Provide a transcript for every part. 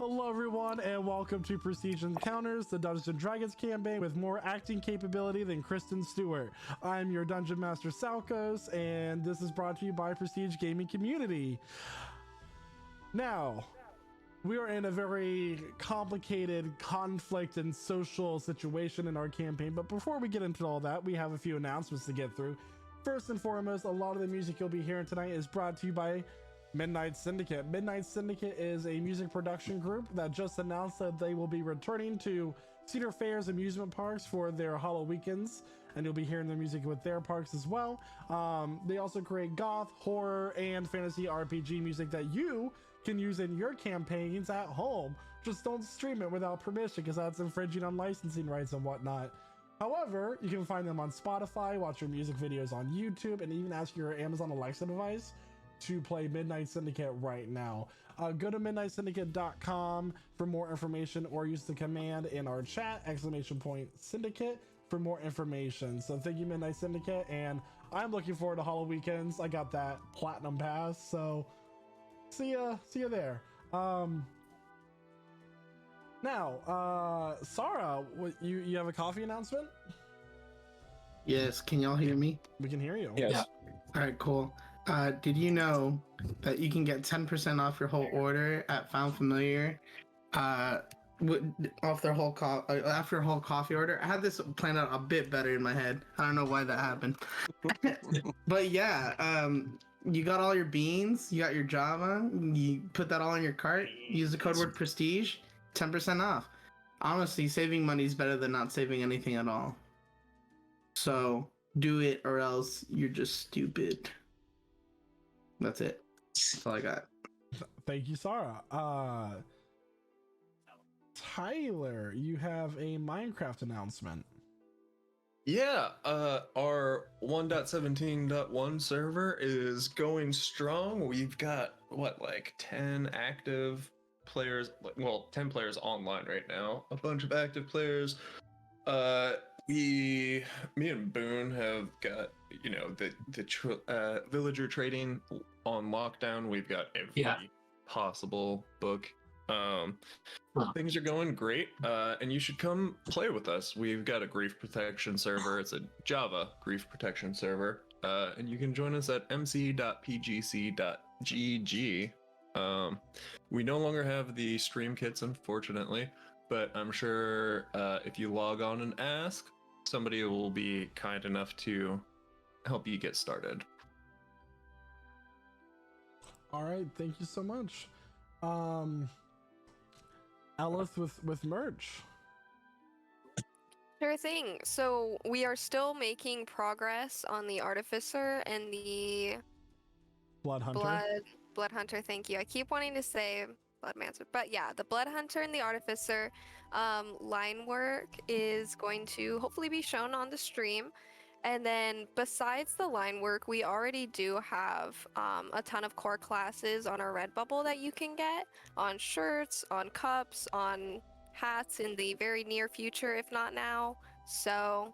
Hello everyone and welcome to Prestige Encounters, the Dungeons & Dragons campaign with more acting capability than Kristen Stewart. I'm your Dungeon Master Salkos, and this is brought to you by Prestige Gaming Community. Now, we are in a very complicated conflict and social situation in our campaign, but before we get into all that, we have a few announcements to get through. First and foremost, a lot of the music you'll be hearing tonight is brought to you by Midnight Syndicate. Midnight Syndicate is a music production group that just announced that they will be returning to Cedar Fair's amusement parks for their Hollow Weekends, and you'll be hearing their music with their parks as well. They also create goth, horror, and fantasy RPG music that you can use in your campaigns at home. Just don't stream it without permission, because that's infringing on licensing rights and whatnot. However, you can find them on Spotify, watch your music videos on YouTube, and even ask your Amazon Alexa device to play Midnight Syndicate right now. Go to midnightsyndicate.com for more information, or use the command in our chat, !syndicate, for more information. So thank you, Midnight Syndicate, and I'm looking forward to Hollow Weekends. I got that platinum pass, so see ya there. Now, Sarah, you have a coffee announcement? Yes, can y'all hear me? We can hear you. Yes. Yeah. All right, cool. Did you know that you can get 10% off your whole order at Found Familiar? Off their whole after a whole coffee order. I had this planned out a bit better in my head. I don't know why that happened. But yeah, you got all your beans, you got your Java, you put that all in your cart, use the code word Prestige, 10% off. Honestly, saving money is better than not saving anything at all. So do it, or else you're just stupid. That's it. That's all I got. Thank you, Sarah. Tyler, you have a Minecraft announcement. Yeah, our 1.17.1 server is going strong. We've got, like 10 active players, well, 10 players online right now, a bunch of active players. Me and Boone have got, the villager trading on lockdown. We've got every possible book. Things are going great, and you should come play with us. We've got a grief protection server. It's a Java grief protection server, and you can join us at mc.pgc.gg. We no longer have the stream kits, unfortunately, but I'm sure if you log on and ask, somebody will be kind enough to help you get started. All right, thank you so much. Elif with merch. Sure thing. So we are still making progress on the Artificer and the Blood Hunter. Blood Hunter, thank you. I keep wanting to say Bloodmancer, but yeah, the Blood Hunter and the Artificer line work is going to hopefully be shown on the stream. And then besides the line work, we already do have a ton of core classes on our Redbubble that you can get on shirts, on cups, on hats in the very near future, if not now. So,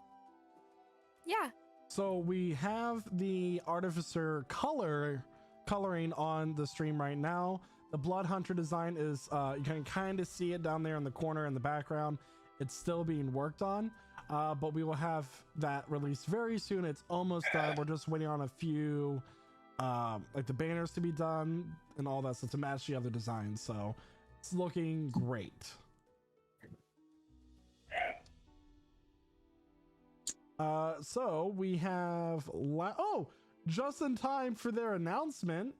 yeah. So we have the Artificer coloring on the stream right now. The Blood Hunter design is, you can kind of see it down there in the corner in the background. It's still being worked on. But we will have that released very soon. It's almost done. We're just waiting on a few, like the banners to be done and all that stuff to match the other designs. So it's looking great. So we have, just in time for their announcement,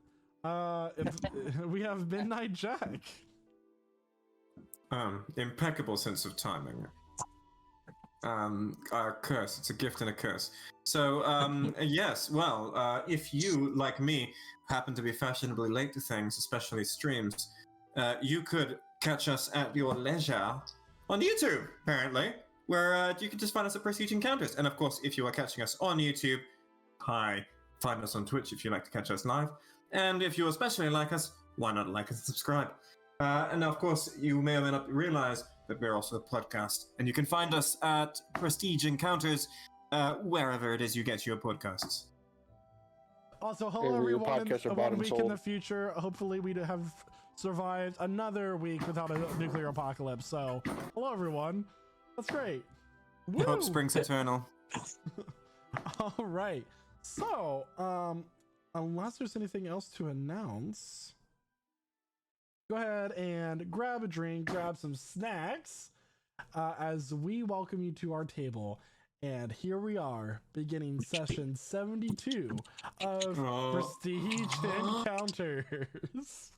we have Midnight Jack. Impeccable sense of timing. A curse. It's a gift and a curse. So, yes, well, if you, like me, happen to be fashionably late to things, especially streams, you could catch us at your leisure on YouTube, apparently, where you can just find us at Prestige Encounters. And of course, if you are catching us on YouTube, hi, find us on Twitch if you like to catch us live. And if you especially like us, why not like and subscribe? And of course, you may or may not realize that we're also a podcast, and you can find us at Prestige Encounters, wherever it is you get your podcasts. Also, hello everyone. In 1 week in the future, hopefully we have survived another week without a nuclear apocalypse. So, hello everyone. That's great. Woo! Hope springs eternal. All right. So, unless there's anything else to announce, go ahead and grab a drink, grab some snacks, as we welcome you to our table. And here we are, beginning session 72 of Prestige Encounters.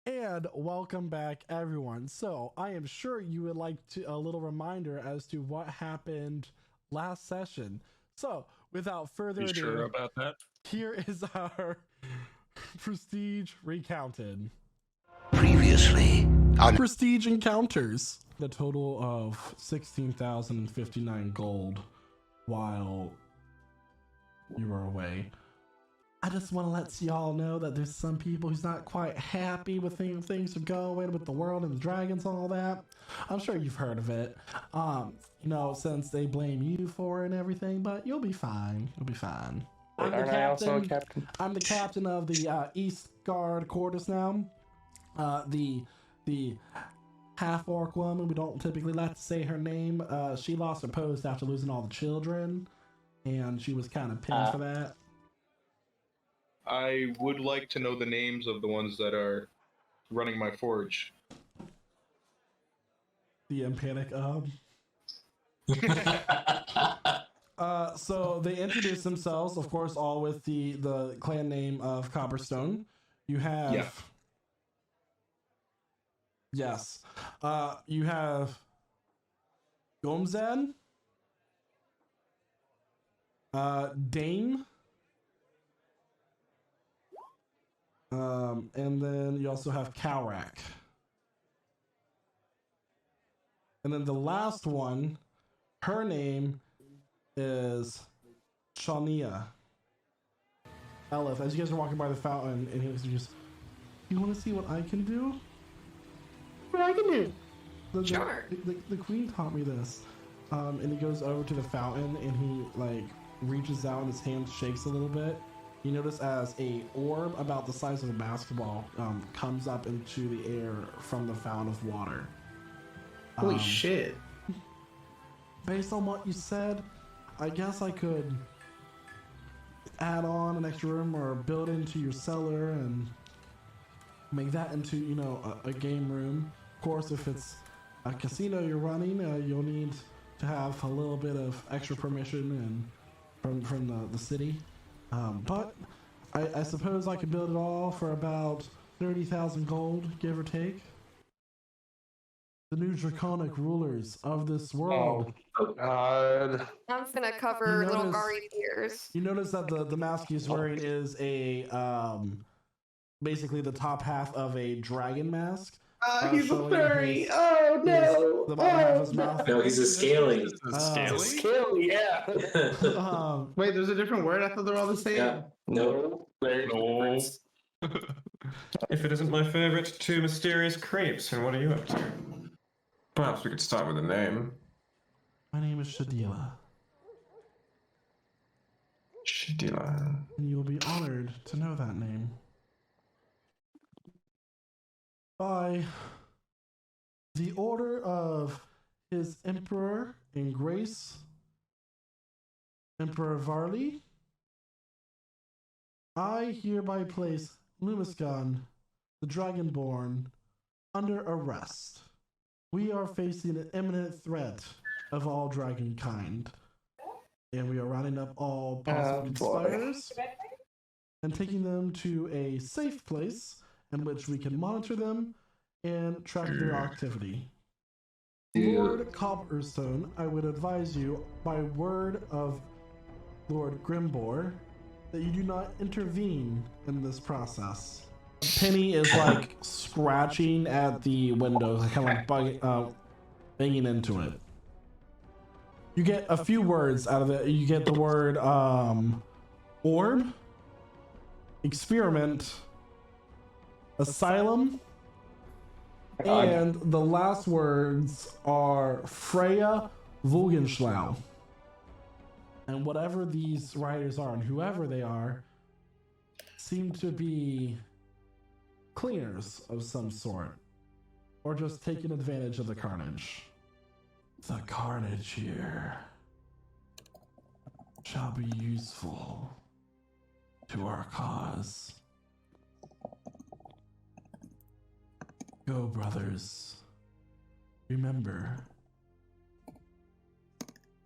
And welcome back, everyone. So I am sure you would like a little reminder as to what happened last session. So without further ado, sure about that? Here is our Prestige recounted. Previously on Prestige Encounters. The total of 16,059 gold while you were away. I just want to let y'all know that there's some people who's not quite happy with things are going with the world and the dragons and all that. I'm sure you've heard of it. Since they blame you for it and everything, but you'll be fine. You'll be fine. Aren't I also a captain? I'm the captain of the East Guard quarters now. The half-orc woman, we don't typically like to say her name. She lost her post after losing all the children, and she was kind of pinned for that. I would like to know the names of the ones that are running my forge. The Panic So they introduce themselves, of course, all with the clan name of Copperstone. You have... Yeah. Yes. You have Gomzan, Dane, and then you also have Kaurak. And then the last one, her name is Shania. Elif, as you guys are walking by the fountain, and he was just, you want to see what I can do? What I can do? Sure. The queen taught me this. And he goes over to the fountain, and he reaches out, and his hand shakes a little bit. You notice as a orb about the size of a basketball comes up into the air from the fountain of water. Holy shit. Based on what you said, I guess I could add on an extra room or build into your cellar and make that into, a game room. Of course, if it's a casino you're running, you'll need to have a little bit of extra permission and from the city. But I suppose I could build it all for about 30,000 gold, give or take. The new draconic rulers of this world. Oh God. I'm gonna cover little notice- Gari's ears. You notice that the mask he's wearing is a basically the top half of a dragon mask. He's a showing furry. his- Oh no. the bottom half of his Oh, mouth. No, he's a scaly. Scaly, yeah. Um, Wait, there's a different word. I thought they're all the same. Yeah. No. No. If it isn't my favorite two mysterious creeps, and what are you up to? Perhaps we could start with a name. My name is Shadila, Shadila. and you will be honored to know that name. By the order of His Emperor in Grace, Emperor Varley, I hereby place Lumiskan, the Dragonborn, under arrest. We are facing an imminent threat of all dragonkind, and we are rounding up all possible conspirators and taking them to a safe place in which we can monitor them and track their activity. Lord Copperstone, I would advise you, by word of Lord Grimbor, that you do not intervene in this process. Penny is like scratching at the window, kind of banging into it. You get a few words out of it. You get the word orb, experiment, asylum, and the last words are Freya Vogenschlau. And whatever these riders are, and whoever they are, seem to be cleaners of some sort, or just taking advantage of the carnage. The carnage here shall be useful to our cause. Go, brothers. Remember,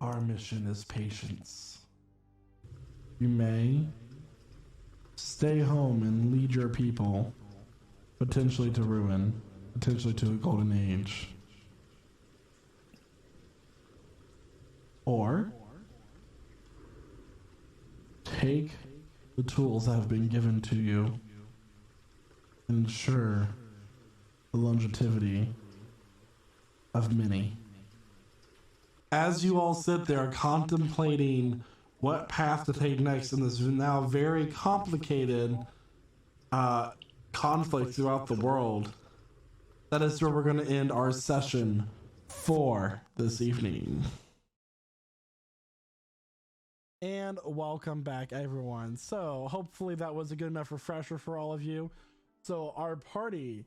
our mission is patience. You may stay home and lead your people, potentially to ruin, potentially to a golden age. Or take the tools that have been given to you and ensure the longevity of many. As you all sit there contemplating what path to take next in this now very complicated conflict throughout the world, that is where we're going to end our session for this evening. And welcome back, everyone. So hopefully that was a good enough refresher for all of you. So our party,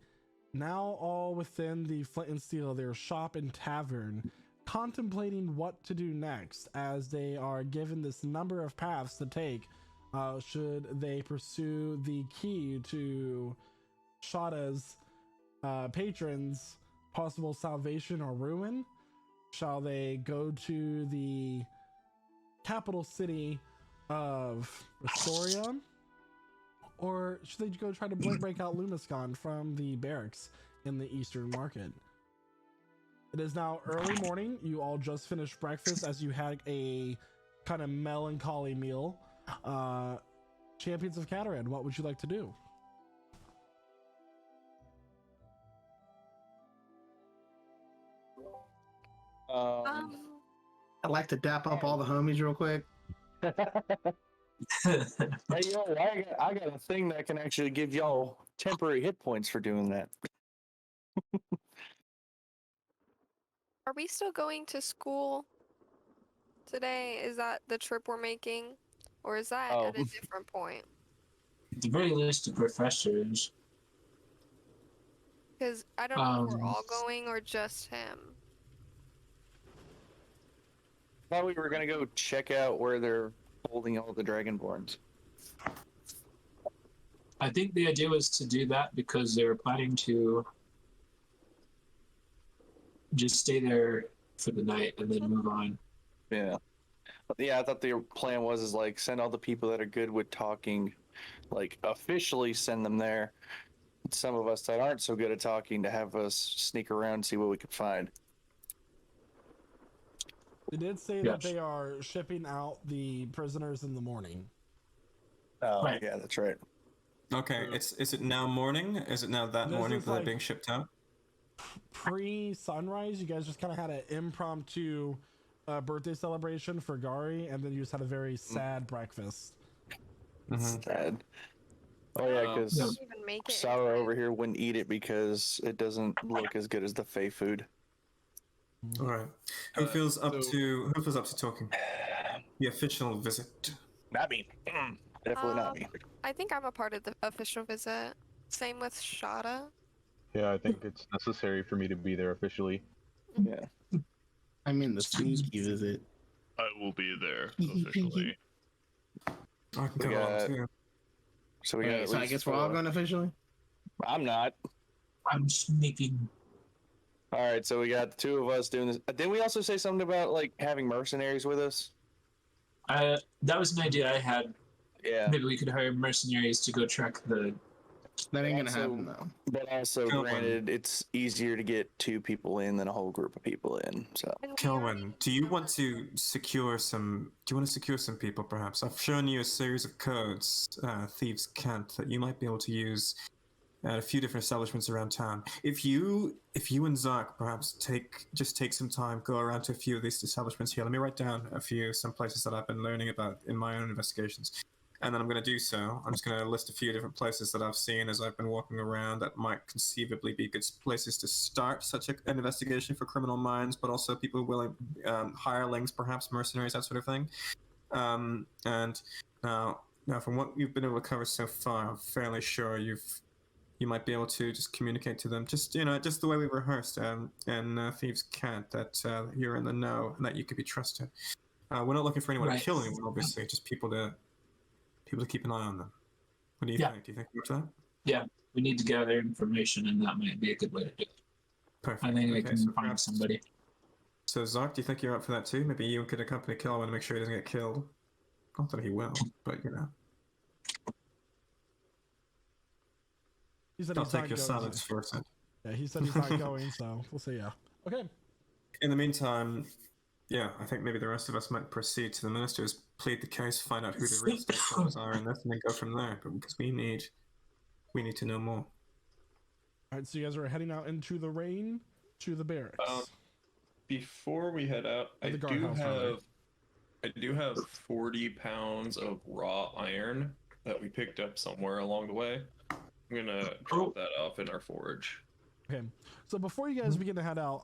now all within the Flint and Steel, their shop and tavern, contemplating what to do next, as they are given this number of paths to take should they pursue the key to Shada's patrons' possible salvation or ruin. Shall they go to the capital city of Restoria, or should they go try to break out Lumiskan from the barracks in the Eastern Market? It is now early morning. You all just finished breakfast as you had a kind of melancholy meal. Champions of Cataran, what would you like to do? I'd like to dap up all the homies real quick. Hey, yo, I got a thing that can actually give y'all temporary hit points for doing that. Are we still going to school today? Is that the trip we're making? Or is that at a different point? At the very least, the professors. Because I don't know if we're all going or just him. Thought we were gonna go check out where they're holding all the Dragonborns. I think the idea was to do that because they were planning to just stay there for the night and then move on. Yeah. But yeah, I thought the plan was like send all the people that are good with talking, like officially send them there. Some of us that aren't so good at talking to have us sneak around and see what we could find. They did say that they are shipping out the prisoners in the morning. Oh, right. Yeah, that's right. Okay, is it now morning? Is it now that morning that they're being shipped out? Pre-sunrise, you guys just kind of had an impromptu birthday celebration for Gari, and then you just had a very sad breakfast. Sad. Oh yeah, I because didn't even make it. Sour over here wouldn't eat it because it doesn't look as good as the Fey food. All right. Who feels up to talking? The official visit. Not me. Definitely not me. I think I'm a part of the official visit. Same with Shada. Yeah, I think it's necessary for me to be there officially. Yeah. I'm in the sneaky visit. I will be there officially. I can We go got- on too. So we got. Okay, at so I least guess we're all four. going officially. I'm not. I'm sneaking. All right, so we got the two of us doing this. Didn't we also say something about like having mercenaries with us? That was an idea I had. Yeah. Maybe we could hire mercenaries to go track the. That ain't gonna Also- happen though. But also, Kelvin. granted, it's easier to get 2 people in than a whole group of people in. So And we Kelvin, already- do you want to secure some? Do you want to secure some people? Perhaps I've shown you a series of codes, thieves' cant, that you might be able to use at a few different establishments around town. If you and Zark perhaps take some time, go around to a few of these establishments here. Let me write down some places that I've been learning about in my own investigations. And then I'm going to do so. I'm just going to list a few different places that I've seen as I've been walking around that might conceivably be good places to start such an investigation for criminal minds, but also people willing, hirelings, perhaps mercenaries, that sort of thing. And now, from what you've been able to cover so far, I'm fairly sure you might be able to just communicate to them, just the way we rehearsed, and Thieves' Cant, that you're in the know and that you could be trusted. We're not looking for anyone Right. to kill anyone, obviously, just people to keep an eye on them. What do you Yeah. think? Do you think about that? Yeah, we need to gather information, and that might be a good way to do it. Perfect. I think we Okay, can so find perhaps- somebody. So Zark, do you think you're up for that too? Maybe you could accompany Kelvin to make sure he doesn't get killed. Not that he will, but He said I'll he's take not your going, silence so- for a second. Yeah, he said he's not going, so we'll say yeah. Okay. In the meantime, yeah, I think maybe the rest of us might proceed to the ministers, plead the case, find out who the real stakeholders are, and then go from there. But because we need to know more. All right, so you guys are heading out into the rain to the barracks. Before we head out, Or I the guardhouse, rather. do have 40 pounds of raw iron that we picked up somewhere along the way. I'm gonna drop that off in our forge. Okay, so before you guys begin to head out,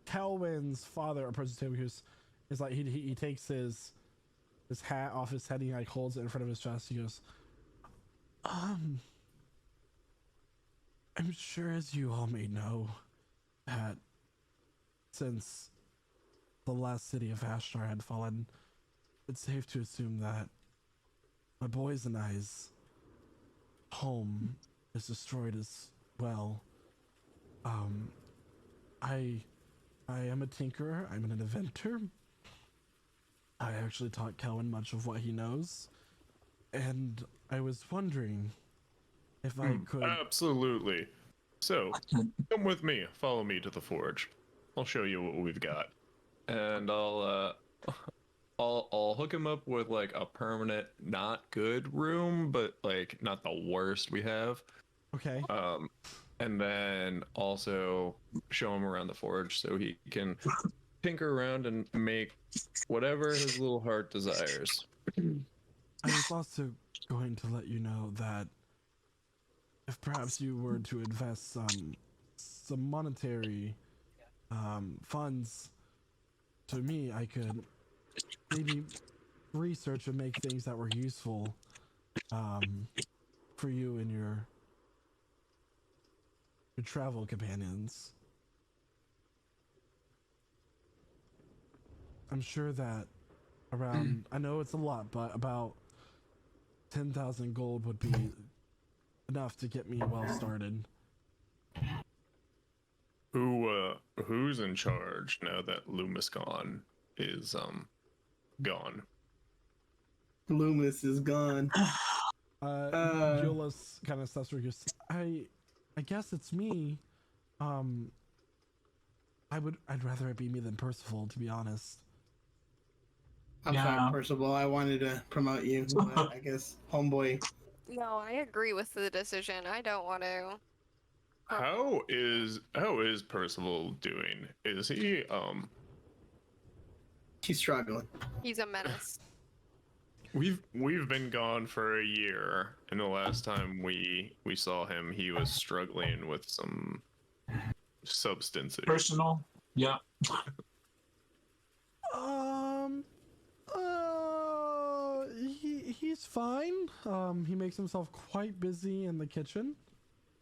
Calvin's father approaches him, who's is like he takes his hat off his head, and he like holds it in front of his chest. He goes, I'm sure as you all may know that since the last city of Ashtar had fallen, it's safe to assume that my boys and I's home is destroyed as well. I am a tinkerer. I'm an inventor. I actually taught Kelvin much of what he knows, and I was wondering if I could. Absolutely. So, come with me. Follow me to the forge. I'll show you what we've got, and I'll hook him up with like a permanent, not good room, but like not the worst we have. Okay. And then also show him around the forge so he can tinker around and make whatever his little heart desires. I was also going to let you know that if perhaps you were to invest some monetary funds to me, I could maybe research and make things that were useful for you and your travel companions. I'm sure that around, I know it's a lot, but about 10,000 gold would be enough to get me well started. Who's in charge now that Lumiscon is gone? Loomis is gone. Euless kind of stuff where he goes, I guess it's me. I'd rather it be me than Percival, to be honest. I'm Yeah. sorry, Percival. I wanted to promote you, but I guess homeboy. No, I agree with the decision. I don't want to. How is Percival doing? Is he He's struggling. He's a menace. We've been gone for a year, and the last time we saw him, he was struggling with some substance issues. Personal. Yeah. He's fine. He makes himself quite busy in the kitchen.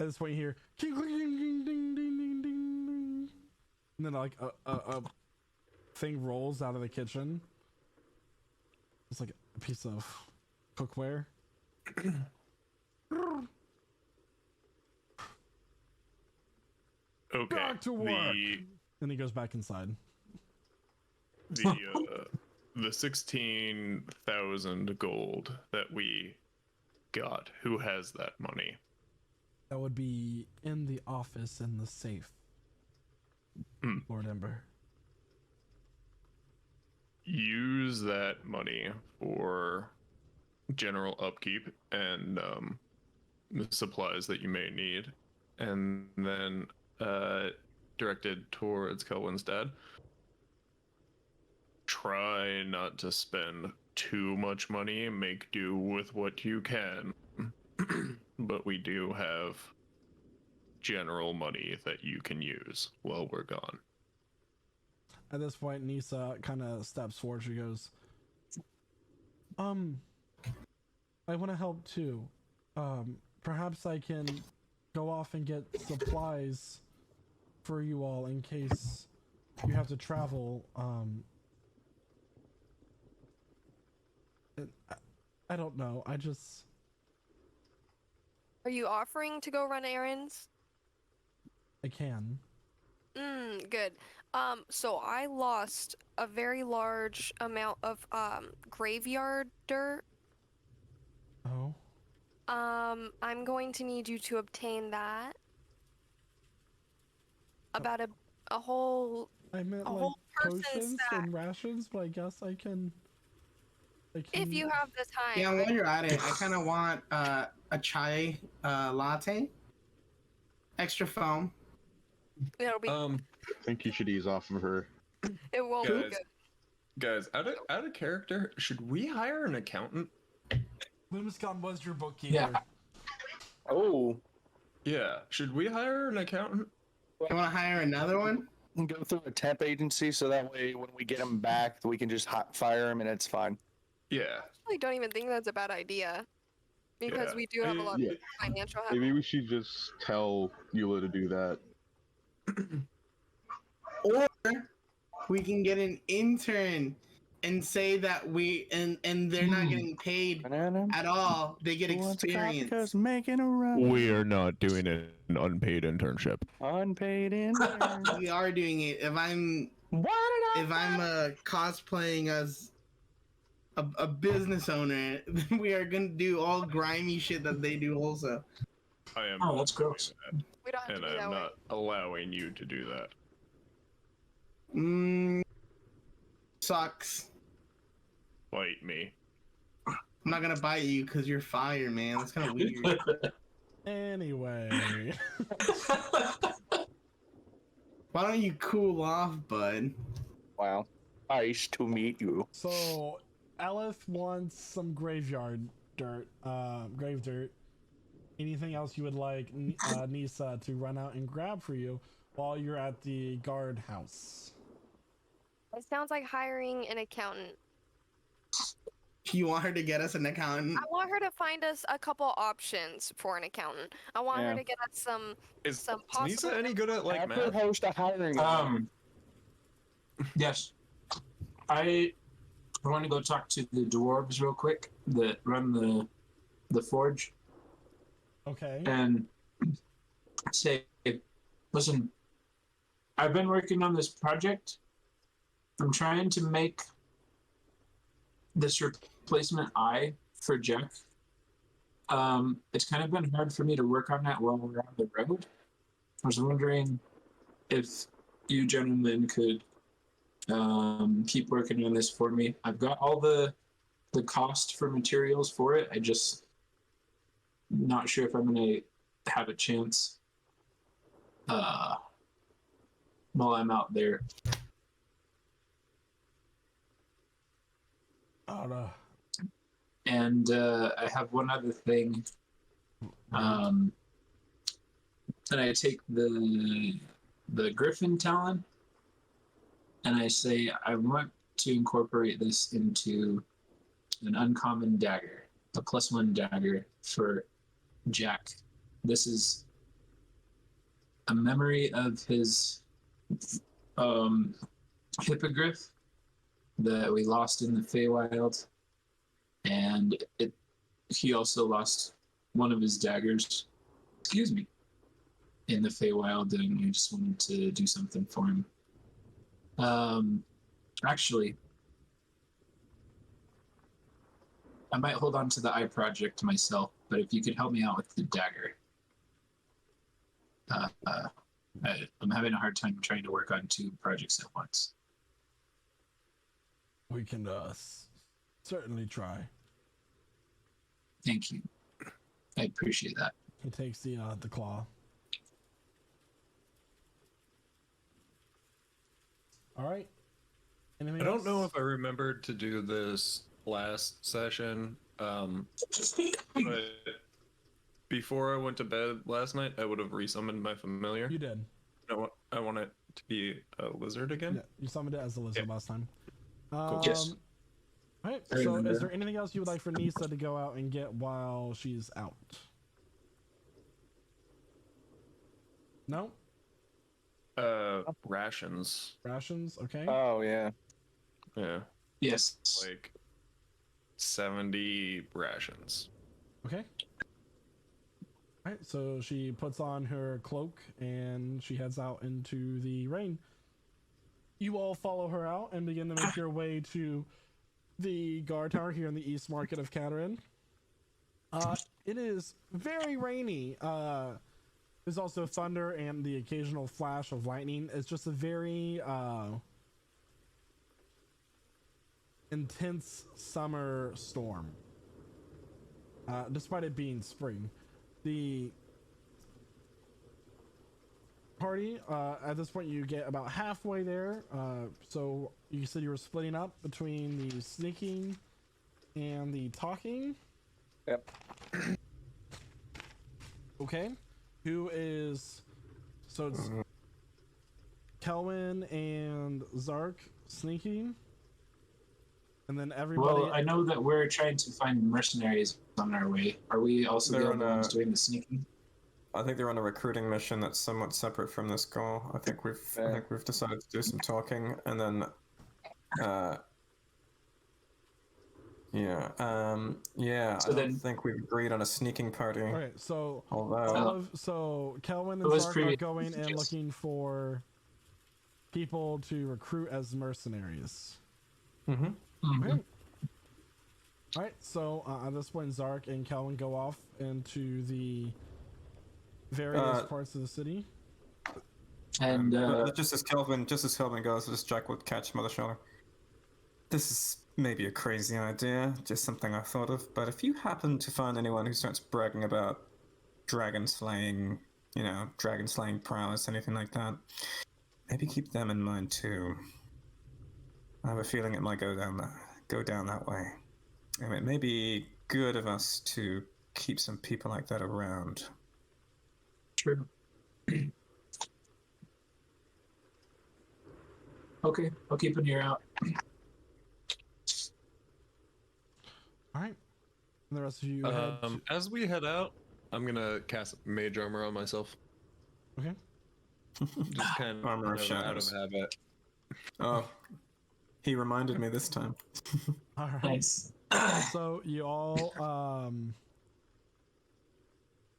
At this point, you hear ding, ding, ding, ding, ding, ding, ding, and then like a thing rolls out of the kitchen. It's like a piece of cookware. Okay. Back to work. And he goes back inside. The 16,000 gold that we got. Who has that money? That would be in the office in the safe. Lord Ember. Use that money for general upkeep and the supplies that you may need, and then directed towards Kelwyn's dad. Try not to spend too much money. Make do with what you can. But we do have general money that you can use while we're gone. At this point, Nisa kind of steps forward. She goes, I want to help too. Perhaps I can go off and get supplies for you all in case you have to travel. I don't know. Are you offering to go run errands? I can. Good. So I lost a very large amount of graveyard dirt. Oh. I'm going to need you to obtain that. About a whole I meant a like whole person's potions stack. and rations, but I guess I can. If you have the time. Yeah, while you're at it, I kind of want a chai latte, extra foam. It'll be. I think you should ease off of her. It won't be good. Guys, out of character, should we hire an accountant? Lumiscon was your bookkeeper. Yeah. Oh. Yeah, should we hire an accountant? You want to hire another one? And go through a temp agency so that way when we get him back, we can just fire him and it's fine. Yeah. I don't even think that's a bad idea. Because Yeah. we do have a lot of financial help. Maybe we should just tell Eula to do that. Or we can get an intern and say that and they're not getting paid at all. They get experience. Making a run. We are not doing an unpaid internship. Unpaid intern. We are doing it. If I'm cosplaying as a business owner, then we are gonna do all grimy shit that they do also. I am. Oh, that's gross. We don't have And to do I'm that way. not allowing you to do that. Sucks. Bite me. I'm not gonna bite you because you're fire, man. That's kind of weird. Anyway. Why don't you cool off, bud? Wow. Nice to meet you. So, Elif wants some graveyard dirt, grave dirt. Anything else you would like Nisa to run out and grab for you while you're at the guard house? It sounds like hiring an accountant. You want her to get us an accountant? I want her to find us a couple options for an accountant. I want her to get us some Is possible. Nisa any good at like Have her math? host a hiring. Yes. I want to go talk to the dwarves real quick that run the forge Okay. and say, listen, I've been working on this project. I'm trying to make this replacement eye for Jeff. It's kind of been hard for me to work on that while we're on the road. I was wondering if you gentlemen could keep working on this for me. I've got all the cost for materials for it. I just not sure if I'm gonna have a chance while I'm out there. And I have one other thing. And I take the Griffin talon, and I say I want to incorporate this into an uncommon dagger, a +1 dagger for Jack. This is a memory of his hippogriff that we lost in the Feywild, and he also lost one of his daggers, in the Feywild, and we just wanted to do something for him. Actually, I might hold on to the eye project myself, but if you could help me out with the dagger. I'm having a hard time trying to work on 2 projects at once. We can certainly try. Thank you. I appreciate that. He takes the claw. All right. Anything I don't else? know if I remembered to do this last session, but before I went to bed last night, I would have resummoned my familiar. You did. I want it to be a lizard again. Yeah, you summoned it as a lizard last time. Yes. All right. So, is there anything else you would like for Nisa to go out and get while she's out? No. Rations. Rations. Okay. Oh yeah. Yeah. Yes. Like 70 rations. Okay. All right. So she puts on her cloak and she heads out into the rain. You all follow her out and begin to make your way to the guard tower here in the East Market of Catarin. It is very rainy. There's also thunder and the occasional flash of lightning. It's just a very intense summer storm. Despite it being spring. The party, at this point you get about halfway there. So you said you were splitting up between the sneaking and the talking. Yep. Okay. Who is... So it's Kelwin and Zark sneaking. And then everybody... Well, I know that we're trying to find mercenaries on our way. Are we also the only ones doing the sneaking? I think they're on a recruiting mission that's somewhat separate from this goal. I think we've decided to do some talking, and then I don't think we've agreed on a sneaking party. Okay, so although Kelwin and Zark are going and looking for people to recruit as mercenaries. Okay. All right, so at this point, Zark and Kelwin go off into the various parts of the city. And just as Kelvin goes, just Jack would catch him on the shoulder. This is maybe a crazy idea, just something I thought of, but if you happen to find anyone who starts bragging about dragon slaying prowess, anything like that, maybe keep them in mind too. I have a feeling it might go down that way. And it may be good of us to keep some people like that around. True. Okay, I'll keep an ear out. All right. And the rest of you as we head out, I'm gonna cast mage armor on myself. Okay. Just kind of Armor of out shadows. of habit. Oh, he reminded me this time. All right. Nice. So you all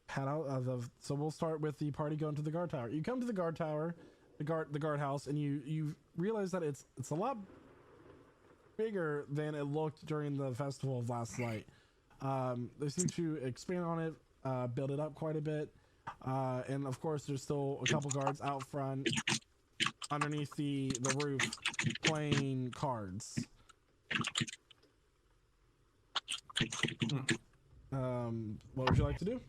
head out of the. So we'll start with the party going to the guard tower. You come to the guard tower, the guardhouse, and you realize that it's a lot bigger than it looked during the festival of last light. They seem to expand on it, build it up quite a bit, and of course there's still a couple guards out front underneath the roof playing cards. What would you like to do?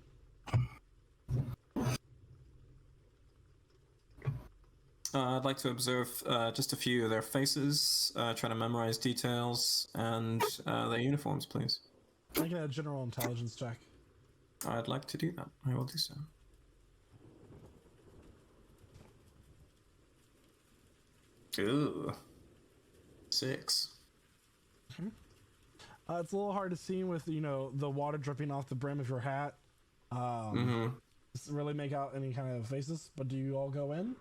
I'd like to observe just a few of their faces, try to memorize details, and their uniforms, please. Making a general intelligence check. I'd like to do that. I will do so. Ooh. 6. It's a little hard to see with, you know, the water dripping off the brim of your hat. Doesn't really make out any kind of faces, but do you all go in?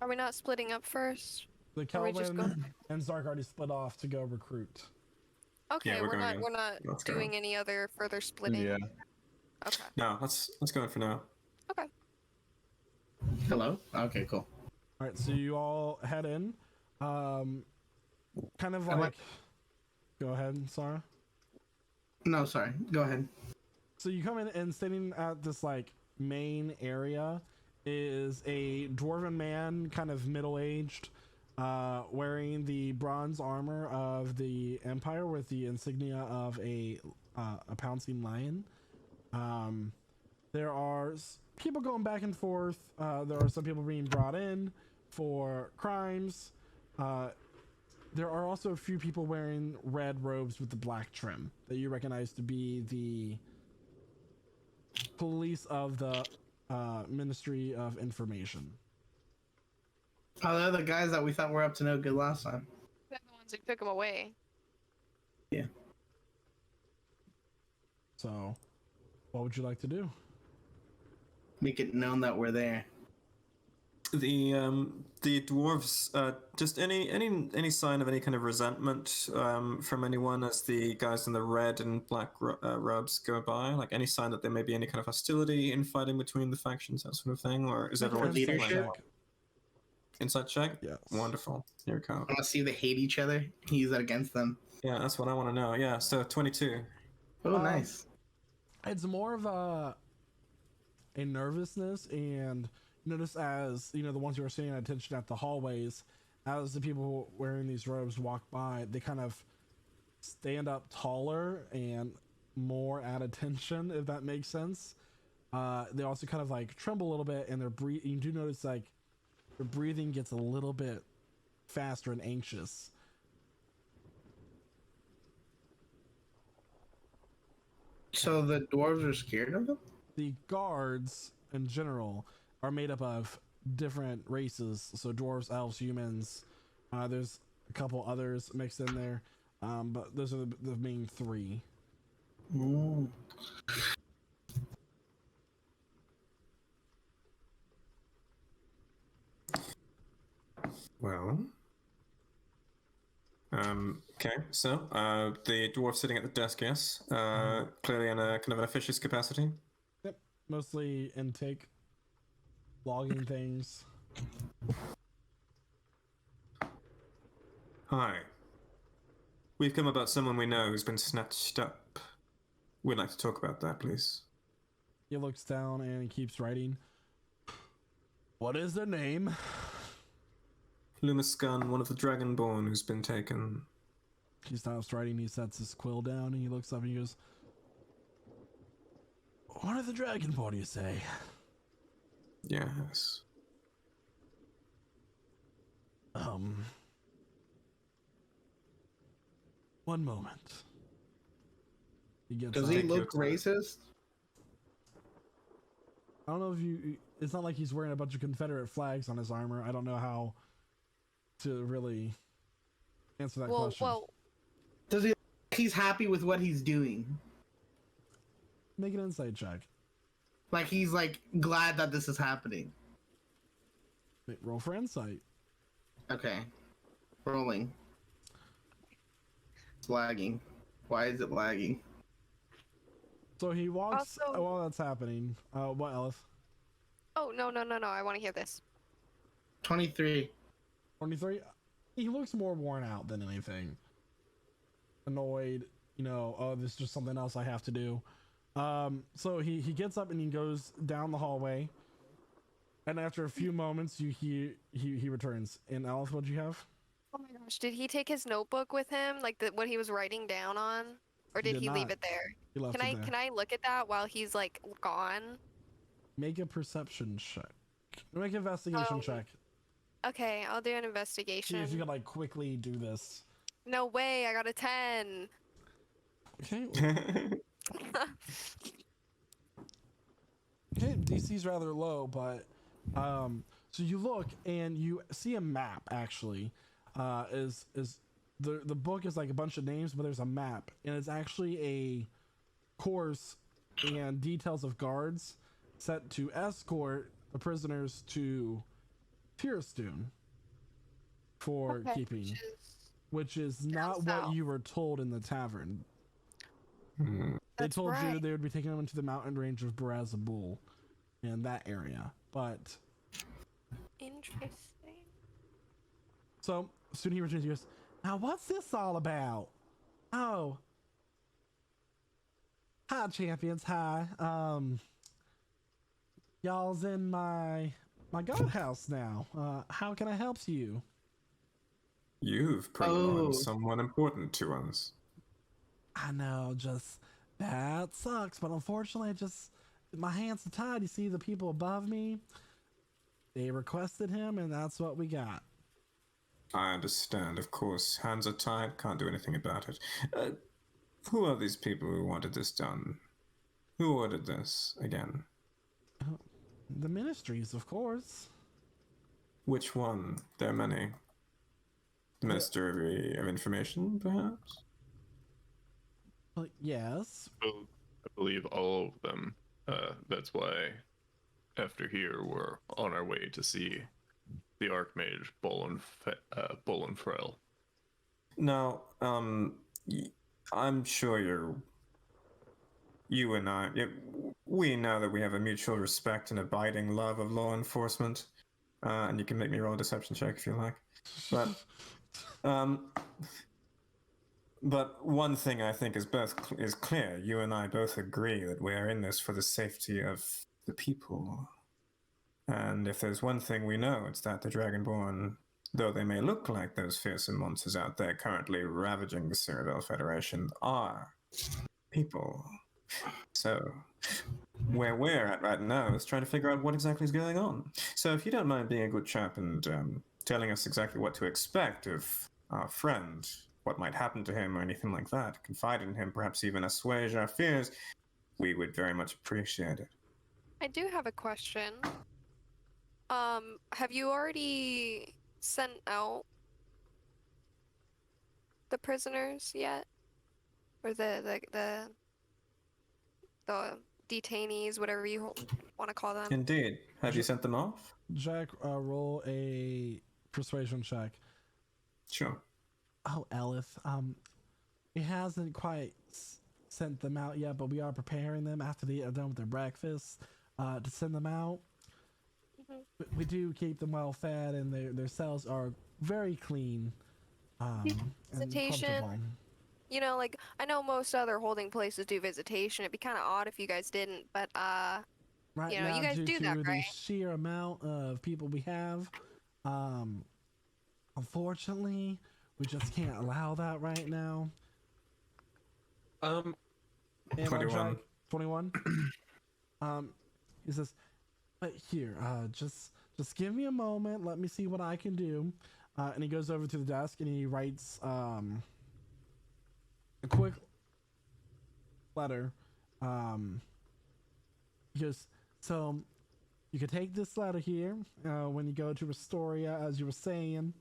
Are we not splitting up first? The Or we just Kelvin and Zark already split off to go recruit. Okay, Yeah, we're we're going not in. we're not Let's go. doing any other further splitting. Yeah. Okay. No, let's go in for now. Okay. Hello? Okay, cool. All right, so you all head in. Kind of I like... like- Go ahead, Sarah. No, sorry. Go ahead. So you come in and standing at this like main area is a dwarven man, kind of middle-aged, wearing the bronze armor of the Empire with the insignia of a pouncing lion. There are people going back and forth. There are some people being brought in for crimes. There are also a few people wearing red robes with the black trim that you recognize to be the police of the Ministry of Information. Oh, they're the guys that we thought were up to no good last time. They're the ones who took him away. Yeah. So, what would you like to do? Make it known that we're there. The dwarves, just any sign of any kind of resentment from anyone as the guys in the red and black robes go by, like any sign that there may be any kind of hostility, infighting between the factions, that sort of thing, or is everyone Insight leadership? check. Inside check? Yes. Wonderful. Here we go. I want to see if they hate each other. Use that against them. Yeah, that's what I want to know. Yeah, so 22. Oh, nice. It's more of a nervousness, and notice as you know the ones who are sitting at attention at the hallways, as the people wearing these robes walk by, they kind of stand up taller and more at attention, if that makes sense. They also kind of like tremble a little bit, and they're you do notice like their breathing gets a little bit faster and anxious. So the dwarves are scared of them? The guards in general are made up of different races, so dwarves, elves, humans. There's a couple others mixed in there, but those are the main 3. Ooh. Well. Okay, so the dwarf sitting at the desk, yes. Clearly in a kind of an officious capacity. Yep, mostly intake, logging things. Hi. We've come about someone we know who's been snatched up. We'd like to talk about that, please. He looks down and keeps writing. What is their name? Lumiscan, one of the Dragonborn who's been taken. He stops writing, he sets his quill down, and he looks up and he goes, what are the Dragonborn, you say? Yes. One moment. He gets Does up. he look racist? I don't know if you... It's not like he's wearing a bunch of Confederate flags on his armor. I don't know how to really answer that question. Well, Does he? He's happy with what he's doing. Make an insight check. Like he's like glad that this is happening. Roll for insight. Okay. Rolling. It's lagging. Why is it lagging? So he walks Also- while that's happening. What, Elif? oh no. I want to hear this. 23. 23? He looks more worn out than anything. Annoyed, you know, oh, this is just something else I have to do. So he gets up and he goes down the hallway. And after a few moments, he returns. And Alice, what'd you have? Oh my gosh, did he take his notebook with him, like what he was writing down on, or did did he leave not. it there? He left Can it I there. can I look at that while he's like gone? Make a perception check. Make an investigation check. Okay, I'll do an See investigation. if you can like quickly do this. No way, I got a 10. Okay. Okay, DC's rather low, but so you look and you see a map actually. Is the book is like a bunch of names, but there's a map, and it's actually a course and details of guards set to escort the prisoners to Tyrstone for keeping, which is not what you were told in the tavern. They told you they would be taking them into the mountain range of Barazabul in that area, but Interesting. so soon he returns. He goes, "Now what's this all about?" Oh, hi champions, hi. Y'all's in my guardhouse now. How can I help you? You've put on someone important to us. I know, just that sucks, but unfortunately, just my hands are tied. You see, the people above me, they requested him, and that's what we got. I understand, of course. Hands are tied, can't do anything about it. Who are these people who wanted this done? Who ordered this again? The ministries, of course. Which one? There are many. The Ministry of Information, perhaps? Well, yes. Well, I believe all of them. That's why after here we're on our way to see the Archmage Bolenfrel. Now, I'm sure you and I, we know that we have a mutual respect and abiding love of law enforcement. And you can make me roll a deception check if you like. But one thing I think is clear. You and I both agree that we are in this for the safety of the people. And if there's one thing we know, it's that the Dragonborn, though they may look like those fearsome monsters out there currently ravaging the Cyrodiil Federation, are people. So, where we're at right now is trying to figure out what exactly is going on. So if you don't mind being a good chap and telling us exactly what to expect of our friend, what might happen to him or anything like that, confide in him, perhaps even assuage our fears, we would very much appreciate it. I do have a question. Have you already sent out the prisoners yet? Or the detainees, whatever you want to call them? Indeed. Have you sent them off? Jack, roll a persuasion check. Sure. Oh, Elif, he hasn't quite sent them out yet, but we are preparing them after they are done with their breakfast to send them out. We do keep them well fed, and their cells are very clean. Visitation. You know, like, I know most other holding places do visitation. It'd be kind of odd if you guys didn't, but right you know, now, you guys due do to that, the right? sheer amount of people we have, unfortunately, we just can't allow that right now. 21. 21. He says, "But here, just give me a moment. Let me see what I can do." And he goes over to the desk and he writes a quick letter. He goes, "So you could take this letter here when you go to Restoria, as you were saying,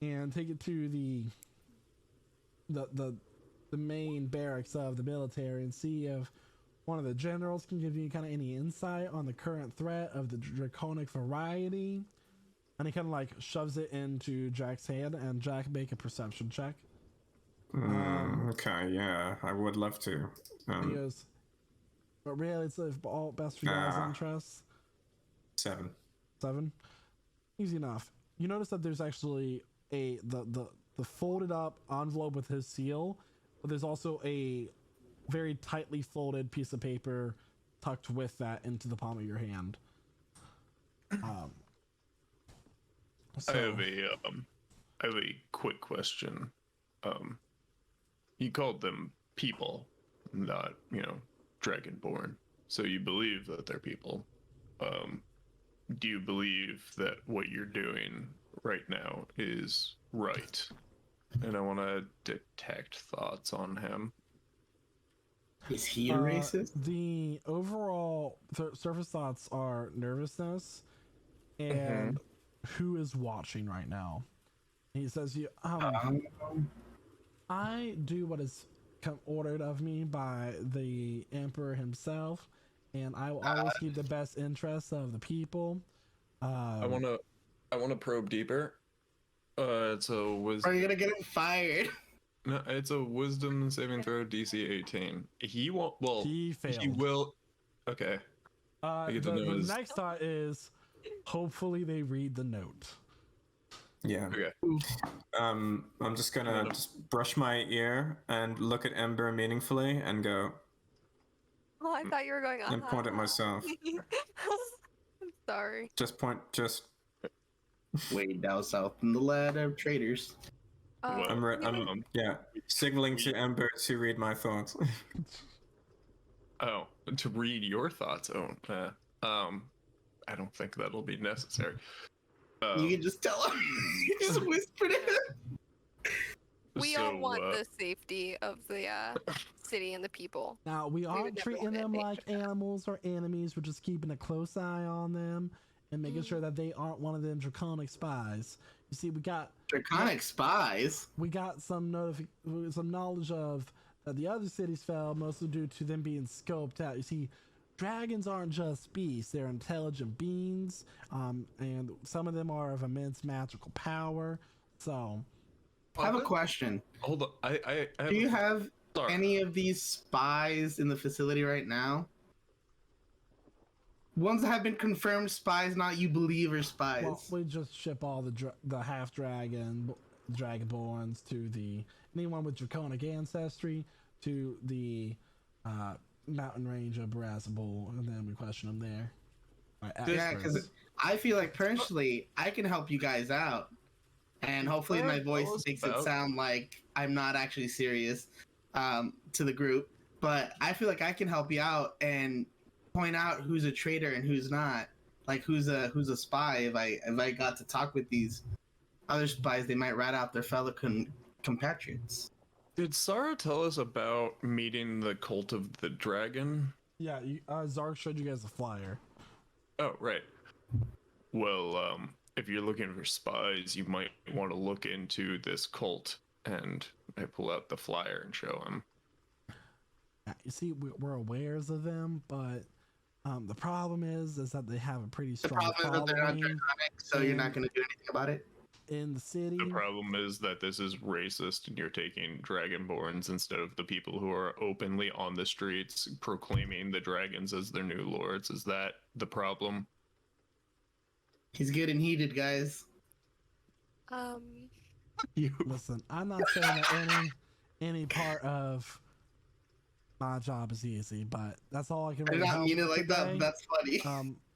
and take it to the main barracks of the military and see if one of the generals can give you kind of any insight on the current threat of the draconic variety." And he kind of like shoves it into Jack's hand, and Jack, make a perception check. Okay, yeah, I would love to. He goes, "But really, it's all best for your guys' interests." 7. 7. Easy enough. You notice that there's actually the folded up envelope with his seal, but there's also a very tightly folded piece of paper tucked with that into the palm of your hand. I have a quick question. You called them people, not, Dragonborn. So you believe that they're people. Do you believe that what you're doing right now is right? And I want to detect thoughts on him. Is he a racist? The overall surface thoughts are nervousness and who is watching right now. He says, "You I do what is ordered of me by the emperor himself, and I will always keep the best interests of the people." I wanna probe deeper. It's a wisdom. Are you gonna get him fired? No, it's a wisdom saving throw DC 18. He won't. Well, He failed. He will. Okay. The next thought is, hopefully they read the note. Yeah. Okay. I'm just gonna brush my ear and look at Ember meaningfully and go. Oh, I thought you were going on. And point at myself. I'm sorry. Just. Way down south in the land of traitors. I'm signaling to Ember to read my thoughts. Oh, to read your thoughts. Oh, I don't think that'll be necessary. You can just tell him. You just whispered it. We all want the safety of the city and the people. Now, we aren't treating them like animals or enemies. We're just keeping a close eye on them and making sure that they aren't one of them draconic spies. You see, we got draconic spies. We got some knowledge of that the other cities fell, mostly due to them being scoped out. You see, dragons aren't just beasts; they're intelligent beings, and some of them are of immense magical power. So, I have a question. Hold on, I do you have any of these spies in the facility right now? Ones that have been confirmed spies, not you believe are spies. Well, we just ship all the half dragonborns to anyone with draconic ancestry to the mountain range of Brazzable, and then we question them there. Yeah, because I feel like personally, I can help you guys out, and hopefully my voice makes it sound like I'm not actually serious to the group. But I feel like I can help you out and point out who's a traitor and who's not. Like who's a spy. If I got to talk with these other spies, they might rat out their fellow compatriots. Did Sarah tell us about meeting the cult of the dragon? Yeah, Zark showed you guys a flyer. Oh, right. Well, if you're looking for spies, you might want to look into this cult. And I pull out the flyer and show him. You see, we're awares of them, but the problem is that they have a pretty strong following. They're not draconic, so you're not going to do anything about it? In the city. The problem is that this is racist and you're taking dragonborns instead of the people who are openly on the streets proclaiming the dragons as their new lords. Is that the problem? He's getting heated, guys. Listen, I'm not saying that any part of my job is easy, but that's all I can really help mean it like today. that. That's funny.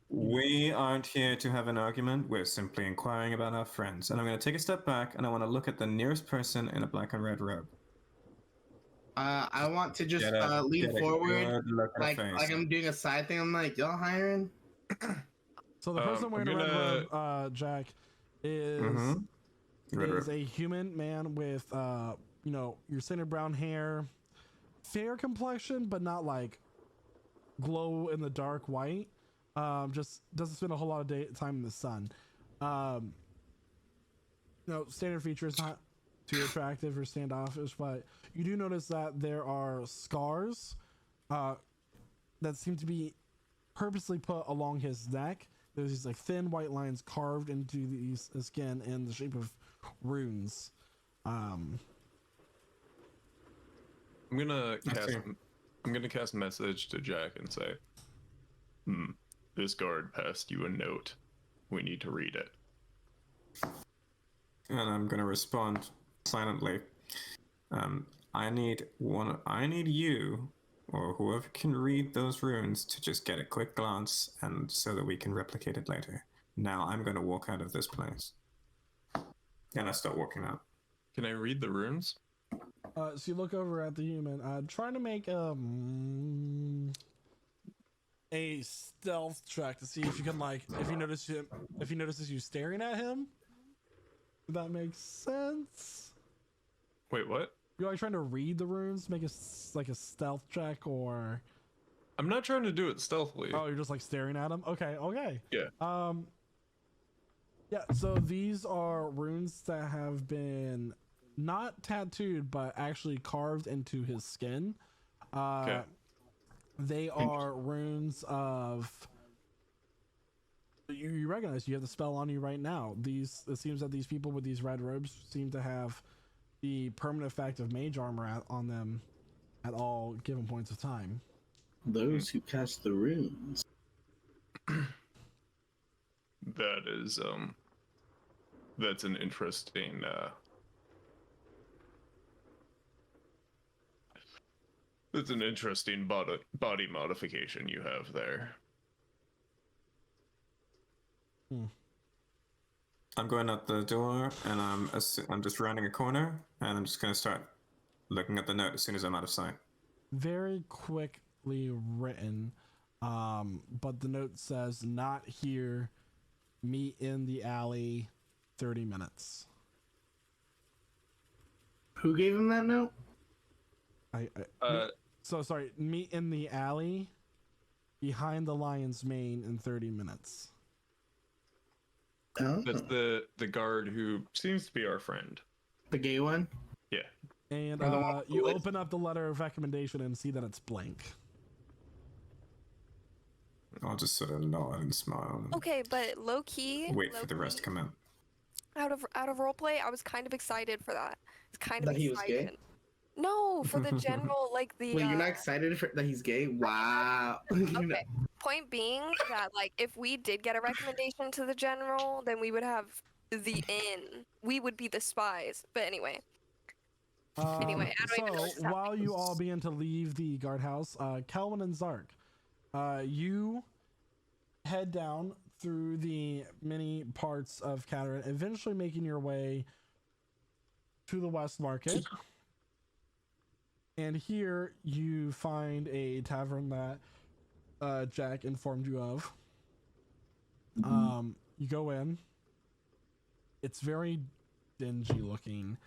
We aren't here to have an argument. We're simply inquiring about our friends. And I'm going to take a step back and I want to look at the nearest person in a black and red robe. I want to just lean forward, like I'm doing a side thing. I'm like, y'all hiring? So the person wearing a red robe, Jack, is a human man with your standard brown hair, fair complexion, but not like glow in the dark white. Just doesn't spend a whole lot of time in the sun. Standard features, not too attractive or standoffish, but you do notice that there are scars that seem to be purposely put along his neck. There's these like thin white lines carved into the skin in the shape of runes. I'm gonna cast message to Jack and say, this guard passed you a note. We need to read it. And I'm gonna respond silently. I need you or whoever can read those runes to just get a quick glance and so that we can replicate it later. Now I'm gonna walk out of this place. And I start walking out. Can I read the runes? So you look over at the human, trying to make a stealth check to see if you can if he notices you staring at him. If that makes sense. Wait, what? You like trying to read the runes, make like a stealth check, or? I'm not trying to do it stealthily. Oh, you're just like staring at them. Okay, okay. Yeah. Yeah. So these are runes that have been not tattooed, but actually carved into his skin. Okay. They are runes of. You recognize you have the spell on you right now. It seems that these people with these red robes seem to have the permanent effect of mage armor on them at all given points of time. Those who cast the runes. That is that's an interesting that's an interesting body modification you have there. I'm going out the door, and I'm just rounding a corner, and I'm just going to start looking at the note as soon as I'm out of sight. Very quickly written, but the note says, "Not here. Meet in the alley. 30 minutes." Who gave him that note? So sorry. Meet in the alley behind the lion's mane in 30 minutes. Oh. That's the guard who seems to be our friend. The gay one? Yeah. And Or the one with the you list? open up the letter of recommendation and see that it's blank. I'll just sort of nod and smile. And Okay, but low key. wait for the rest to come in. Out of roleplay, I was kind of excited for that. It's kind of That he was gay? excited. No, for the general, like the. Wait, you're not excited that he's gay? Wow. Okay. Point being that, like, if we did get a recommendation to the general, then we would have the inn. We would be the spies. But anyway. Anyway, I don't even know what's So while happening. you all begin to leave the guardhouse, Kelvin and Zark, you head down through the many parts of Cataran, eventually making your way to the West Market. And here you find a tavern that Jack informed you of. You go in. It's very dingy looking.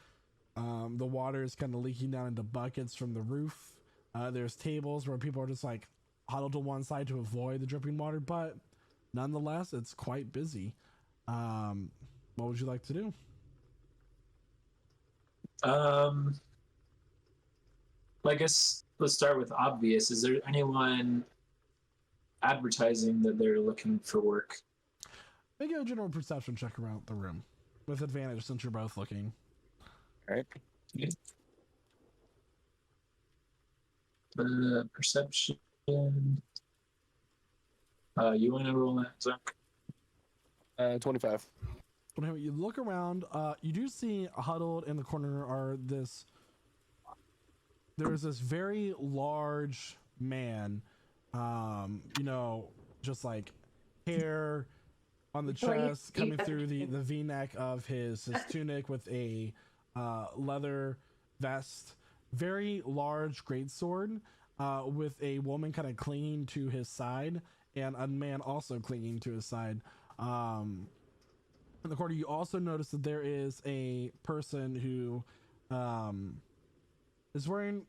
The water is kind of leaking down into buckets from the roof. There's tables where people are just like huddled to one side to avoid the dripping water, but nonetheless, it's quite busy. What would you like to do? I guess let's start with obvious. Is there anyone advertising that they're looking for work? Make a general perception check around the room with advantage since you're both looking. All right. Yeah. Perception. You want to roll that, Zach? 25. When you look around, you do see huddled in the corner there's this very large man, just like hair on the chest coming through the V-neck of his tunic with a leather vest, very large greatsword, with a woman kind of clinging to his side and a man also clinging to his side. In the corner, you also notice that there is a person who is wearing,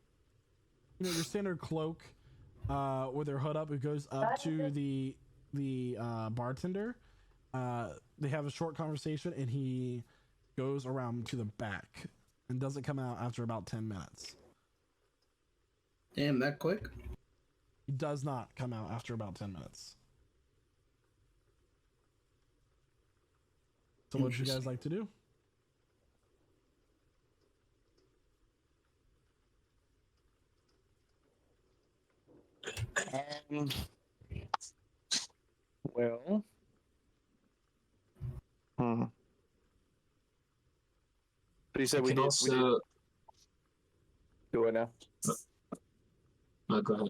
your standard cloak with their hood up. It goes up to the bartender. They have a short conversation, and he goes around to the back and doesn't come out after about 10 minutes. Damn, that quick? He does not come out after about 10 minutes. So what would you guys like to do? Well. But he said we did. Also... Do it now. Oh, go ahead.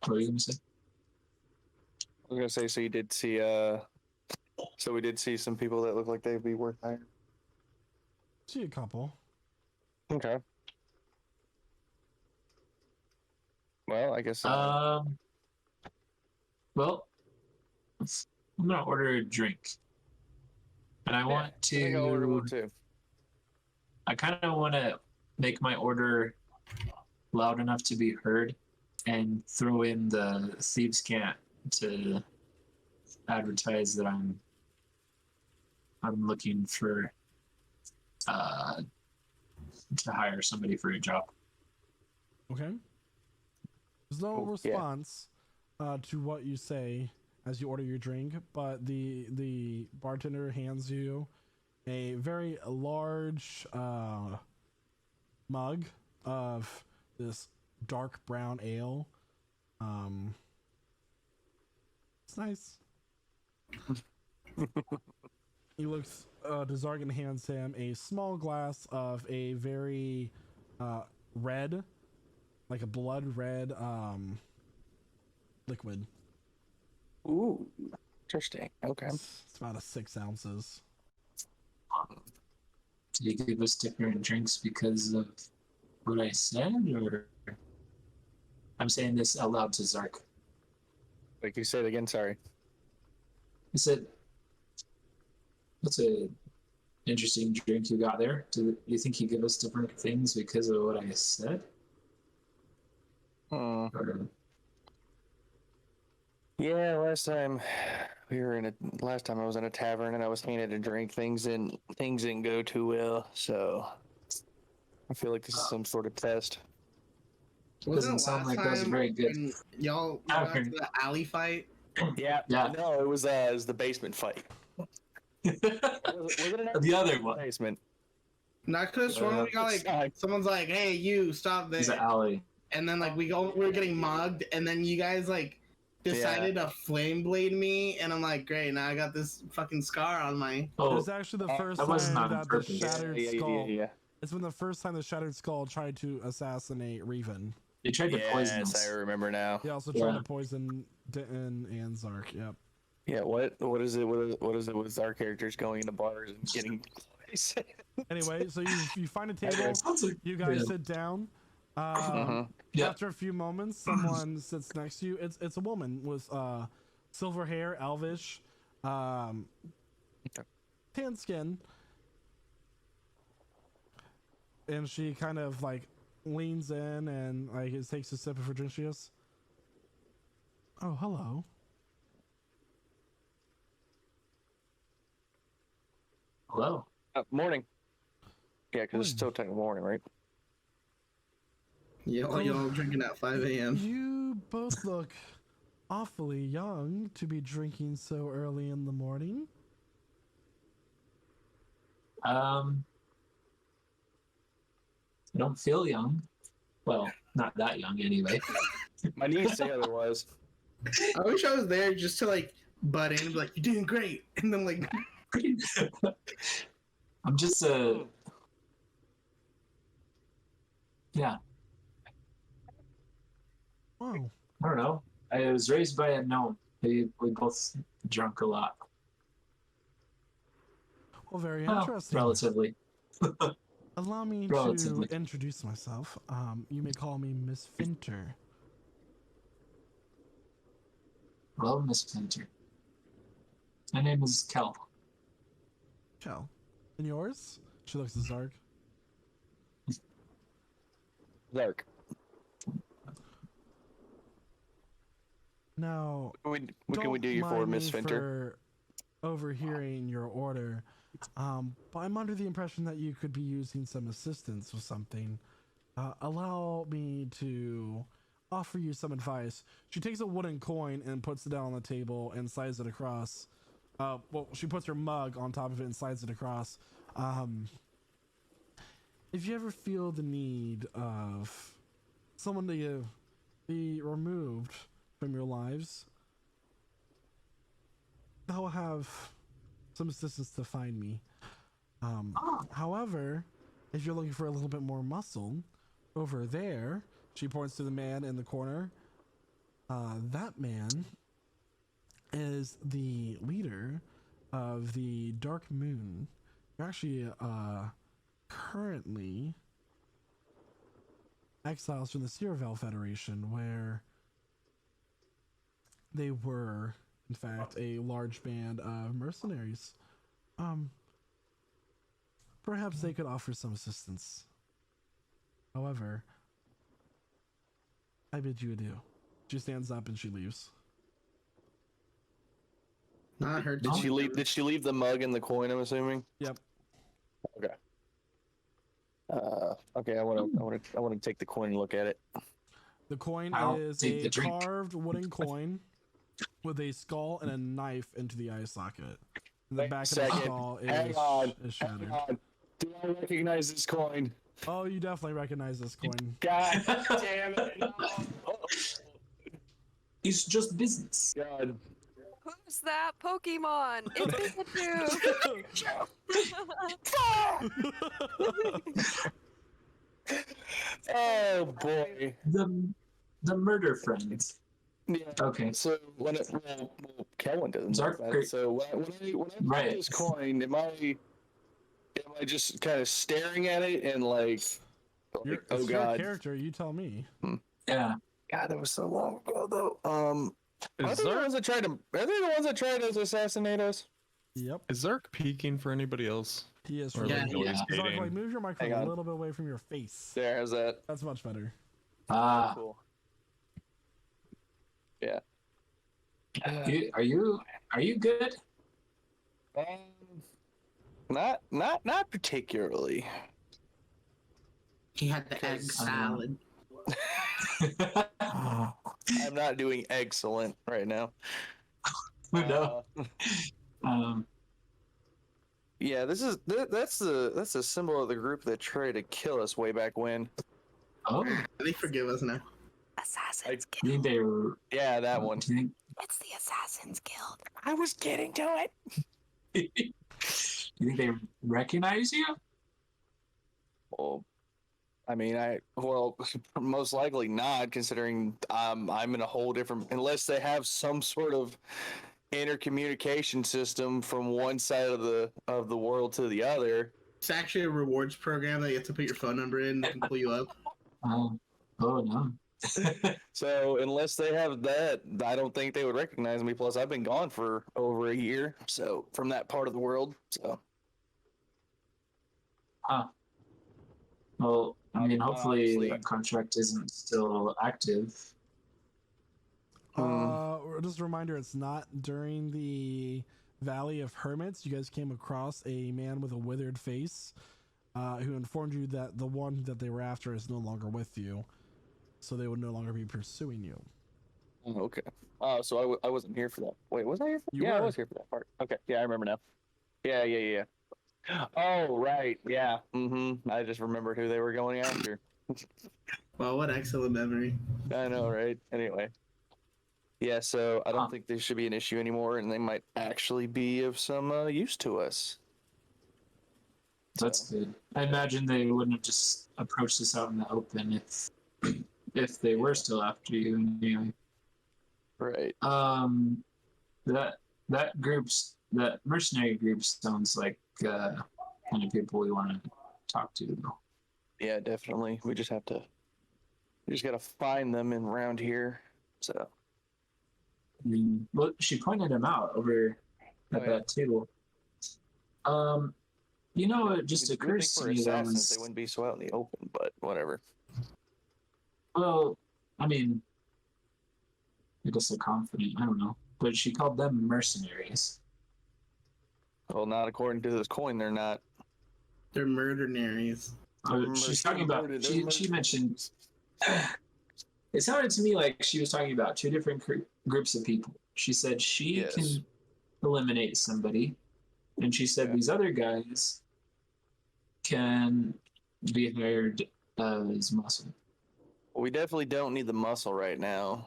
What were you gonna say? I was gonna say, so you did see. So we did see some people that look like they'd be worth hiring. See a couple. Okay. Well, I guess. Well, I'm gonna order a drink, and I want I think I'll order one to. too. I kind of want to make my order loud enough to be heard, and throw in the thieves' cant to advertise that I'm looking for to hire somebody for a job. Okay. There's no response to what you say as you order your drink, but the bartender hands you a very large mug of this dark brown ale. It's nice. He looks to Zarg and hands him a small glass of a very red, like a blood red liquid. Ooh, interesting. Okay. It's about 6 ounces. Did you give us different drinks because of what I said, or I'm saying this out loud to Zark? Like you said again, sorry. I said, "That's a interesting drink you got there. Do you think you give us different things because of what I said?" Or, yeah, last time I was in a tavern and I was handed a drink. Things didn't go too well, so I feel like this is some sort of test. Doesn't sound like that was very good. When y'all got to the alley fight? Yeah. No, it was the basement fight. Was it the other one? Basement. Not because we got like someone's like, "Hey, you stop there." It's an alley. And then like we're getting mugged, and then you guys like decided to flame blade me, and I'm like, great, now I got this fucking scar on my. It was actually the first time that the shattered skull. Yeah. It's been the first time the shattered skull tried to assassinate Reven. They tried to poison us. Yes, I remember now. He also tried to poison Denton and Zark. Yep. Yeah. What is it? What is it with our characters going into bars and getting? Anyway, so you find a table. You guys sit down. After a few moments, someone sits next to you. It's a woman with silver hair, elvish, tan skin, and she kind of like leans in and like takes a sip of her drink. She goes, "Oh, hello." Hello. Morning. Yeah, because it's still technically morning, right? Yeah, y'all drinking at 5 a.m. You both look awfully young to be drinking so early in the morning. I don't feel young. Well, not that young anyway. My niece say otherwise. I wish I was there just to like butt in and be like, "You're doing great," and then like. I'm just yeah. Wow. I don't know. I was raised by a gnome. We both drunk a lot. Well, very interesting. Relatively. Allow me to introduce myself. You may call me Miss Finter. Hello, Miss Finter. My name is Kel. Kel. And yours? She looks at Zark. Zark. Oh, Now, what can we do you for, Miss Finter? For overhearing your order, but I'm under the impression that you could be using some assistance with something. Allow me to offer you some advice. She takes a wooden coin and puts it down on the table and slides it across. Well, she puts her mug on top of it and slides it across. If you ever feel the need of someone to be removed from your lives, that will have some assistance to find me. However, if you're looking for a little bit more muscle, over there, she points to the man in the corner. That man is the leader of the Dark Moon. They're actually currently exiles from the Ceravel Federation, where they were, in fact, a large band of mercenaries. Perhaps they could offer some assistance. However, I bid you adieu. She stands up and she leaves. Not her. Did she leave? Did she leave the mug and the coin? I'm assuming. Yep. Okay. Okay. I want to take the coin and look at it. The coin I'll is take the a drink. carved wooden coin with a skull and a knife into the eye socket. And the Wait a back of the second. skull Hang on. is shattered. Hang on. Do I recognize this coin? Oh, you definitely recognize this coin. God damn it! No. It's just business. God. Who's that Pokemon? It's Pikachu. Oh boy. The murder friends. Yeah. Okay. So when it, well, Kellen doesn't know Zark about cre- it. So when I Right. get this coin, am I just kind of staring at it and like It's oh your god, character, you tell me. Yeah. God, that was so long ago though. Are Is they the Zark, ones that tried to? Are they the ones that tried to assassinate us? Yep. is Zark peeking for anybody else? He is Or from Yeah, like yeah. noise Zark, gating? like, move your microphone Hang on. a little bit away from your face. There, how's that? That's much better. Cool. Are you good? Not particularly. He had the egg salad. I'm not doing excellent right now. No. Yeah, that's the symbol of the group that tried to kill us way back when. Oh, They forgive us now. Assassin's you think they were? Yeah, that one. Do you think? It's the Assassin's Guild. I was getting to it. You think they recognize you? Well, I mean, most likely not, considering I'm in a whole different. Unless they have some sort of intercommunication system from one side of the world to the other. It's actually a rewards program that you have to put your phone number in and they can pull you up. Oh no. So unless they have that, I don't think they would recognize me. Plus, I've been gone for over a year, so from that part of the world. So, Well, I mean, hopefully Honestly. that contract isn't still active. Just a reminder, it's not during the Valley of Hermits. You guys came across a man with a withered face who informed you that the one that they were after is no longer with you. So they would no longer be pursuing you. okay. So I wasn't here for that. Wait, was I here? You I were. was here for that part. Okay, yeah, I remember now. Yeah. Oh, right, yeah. I just remembered who they were going after. Wow, what excellent memory. I know, right? Anyway. Yeah, so I don't think there should be an issue anymore, and they might actually be of some use to us. That's good. I imagine they wouldn't have just approached us out in the open if they were still after you. Anyway. Right. That mercenary group sounds like kind of people we want to talk to. Yeah, definitely. We just gotta find them in around here. So. I mean, well, she pointed him out over at that table. It just It's a good occurs thing to for me that assassins, was, they wouldn't be so out in the open, but whatever. well, I mean, I guess they're confident. I don't know, but she called them mercenaries. Well, not according to this coin, they're not. They're murdernaries. She's talking about. They're She mentioned. It sounded to me like she was talking about two different groups of people. She said she Yes. can eliminate somebody, and she said these other guys can be hired as muscle. Well, we definitely don't need the muscle right now,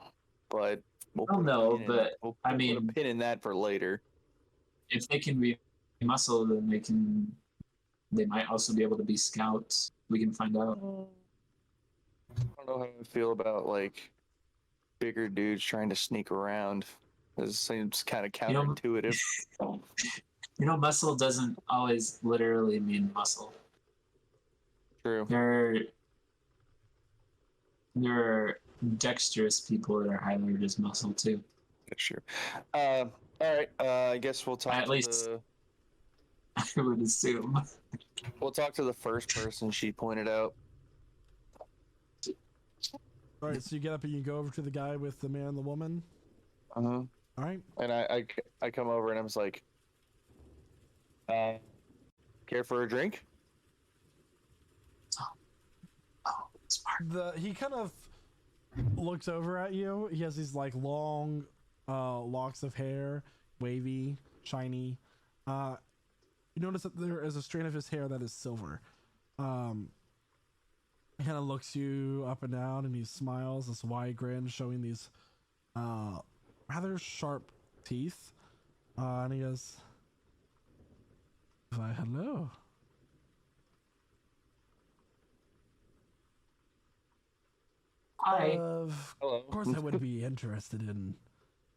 but we'll Oh, put a no, pin in but, it. We'll I put mean- a pin in that for later. If they can be muscle, then they might also be able to be scouts. We can find out. I don't know how I feel about like bigger dudes trying to sneak around. It seems kind of counterintuitive. Muscle doesn't always literally mean muscle. True. There are dexterous people that are highlighted as muscle too. Sure. All right. I guess we'll talk. At to least- I would assume. We'll talk to the first person she pointed out. All right, so you get up and you go over to the guy with the man and the woman. Uh-huh. All right. And I come over and I'm just like, care for a drink? He kind of looks over at you. He has these like long locks of hair, wavy, shiny. You notice that there is a strand of his hair that is silver. He kind of looks you up and down, and he smiles, this wide grin, showing these rather sharp teeth. And he goes, "Why, hello." Hi. Of Hello. course, I would be interested in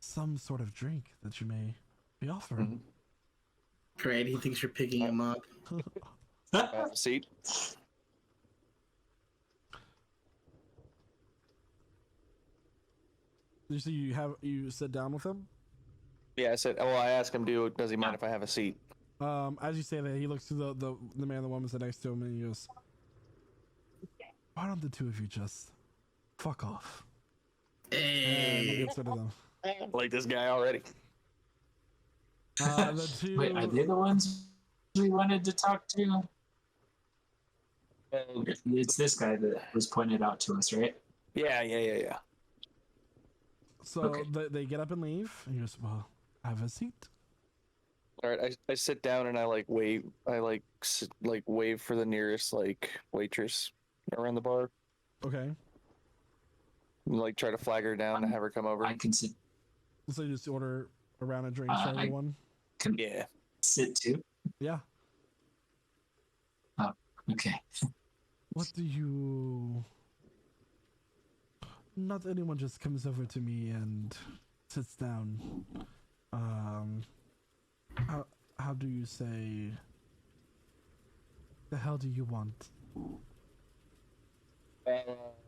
some sort of drink that you may be offering. Great, he thinks you're picking him up. Have a seat. You see, you sit down with him. Yeah, I said. Oh, I asked him, does he mind if I have a seat? As you say that, he looks to the man and the woman sit next to him, and he goes, "Why don't the two of you just fuck off?" And he Hey. gets rid of them. I like this guy already. The two. Wait, are they the ones we wanted to talk to? It's this guy that was pointed out to us, right? Yeah. So Okay. they get up and leave. And he goes, "Well, have a seat." All right, I sit down and I like wave. I like wave for the nearest like waitress around the bar. Okay. And, like try to flag her down to have her come over. I can sit. So you just order a round of drinks for I- everyone. Can Yeah. sit too. Yeah. Okay. What do you? Not anyone just comes over to me and sits down. How do you say? The hell do you want? A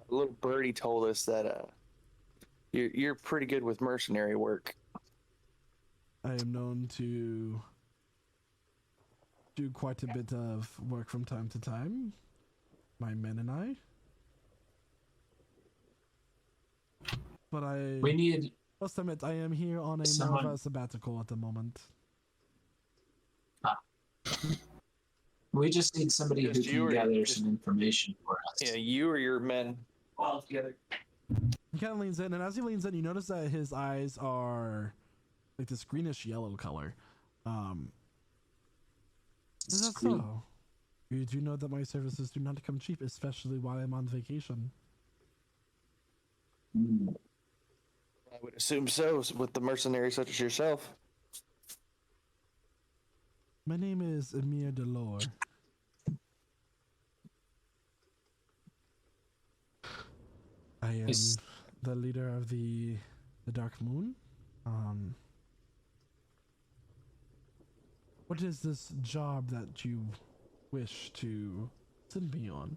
little birdie told us that you're pretty good with mercenary work. I am known to do quite a bit of work from time to time. My men and I. But We need must admit, I am here on a more of someone. a sabbatical at the moment. We just need somebody who Just you can or gather just- some information for us. Yeah, you or your men all together. He kind of leans in, and as he leans in, you notice that his eyes are like this greenish yellow color. Is that Screw- so? You do know that my services do not come cheap, especially while I'm on vacation. Mm. I would assume so, with the mercenary such as yourself. My name is Emir Delore. I am Is- the leader of the Dark Moon. What is this job that you wish to send me on?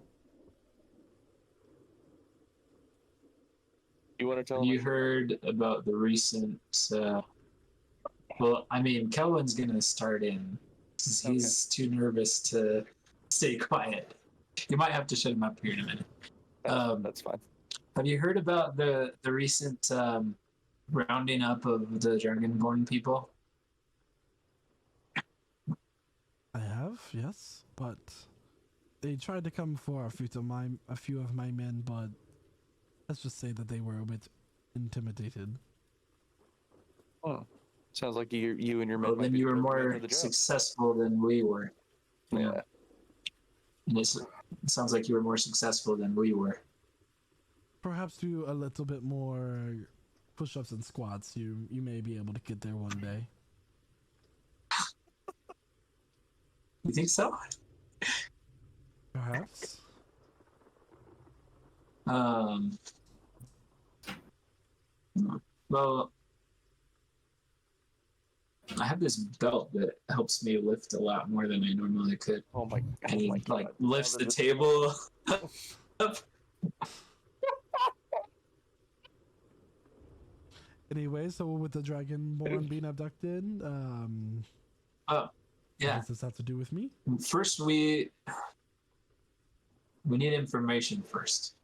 You want to tell You me? heard about the recent. Well, I mean, Kelvin's gonna start in. He's too nervous to stay quiet. You might have to shut him up here in a minute. That's fine. Have you heard about the recent rounding up of the Dragonborn people? I have, yes, but they tried to come for a few of my men, but let's just say that they were a bit intimidated. Oh, sounds like you and your men. Well, might then be you the were perfect men more for the job. successful than we were. Yeah. And it sounds like you were more successful than we were. Perhaps do a little bit more push-ups and squats. You may be able to get there one day. You think so? Perhaps. Well, I have this belt that helps me lift a lot more than I normally could. Oh my! And Oh my it, like God. lifts Now the that- table up. Anyway, so with the Dragonborn being abducted, Oh, what yeah. does this have to do with me? First, we need information first.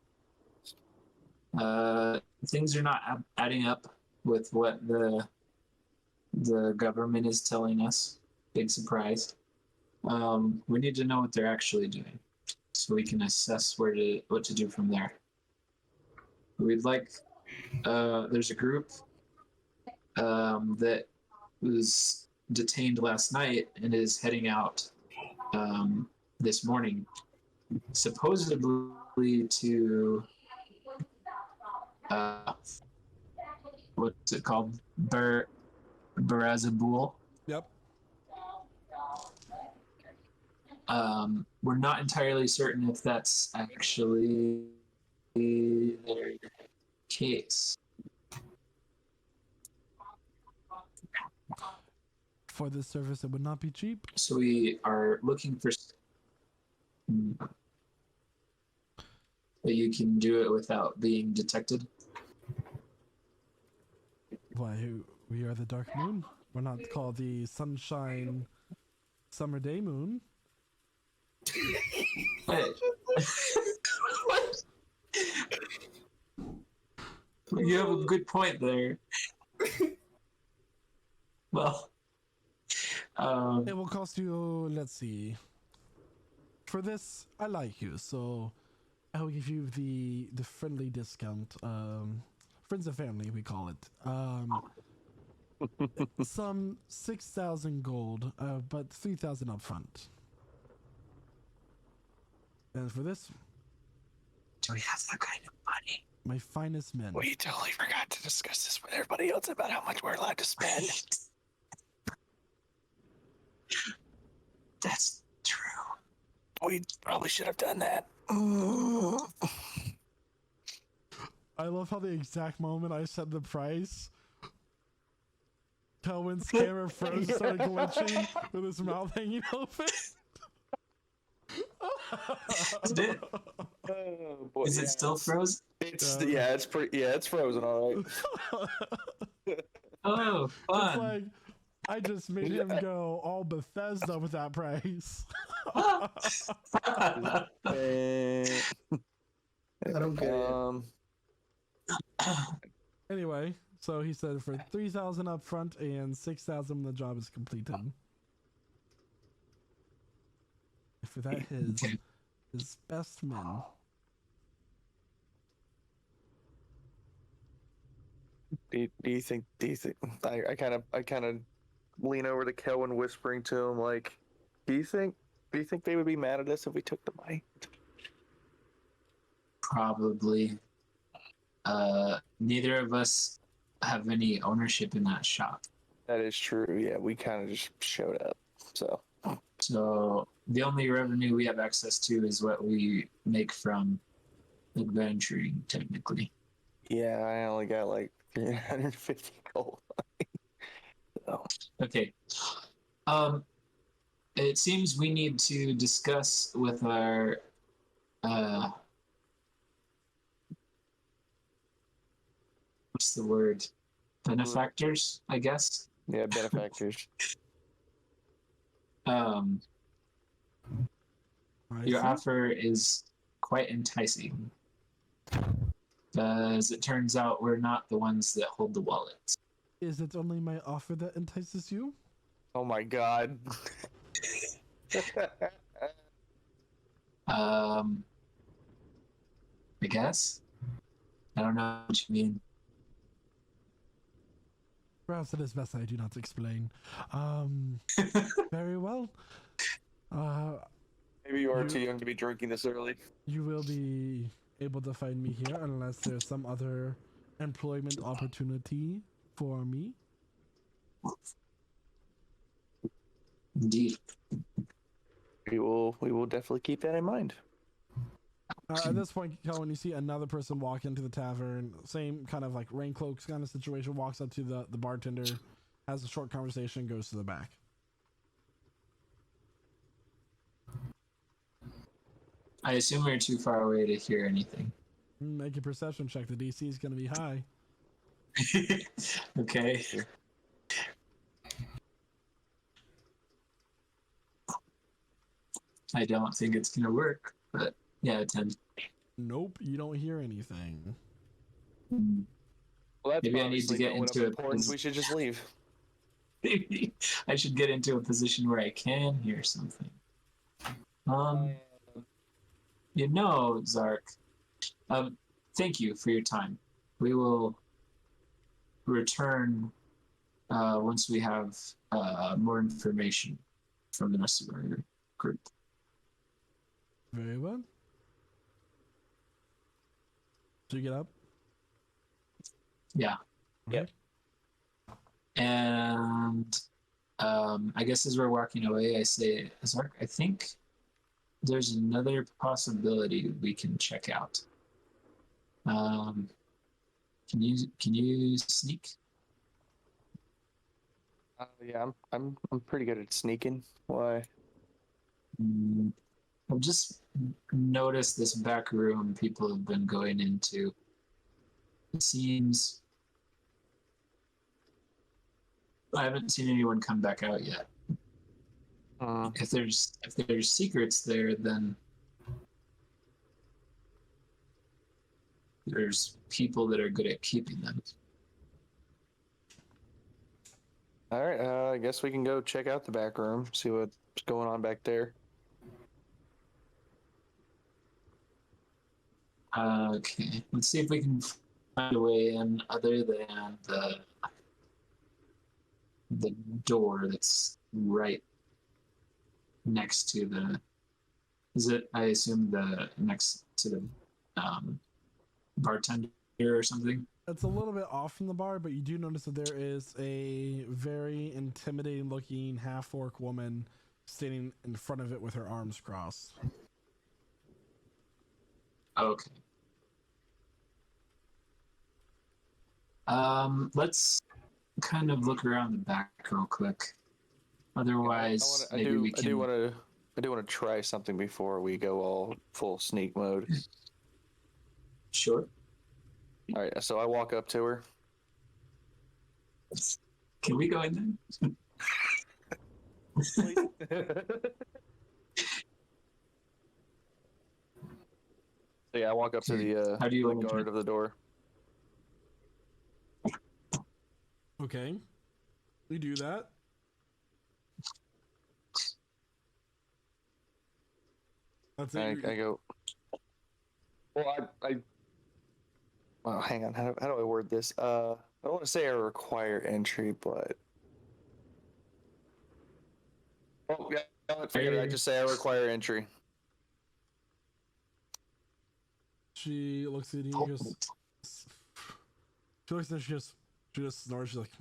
Things are not adding up with what the government is telling us. Big surprise. We need to know what they're actually doing, so we can assess what to do from there. We'd like. There's a group that was detained last night and is heading out this morning, supposedly to what's it called? Barazabul. Yep. We're not entirely certain if that's actually their case. For this service, it would not be cheap. So we are looking for. But you can do it without being detected. Why, we are the Dark Moon. We're not called the Sunshine Summer Day Moon. What? You have a good point there. Well, it will cost you, let's see. For this, I like you, so I will give you the friendly discount. Friends and family, we call it. Some 6,000 gold, but 3,000 upfront. And for this, do we have that kind of money? My finest men. We totally forgot to discuss this with everybody else about how much we're allowed to spend. That's true. We probably should have done that. I love how the exact moment I said the price, Kelvin's camera froze, started glitching with his mouth hanging open. Is it? Oh, boy, Is it still frozen? It's it's frozen, all right. Oh, fun! It's like I just made him go all Bethesda with that price. I don't get it. Anyway, so he said for 3,000 up front and 6,000 when the job is completed. For that, his best men. Do you think I kind of lean over to Kelvin, whispering to him like, do you think they would be mad at us if we took the money? Probably. Neither of us have any ownership in that shop. That is true. Yeah, we kind of just showed up. So the only revenue we have access to is what we make from adventuring, technically. Yeah, I only got like 350 gold. So. Okay. It seems we need to discuss with our what's the word? Benefactors, I guess. Yeah, benefactors. Your offer is quite enticing. As it turns out, we're not the ones that hold the wallets. Is it only my offer that entices you? Oh my god. I guess. I don't know what you mean. Perhaps it is best I do not explain. Very well. Maybe you are too young to be drinking this early. You will be able to find me here unless there's some other employment opportunity for me. Indeed. We will definitely keep that in mind. At this point, Kelvin, you see another person walk into the tavern, same kind of like rain cloaks kind of situation, walks up to the bartender, has a short conversation, goes to the back. I assume we're too far away to hear anything. Make a perception check. The DC is going to be high. Okay. I don't think it's going to work, but yeah, 10. Nope, you don't hear anything. Well, that's Maybe I need to obviously get no one of into importance. We should just leave. I should get into a position where I can hear something. You know, Zark. Thank you for your time. We will return once we have more information from the rest of our group. Very well. Do you get up? Yeah. Okay. And I guess as we're walking away, I say, Zark, I think there's another possibility we can check out. Can you sneak? Yeah, I'm pretty good at sneaking. Why? I've just noticed this back room people have been going into. It seems I haven't seen anyone come back out yet. If there's secrets there, then there's people that are good at keeping them. All right, I guess we can go check out the back room, see what's going on back there. Okay, let's see if we can find a way in other than the door that's right next to the. Is it? I assume the next to the bartender or something. It's a little bit off from the bar, but you do notice that there is a very intimidating looking half-orc woman standing in front of it with her arms crossed. Okay. Let's kind of look around the back real quick. Otherwise, I do want to try something before we go all full sneak mode. Sure. All right, so I walk up to her. Can we go in then? So yeah, I walk up to the How do you the guard of the door. Okay. We do that. That's it. I go. Well, well, hang on. How do I word this? I don't want to say I require entry, but. Oh yeah, forget it. I just say I require entry. She looks at you and goes. She looks at you, she just snores. She's like,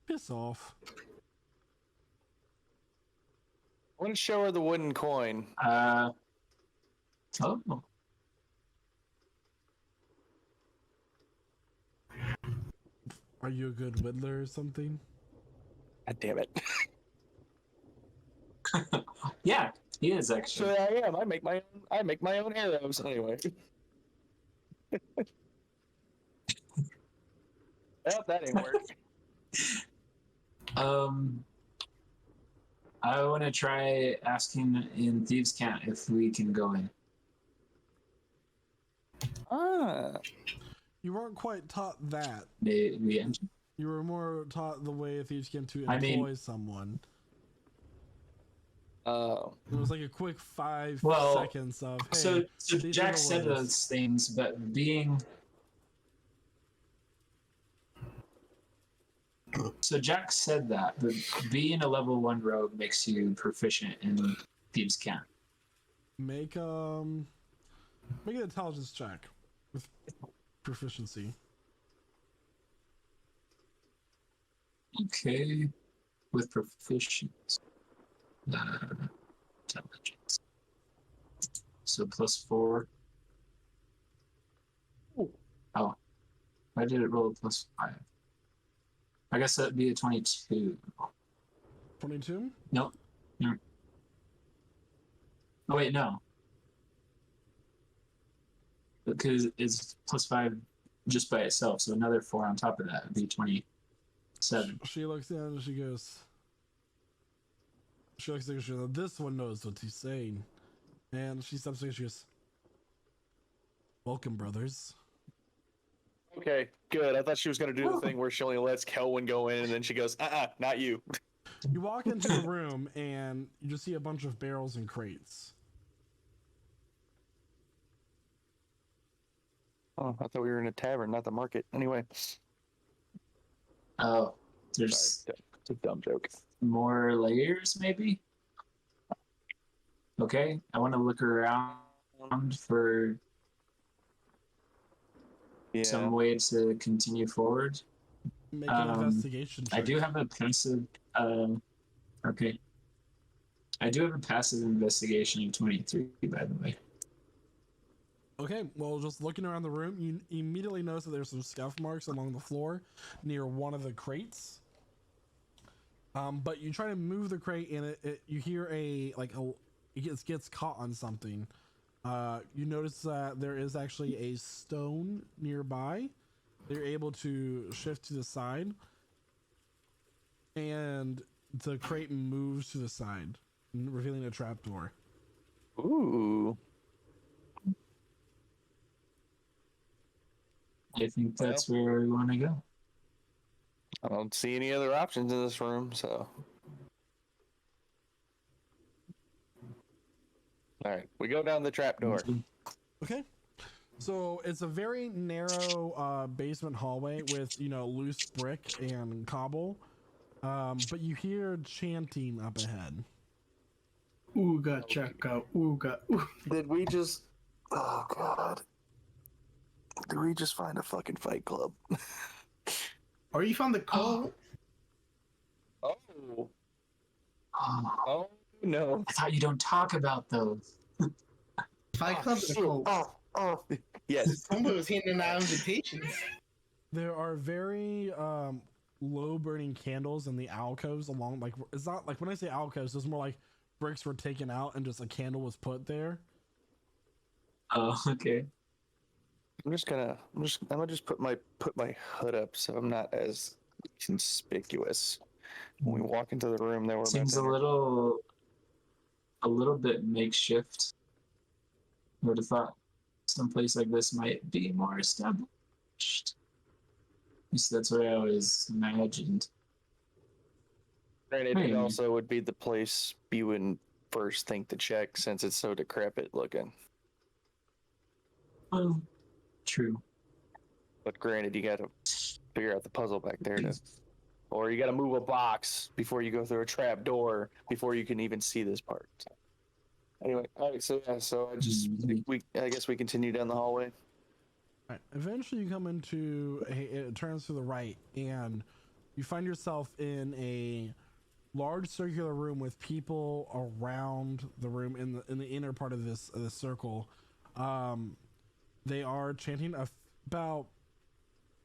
piss off. I want to show her the wooden coin. Oh. Are you a good whittler or something? God damn it. Yeah, he is actually. So I am. I make my own arrows anyway. Well, that ain't work. I want to try asking in Thieves' Cant if we can go in. You weren't quite taught that. We enter. You were more taught the way a thieves can to employ someone. It was like a quick 5 seconds of. Hey, so Jack said those things, but being. So Jack said that, but being a level 1 rogue makes you proficient in Thieves' Cant. Make an intelligence check with proficiency. Okay, with proficiency. Intelligence. So +4. Oh, why did it roll a +5? I guess that'd be a 22. 22? Nope. No. Oh wait, no. Because it's +5 just by itself, so another 4 on top of that would be 27. She looks in and she goes. She looks at you. This one knows what he's saying, and she steps in. She goes. Welcome, brothers. Okay, good. I thought she was gonna do the thing where she only lets Kelwin go in, and then she goes, not you. You walk into the room and you just see a bunch of barrels and crates. Oh, I thought we were in a tavern, not the market. Anyway. Oh, there's Sorry, it's a dumb joke. more layers, maybe? Okay, I want to look around for some way to continue forward. Make an investigation check. I do have a passive. Okay. I do have a passive investigation of 23, by the way. Okay, well, just looking around the room, you immediately notice that there's some scuff marks along the floor near one of the crates. But you try to move the crate and you hear it gets caught on something. You notice that there is actually a stone nearby. You're able to shift to the side, and the crate moves to the side, revealing a trapdoor. Ooh. I think that's where we want to go. I don't see any other options in this room, so. All right, we go down the trapdoor. Okay. So it's a very narrow basement hallway with, loose brick and cobble. But you hear chanting up ahead. Ooga chaka, ooga. Did we just... Oh, God. Did we just find a fucking fight club? Or you found the code? Oh. Oh, no. I thought you don't talk about those. Fight club is a code. Oh. Yes. Somebody was handing out invitations. There are very low burning candles in the alcoves along, it's not like when I say alcoves, it's more like bricks were taken out and just a candle was put there. Oh, okay. I'm gonna just put my hood up so I'm not as conspicuous. When we walk into the room, there were seems a little bit makeshift. Would have thought someplace like this might be more established. At least that's what I always imagined. Granted, it also would be the place you would first think to check since it's so decrepit looking. Well, true. But granted, you got to figure out the puzzle back there, or you got to move a box before you go through a trap door before you can even see this part. Anyway, all right. So I guess we continue down the hallway. All right. Eventually, you come into it turns to the right, and you find yourself in a large circular room with people around the room in the inner part of this circle. They are chanting. About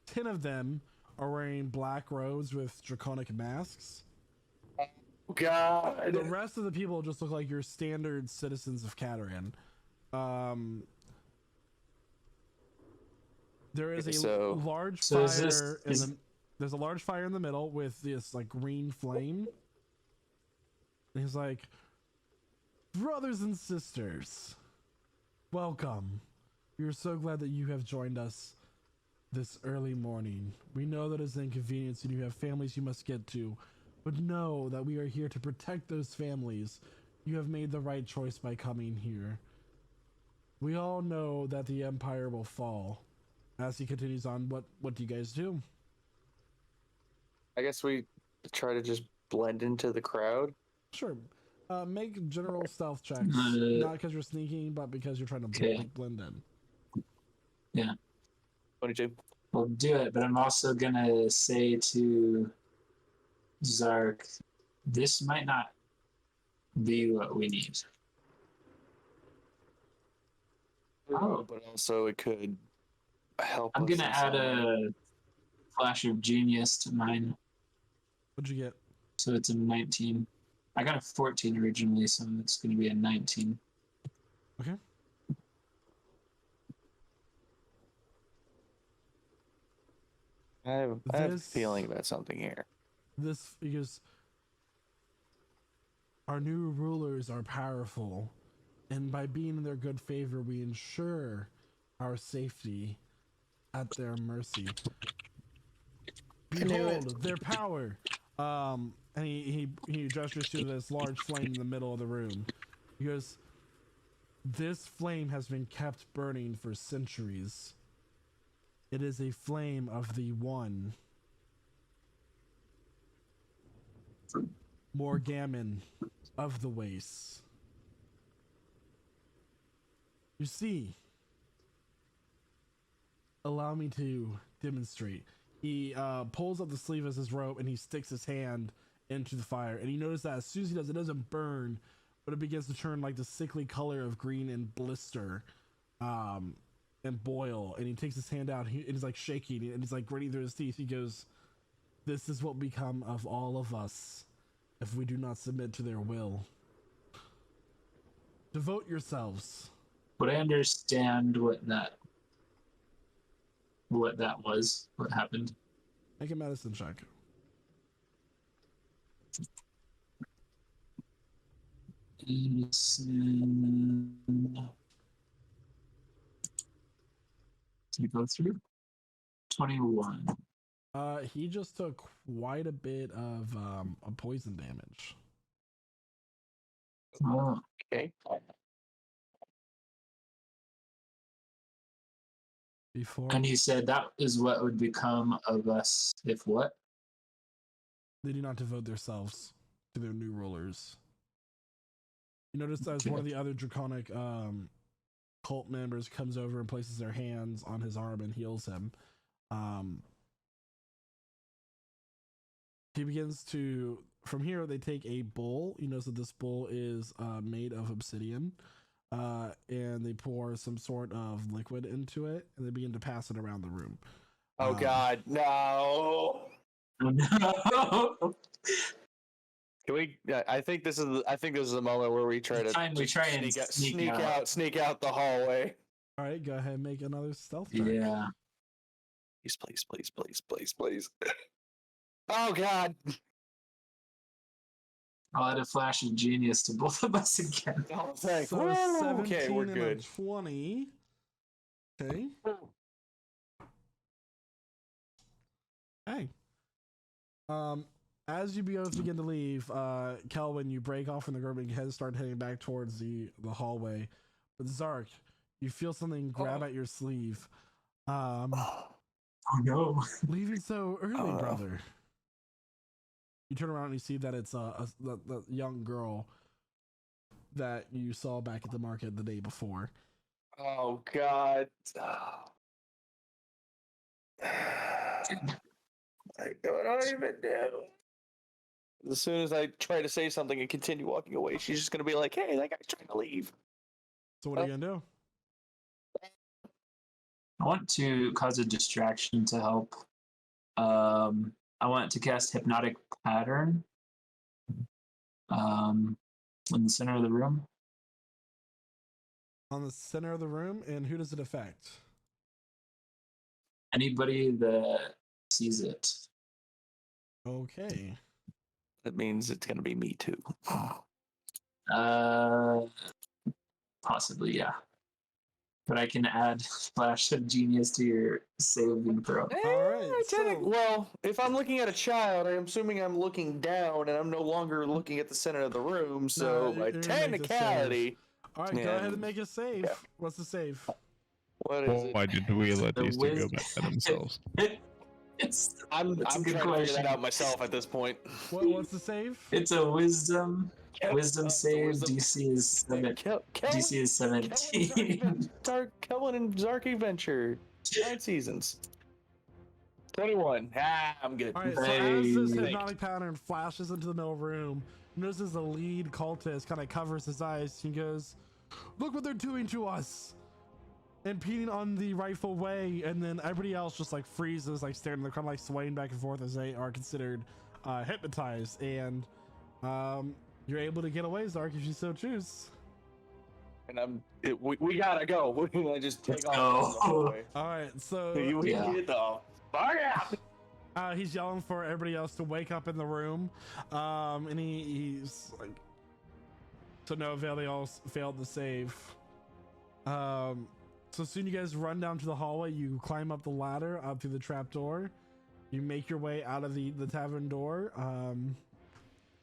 10 of them are wearing black robes with draconic masks. God. The rest of the people just look like your standard citizens of Cataran. There is a large fire. There's a large fire in the middle with this green flame. And he's like, brothers and sisters, welcome. We are so glad that you have joined us this early morning. We know that it's an inconvenience and you have families you must get to, but know that we are here to protect those families. You have made the right choice by coming here. We all know that the Empire will fall. As he continues on, what do you guys do? I guess we try to just blend into the crowd. Sure. Make general stealth checks. Not because you're sneaking, but because you're trying to blend in. Yeah. 22. We'll do it, but I'm also gonna say to Zark, this might not be what we need. Oh, but also it could help. I'm gonna add a flash of genius to mine. What'd you get? So it's a 19. I got a 14 originally, so it's gonna be a 19. Okay. I have a feeling about something here. This because our new rulers are powerful, and by being in their good favor, we ensure our safety at their mercy. I knew it. Behold their power. And he gestures to this large flame in the middle of the room. He goes, this flame has been kept burning for centuries. It is a flame of the one. Morgammon of the wastes. You see, allow me to demonstrate. He pulls up the sleeve of his robe and he sticks his hand into the fire. And you notice that as soon as he does, it doesn't burn, but it begins to turn like the sickly color of green and blister and boil. And he takes his hand out and he's like shaking and he's like gritting through his teeth. He goes, this is what will become of all of us if we do not submit to their will. Devote yourselves. Would I understand what that was? What happened? Make a medicine check. Medicine. Do you go through? 21. He just took quite a bit of a poison damage. Oh. Okay. Before And he said that is what would become of us if what? they do not devote themselves to their new rulers. You notice as one of the other draconic cult members comes over and places their hands on his arm and heals him. He begins to, from here, they take a bowl. You notice that this bowl is made of obsidian. And they pour some sort of liquid into it, and they begin to pass it around the room. Oh God, no! No. Can we? I think this is. I think this is the moment where we try to sneak out the hallway. All right, go ahead and make another stealth check. Yeah. Please. Oh God! I'll add a flash of genius to both of us again. Oh, thanks. So 17 okay, we're and good. a 20. Okay. Hey. As you both begin to leave, Kelvin, you break off from the group and start heading back towards the hallway. But Zark, you feel something grab at your sleeve. Oh no! Leaving so early, brother. You turn around and you see that it's the young girl that you saw back at the market the day before. Oh God! I don't even know. As soon as I try to say something and continue walking away, she's just gonna be like, "Hey, that guy's trying to leave." So what are you gonna do? I want to cause a distraction to help. I want to cast Hypnotic Pattern in the center of the room. On the center of the room, and who does it affect? Anybody that sees it. Okay. That means it's gonna be me too. Possibly, yeah. But I can add Flash of Genius to your saving throw. All right. Well, if I'm looking at a child, I'm assuming I'm looking down, and I'm no longer looking at the center of the room. So, by technicality, all right, go ahead and make a save. Yeah. What's the save? What is it? Why did we let these two go back by themselves? I'm trying to figure that out myself at this point. What's the save? It's a wisdom save. DC is 17. Kelvin and Zark Adventure. 9 seasons. 21. I'm good. All right, so as this hypnotic pattern flashes into the middle room, you notice the lead cultist kind of covers his eyes. He goes, "Look what they're doing to us!" Impeding on the rightful way, and then everybody else just like freezes, like staring. They're kind of like swaying back and forth as they are considered hypnotized, and you're able to get away, Zark, if you so choose. And we gotta go. I just take off. All right, so get the fuck out. He's yelling for everybody else to wake up in the room, and he's like, to no avail. They all failed to save. So soon you guys run down to the hallway. You climb up the ladder, up through the trap door. You make your way out of the tavern door.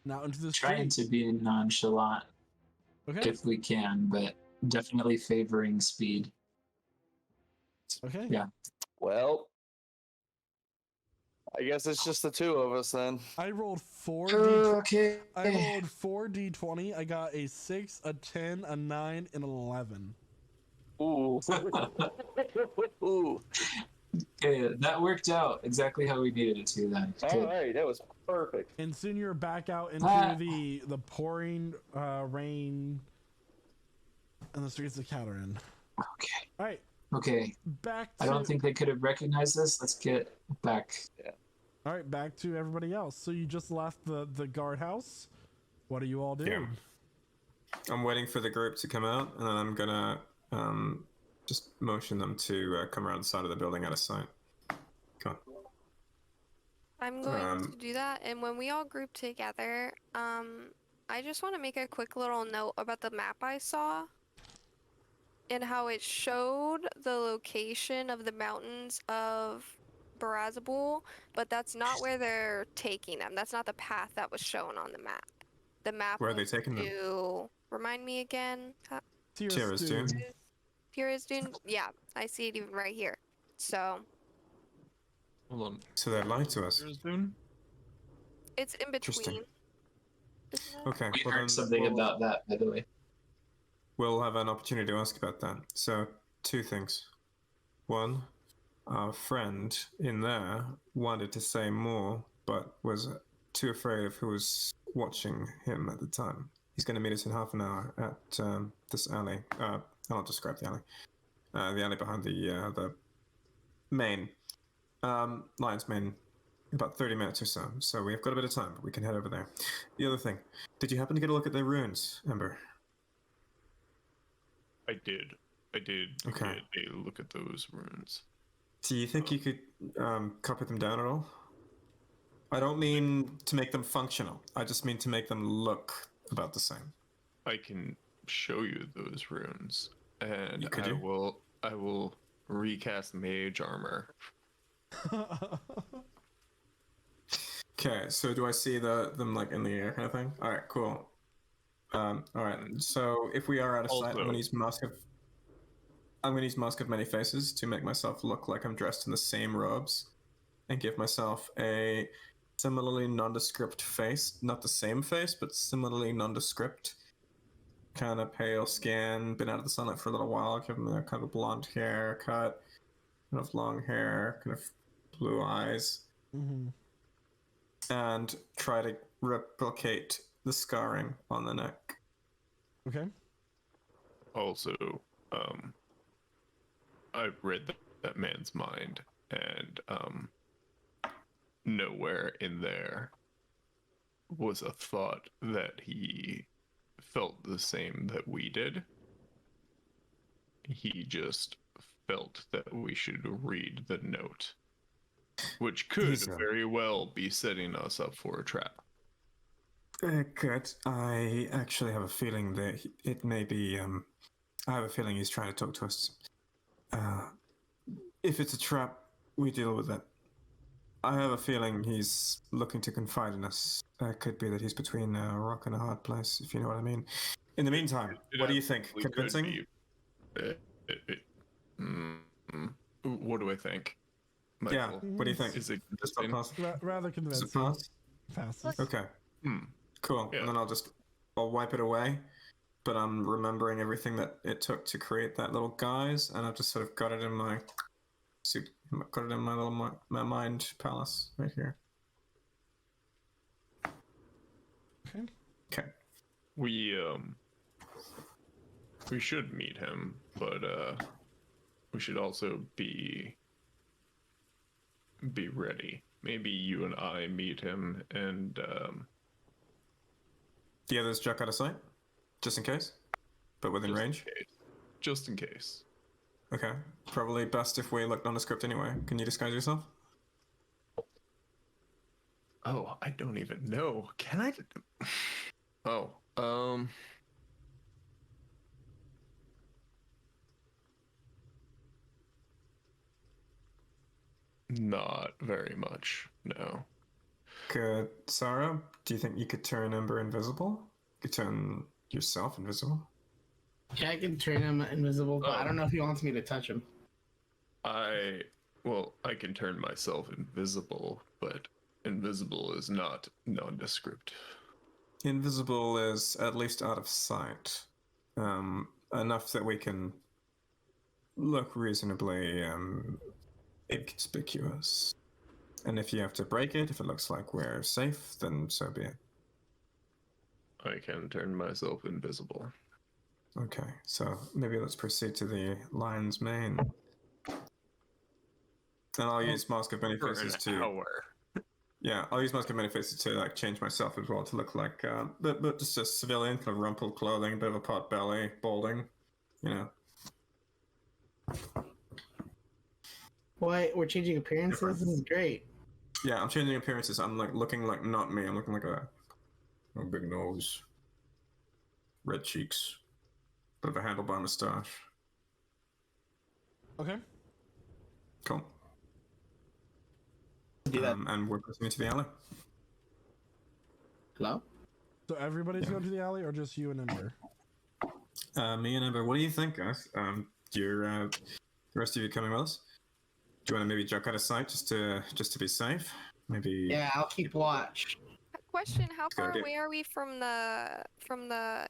Now into the street. Trying to be nonchalant Okay. if we can, but definitely favoring speed. Okay. Yeah. Well, I guess it's just the two of us then. I rolled four. Okay. I rolled 4d20. I got a 6, a 10, a 9, and an 11. Ooh. Ooh. Okay, that worked out exactly how we needed it to then. All right, that was perfect. And soon you're back out into the pouring rain and the streets of Catarin. Okay. All right. Okay. Back to... I don't think they could have recognized this. Let's get back. Yeah. All right, back to everybody else. So you just left the guardhouse. What are you all doing? Yeah. I'm waiting for the group to come out, and then I'm gonna just motion them to come around the side of the building out of sight. Come on. I'm going to do that, and when we all group together, I just want to make a quick little note about the map I saw and how it showed the location of the mountains of Barazabul, but that's not where they're taking them. That's not the path that was shown on the map. The map Where are they taking them? Remind me again. Tira's Dune. Tira's Dune? Yeah, I see it even right here. So... Hold on. So they lied to us. Tira's Dune? It's in between. Okay. We heard something about that, by the way. We'll have an opportunity to ask about that. So, two things. One, our friend in there wanted to say more, but was too afraid of who was watching him at the time. He's going to meet us in half an hour at this alley. I'll describe the alley. The alley behind the main, Lion's Mane, in about 30 minutes or so. So we've got a bit of time, but we can head over there. The other thing, did you happen to get a look at the runes, Ember? I did. Okay. Get a look at those runes. Do you think you could copy them down at all? I don't mean to make them functional. I just mean to make them look about the same. I can show you those runes, and Could you? I will recast mage armor. Okay, so do I see them like in the air kind of thing? All right, cool. All right, so if we are out of sight, I'm gonna use Mask of Many Faces to make myself look like I'm dressed in the same robes, and give myself a similarly nondescript face. Not the same face, but similarly nondescript. Kind of pale skin, been out of the sunlight for a little while. Give them a kind of blonde haircut, kind of long hair, kind of blue eyes, and try to replicate the scarring on the neck. Okay. Also, I read that man's mind, and nowhere in there was a thought that he felt the same that we did. He just felt that we should read the note, which could very well be setting us up for a trap. Good. I actually have a feeling that it may be. I have a feeling he's trying to talk to us. If it's a trap, we deal with it. I have a feeling he's looking to confide in us. It could be that he's between a rock and a hard place, if you know what I mean. In the meantime, what do you think? Convincing? What do I think? Michael? Yeah, what do you think? Is it rather convincing? Passes. Okay. Cool. Yeah. And then I'll wipe it away. But I'm remembering everything that it took to create that little guise, and I've just sort of got it in my suit, got it in my little my mind palace right here. Okay. We should meet him, but we should also be ready. Maybe you and I meet him, and the others duck out of sight, just in case, but within range. Just in case. Okay. Probably best if we look nondescript anyway. Can you disguise yourself? Oh, I don't even know. Can I? Oh, Not very much, no. Could Sarah? Do you think you could turn Ember invisible? You could turn yourself invisible? Yeah, I can turn him invisible, but I don't know if he wants me to touch him. I can turn myself invisible, but invisible is not nondescript. Invisible is at least out of sight. Enough that we can look reasonably inconspicuous. And if you have to break it, if it looks like we're safe, then so be it. I can turn myself invisible. Okay, so maybe let's proceed to the lion's mane. And I'll use Mask of Many Faces to... hour. Yeah, I'll use Mask of Many Faces to like change myself as well to look like, but just a civilian, kind of rumpled clothing, a bit of a pot belly, balding, you know. What? We're changing appearances? This is great. Yeah, I'm changing appearances. I'm like looking like not me. I'm looking like a big nose, red cheeks, bit of a handlebar mustache. Okay. Cool. Do that. And we're proceeding to the alley. Hello? So everybody's going to the alley, or just you and Ember? Me and Ember. What do you think, guys? The rest of you coming with us? Do you want to maybe duck out of sight just to be safe? Maybe. Yeah, I'll keep watch. Question: how far idea. away are we from the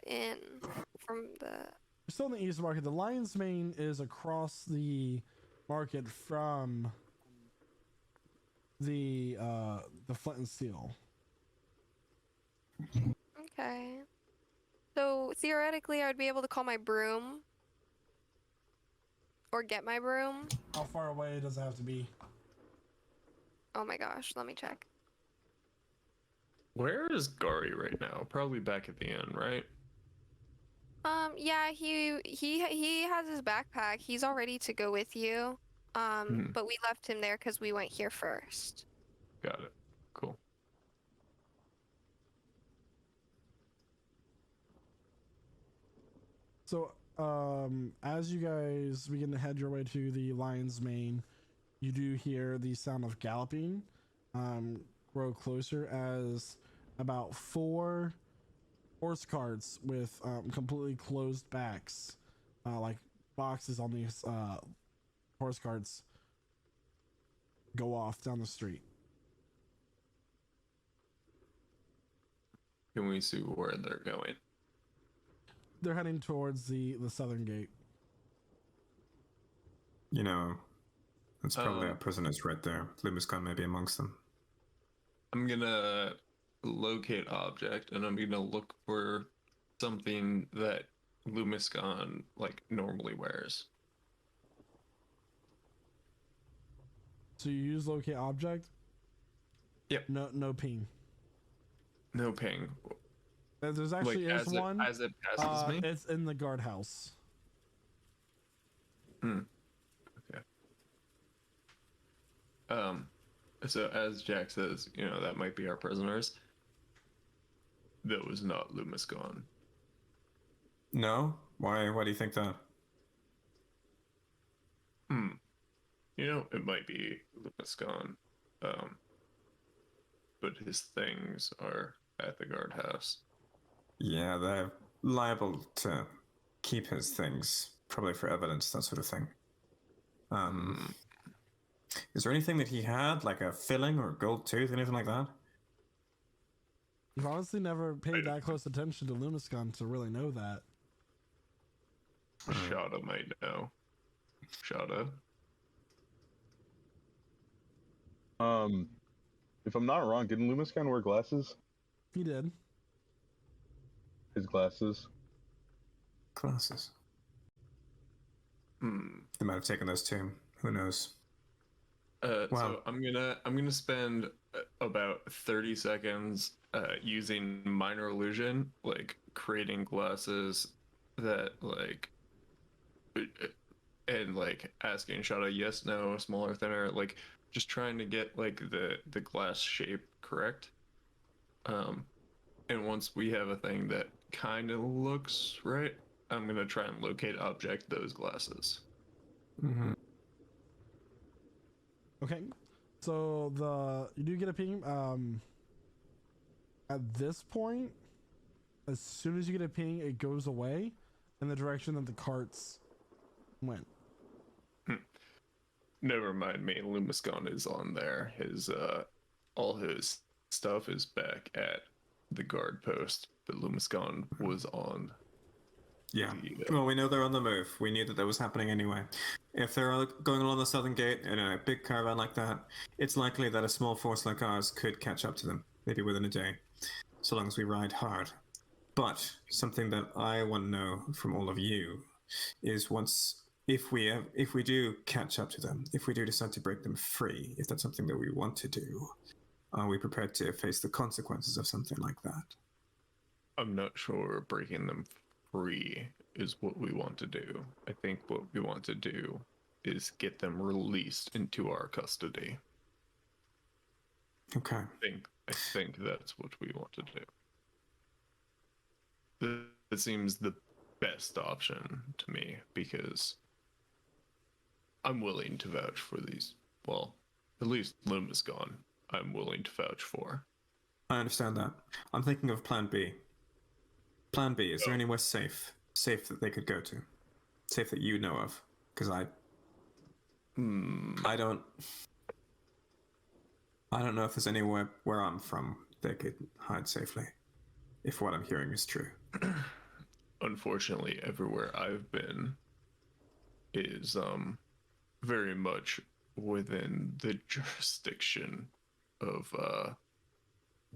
inn? From the We're still in the East Market. The Lion's Mane is across the market from the Flint and Steel. Okay. So theoretically, I would be able to call my broom or get my broom. How far away does it have to be? Oh my gosh, let me check. Where is Gari right now? Probably back at the inn, right? Yeah, he has his backpack. He's all ready to go with you. But we left him there because we went here first. Got it. Cool. So, as you guys begin to head your way to the Lion's Mane, you do hear the sound of galloping grow closer as about 4 horse carts with completely closed backs, like boxes on these horse carts, go off down the street. Can we see where they're going? They're heading towards the southern gate. You know, that's probably our prisoners right there. Lumiscon may be amongst them. I'm gonna locate object, and I'm gonna look for something that Lumiscon like normally wears. So you use locate object? Yep. No ping. No ping. There's actually like, is one. As it passes me? It's in the guardhouse. Okay. So as Jack says, you know, that might be our prisoners. That was not Lumiscon. No? Why do you think that? You know, it might be Lumiscon. But his things are at the guardhouse. Yeah, they're liable to keep his things, probably for evidence, that sort of thing. Is there anything that he had, like a filling or a gold tooth, anything like that? You've honestly never paid that close attention to Lumiscon to really know that. Shada might know. Shada? If I'm not wrong, didn't Lumiscon wear glasses? He did. His glasses. Glasses. They might have taken those too. Who knows? Wow. So I'm gonna spend about 30 seconds using minor illusion, like creating glasses that like, and like asking Shada yes, no, smaller, thinner, like just trying to get like the glass shape correct. And once we have a thing that kind of looks right, I'm gonna try and locate object those glasses. Okay. So you do get a ping. At this point, as soon as you get a ping, it goes away in the direction that the carts went. Never mind me. Lumiscon is on there. His all his stuff is back at the guard post, but Lumiscon was on. Yeah. Well, we know they're on the move. We knew that was happening anyway. If they're going along the southern gate in a big caravan like that, it's likely that a small force like ours could catch up to them, maybe within a day, so long as we ride hard. But something that I want to know from all of you is if we do catch up to them, if we do decide to break them free, if that's something that we want to do, are we prepared to face the consequences of something like that? I'm not sure breaking them free is what we want to do. I think what we want to do is get them released into our custody. Okay. I think that's what we want to do. That seems the best option to me, because I'm willing to vouch for these. Well, at least Lumiscon, I'm willing to vouch for. I understand that. I'm thinking of Plan B. Plan B, is there anywhere safe that they could go to? Safe that you know of? Because I don't know if there's anywhere where I'm from they could hide safely, if what I'm hearing is true. Unfortunately, everywhere I've been is very much within the jurisdiction of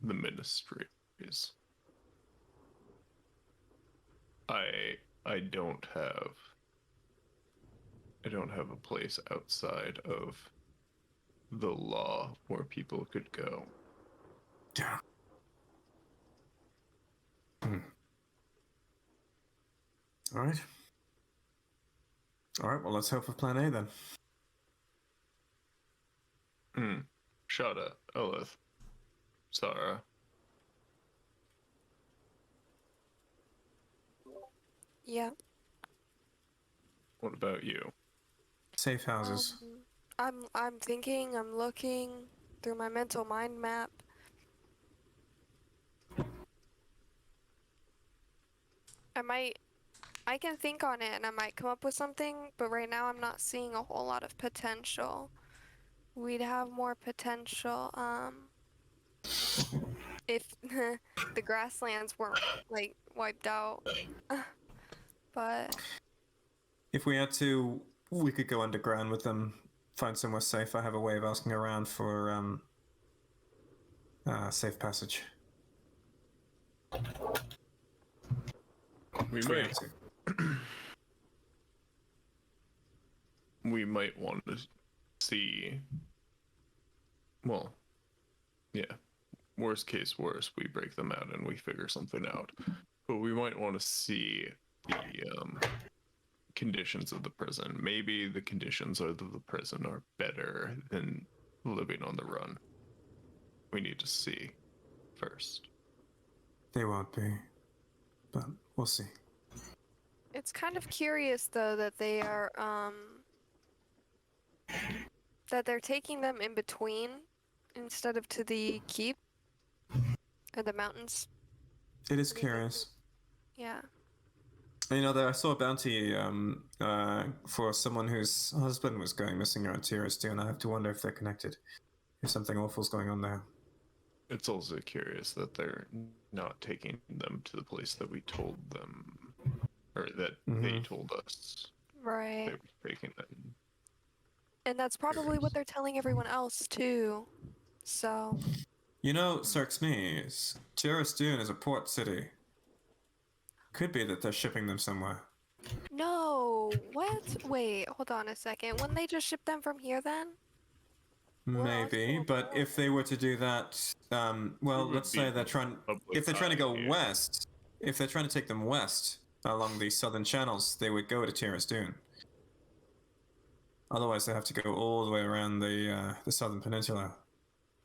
the ministries. I don't have a place outside of the law where people could go. Yeah. All right. Well, let's hope for Plan A then. Shada, Elith, Sarah. Yeah. What about you? Safe houses. I'm thinking, I'm looking through my mental mind map. I can think on it and I might come up with something, but right now I'm not seeing a whole lot of potential. We'd have more potential, if the grasslands weren't, like, wiped out. But If we had to, we could go underground with them, find somewhere safe. I have a way of asking around for safe passage. We might want to see. Well, yeah. Worst case, worst, we break them out and we figure something out. But we might want to see the conditions of the prison. Maybe the conditions of the prison are better than living on the run. We need to see first. They won't be, but we'll see. it's kind of curious though that they are that they're taking them in between instead of to the keep or the mountains. It is curious. Yeah. You know, I saw a bounty for someone whose husband was going missing around TRS2, and I have to wonder if they're connected. If something awful's going on there. It's also curious that they're not taking them to the place that we told them, or that they told us. Right. They were taking them. And that's probably what they're telling everyone else too. So. You know, Sarksmes, TRS2 is a port city. Could be that they're shipping them somewhere. No, what? Wait, hold on a second. Wouldn't they just ship them from here then? Maybe, but if they were to do that, well, let's say they're trying. If they're trying to go west, if they're trying to take them west along the southern channels, they would go to TRS2. Otherwise, they have to go all the way around the southern peninsula.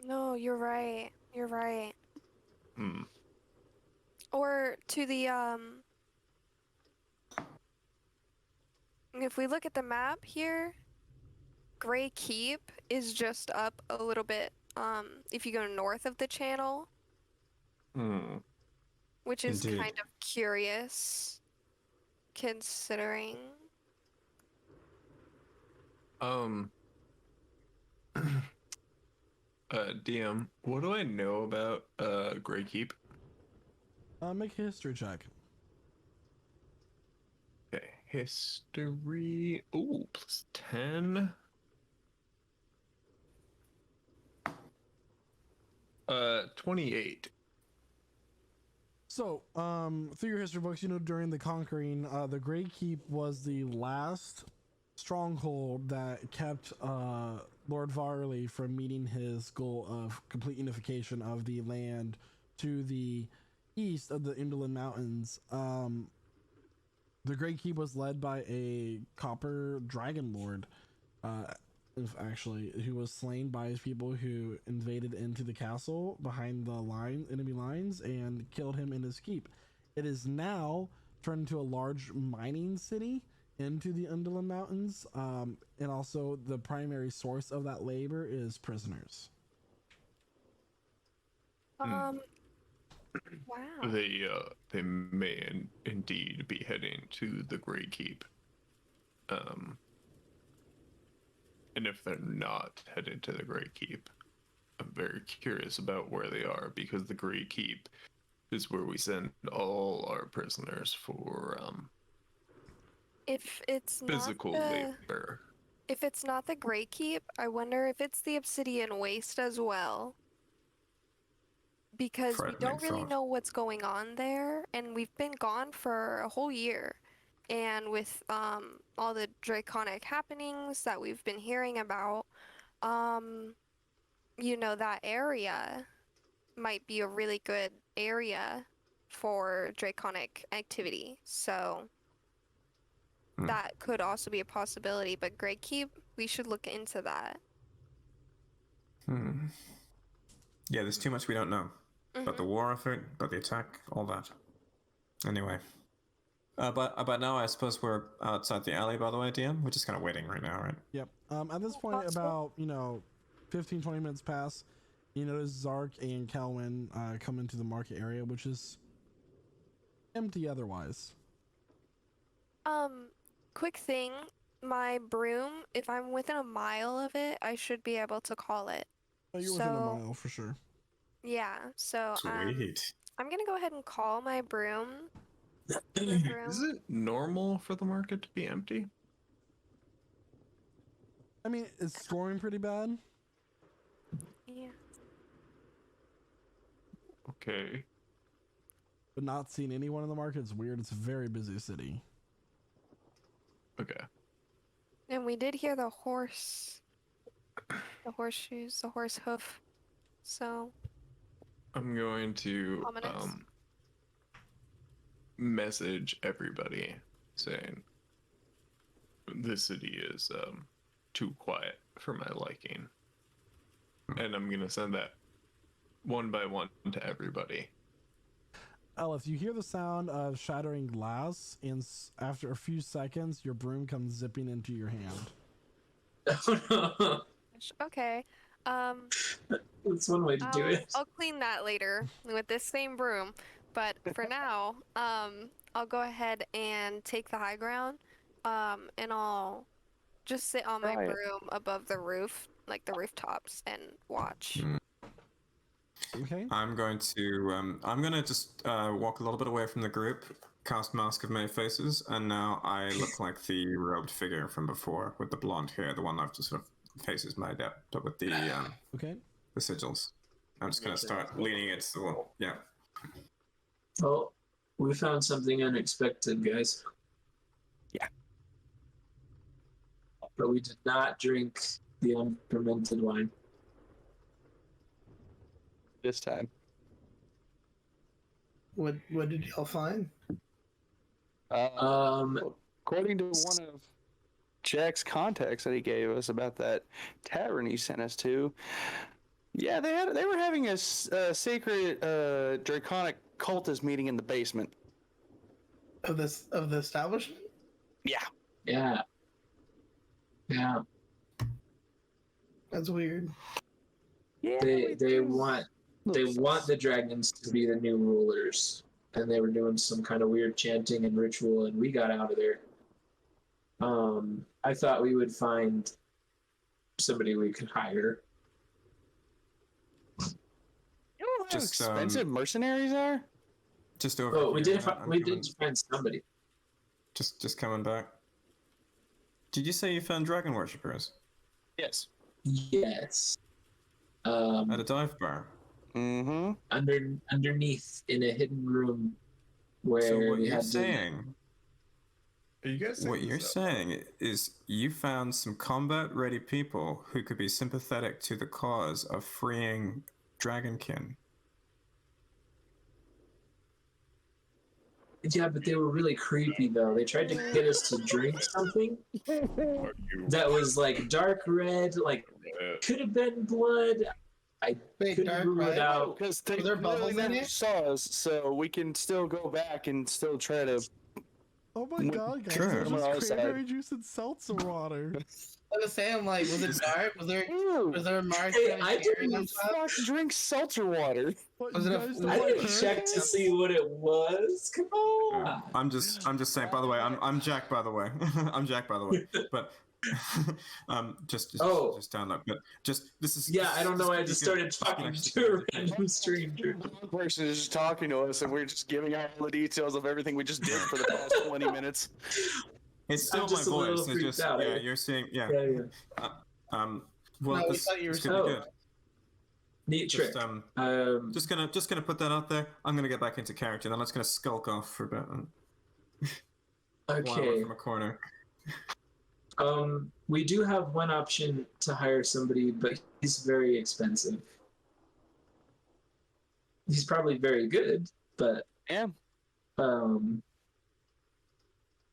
No, you're right. You're right. Hmm. Or to the if we look at the map here, Gray Keep is just up a little bit. If you go north of the channel, Hmm. which is Indeed. kind of curious, considering. DM, what do I know about Grey Keep? Make a history check. Okay, history. Ooh, +10. 28. So, through your history books, you know, during the conquering, the Great Keep was the last stronghold that kept Lord Varley from meeting his goal of complete unification of the land to the east of the Indolin Mountains. The Great Keep was led by a copper dragon lord, actually, who was slain by his people who invaded into the castle behind the enemy lines and killed him in his keep. It is now turned into a large mining city into the Undulin Mountains, and also the primary source of that labor is prisoners. Wow. They may indeed be heading to the Grey Keep. And if they're not headed to the Grey Keep, I'm very curious about where they are, because the Grey Keep is where we send all our prisoners for If it's physical not the, labor. If it's not the Grey Keep, I wonder if it's the Obsidian Waste as well. Because we don't really know what's going on there, and we've been gone for a whole year. And with all the draconic happenings that we've been hearing about, you know, that area might be a really good area for draconic activity. So that could also be a possibility. But Grey Keep, we should look into that. Yeah, there's too much we don't know. About the war effort, about the attack, all that. Anyway. But now I suppose we're outside the alley, by the way, DM. We're just kind of waiting right now, right? Yep. At this point, about, 15, 20 minutes pass, you notice Zark and Kelwin come into the market area, which is empty otherwise. Quick thing, my broom, if I'm within a mile of it, I should be able to call it. Oh, you're within a mile for sure. Yeah, so Sweet. I'm gonna go ahead and call my broom. Is it normal for the market to be empty? I mean, it's scoring pretty bad. Yeah. Okay. But not seeing anyone in the market is weird. It's a very busy city. Okay. And we did hear the horse, the horseshoes, the horse hoof. So I'm going to ominous. message everybody saying this city is too quiet for my liking. And I'm going to send that one by one to everybody. Elif, you hear the sound of shattering glass, and after a few seconds, your broom comes zipping into your hand. Okay. That's one way to do it. I'll clean that later with this same broom. But for now, I'll go ahead and take the high ground, and I'll just sit on my broom above the roof, like the rooftops, and watch. Okay. I'm going to just walk a little bit away from the group, cast Mask of Many Faces, and now I look like the robed figure from before with the blonde hair, the one I've just sort of faces made up, but with the the sigils. I'm just going to start leaning against the wall. Yeah. Well, we found something unexpected, guys. Yeah. But we did not drink the unfermented wine. This time. What did y'all find? According to one of Jack's contacts that he gave us about that tavern he sent us to, yeah, they were having a sacred draconic cultist meeting in the basement of the establishment. Yeah. Yeah. That's weird. Yeah, They want the dragons to be the new rulers, and they were doing some kind of weird chanting and ritual, and we got out of there. I thought we would find somebody we could hire. You know how Just, expensive mercenaries are? Just over. Oh, we here, did. We did find somebody. Just coming back. Did you say you found dragon worshippers Yes. Yes. at a dive bar? Mm-hmm. Underneath in a hidden room where So what we you're had saying? Are you guys What saying you're this up? saying is you found some combat-ready people who could be sympathetic to the cause of freeing dragonkin. Yeah, but they were really creepy though. They tried to get us to drink something that was like dark red, like could have been blood. I Wait, couldn't dark rule it red? out. Because they Were there clearly bubbles in never it? saw us, so we can still go back and still try to. Oh my god, guys, Sure. there's On our just side. cranberry juice and seltzer water. I was saying, like, was it dark? Was there a mark? Hey, I didn't on top? Fuck, drink seltzer water. What, Was you it a- guys was don't I it like didn't check to hurricanes? see what it was. Come on. I'm just saying. By the way, I'm Jack. By the way, I'm Jack. By the way, but just down low. But just this is Yeah, I don't know. I this just could be started good. talking to a random stranger. One person is just talking to us, and we're just giving out all the details of everything we just did for the past 20 minutes. It's still I'm just my a little voice. It's freaked just out, yeah. eh? You're seeing yeah. Yeah. Well, No, we this, thought you were this could be saying- good. Neat trick. Just gonna put that out there. I'm gonna get back into character, and I'm just gonna skulk off for a bit and waddle Okay. from a corner. We do have one option to hire somebody, but he's very expensive. He's probably very good, but Yeah.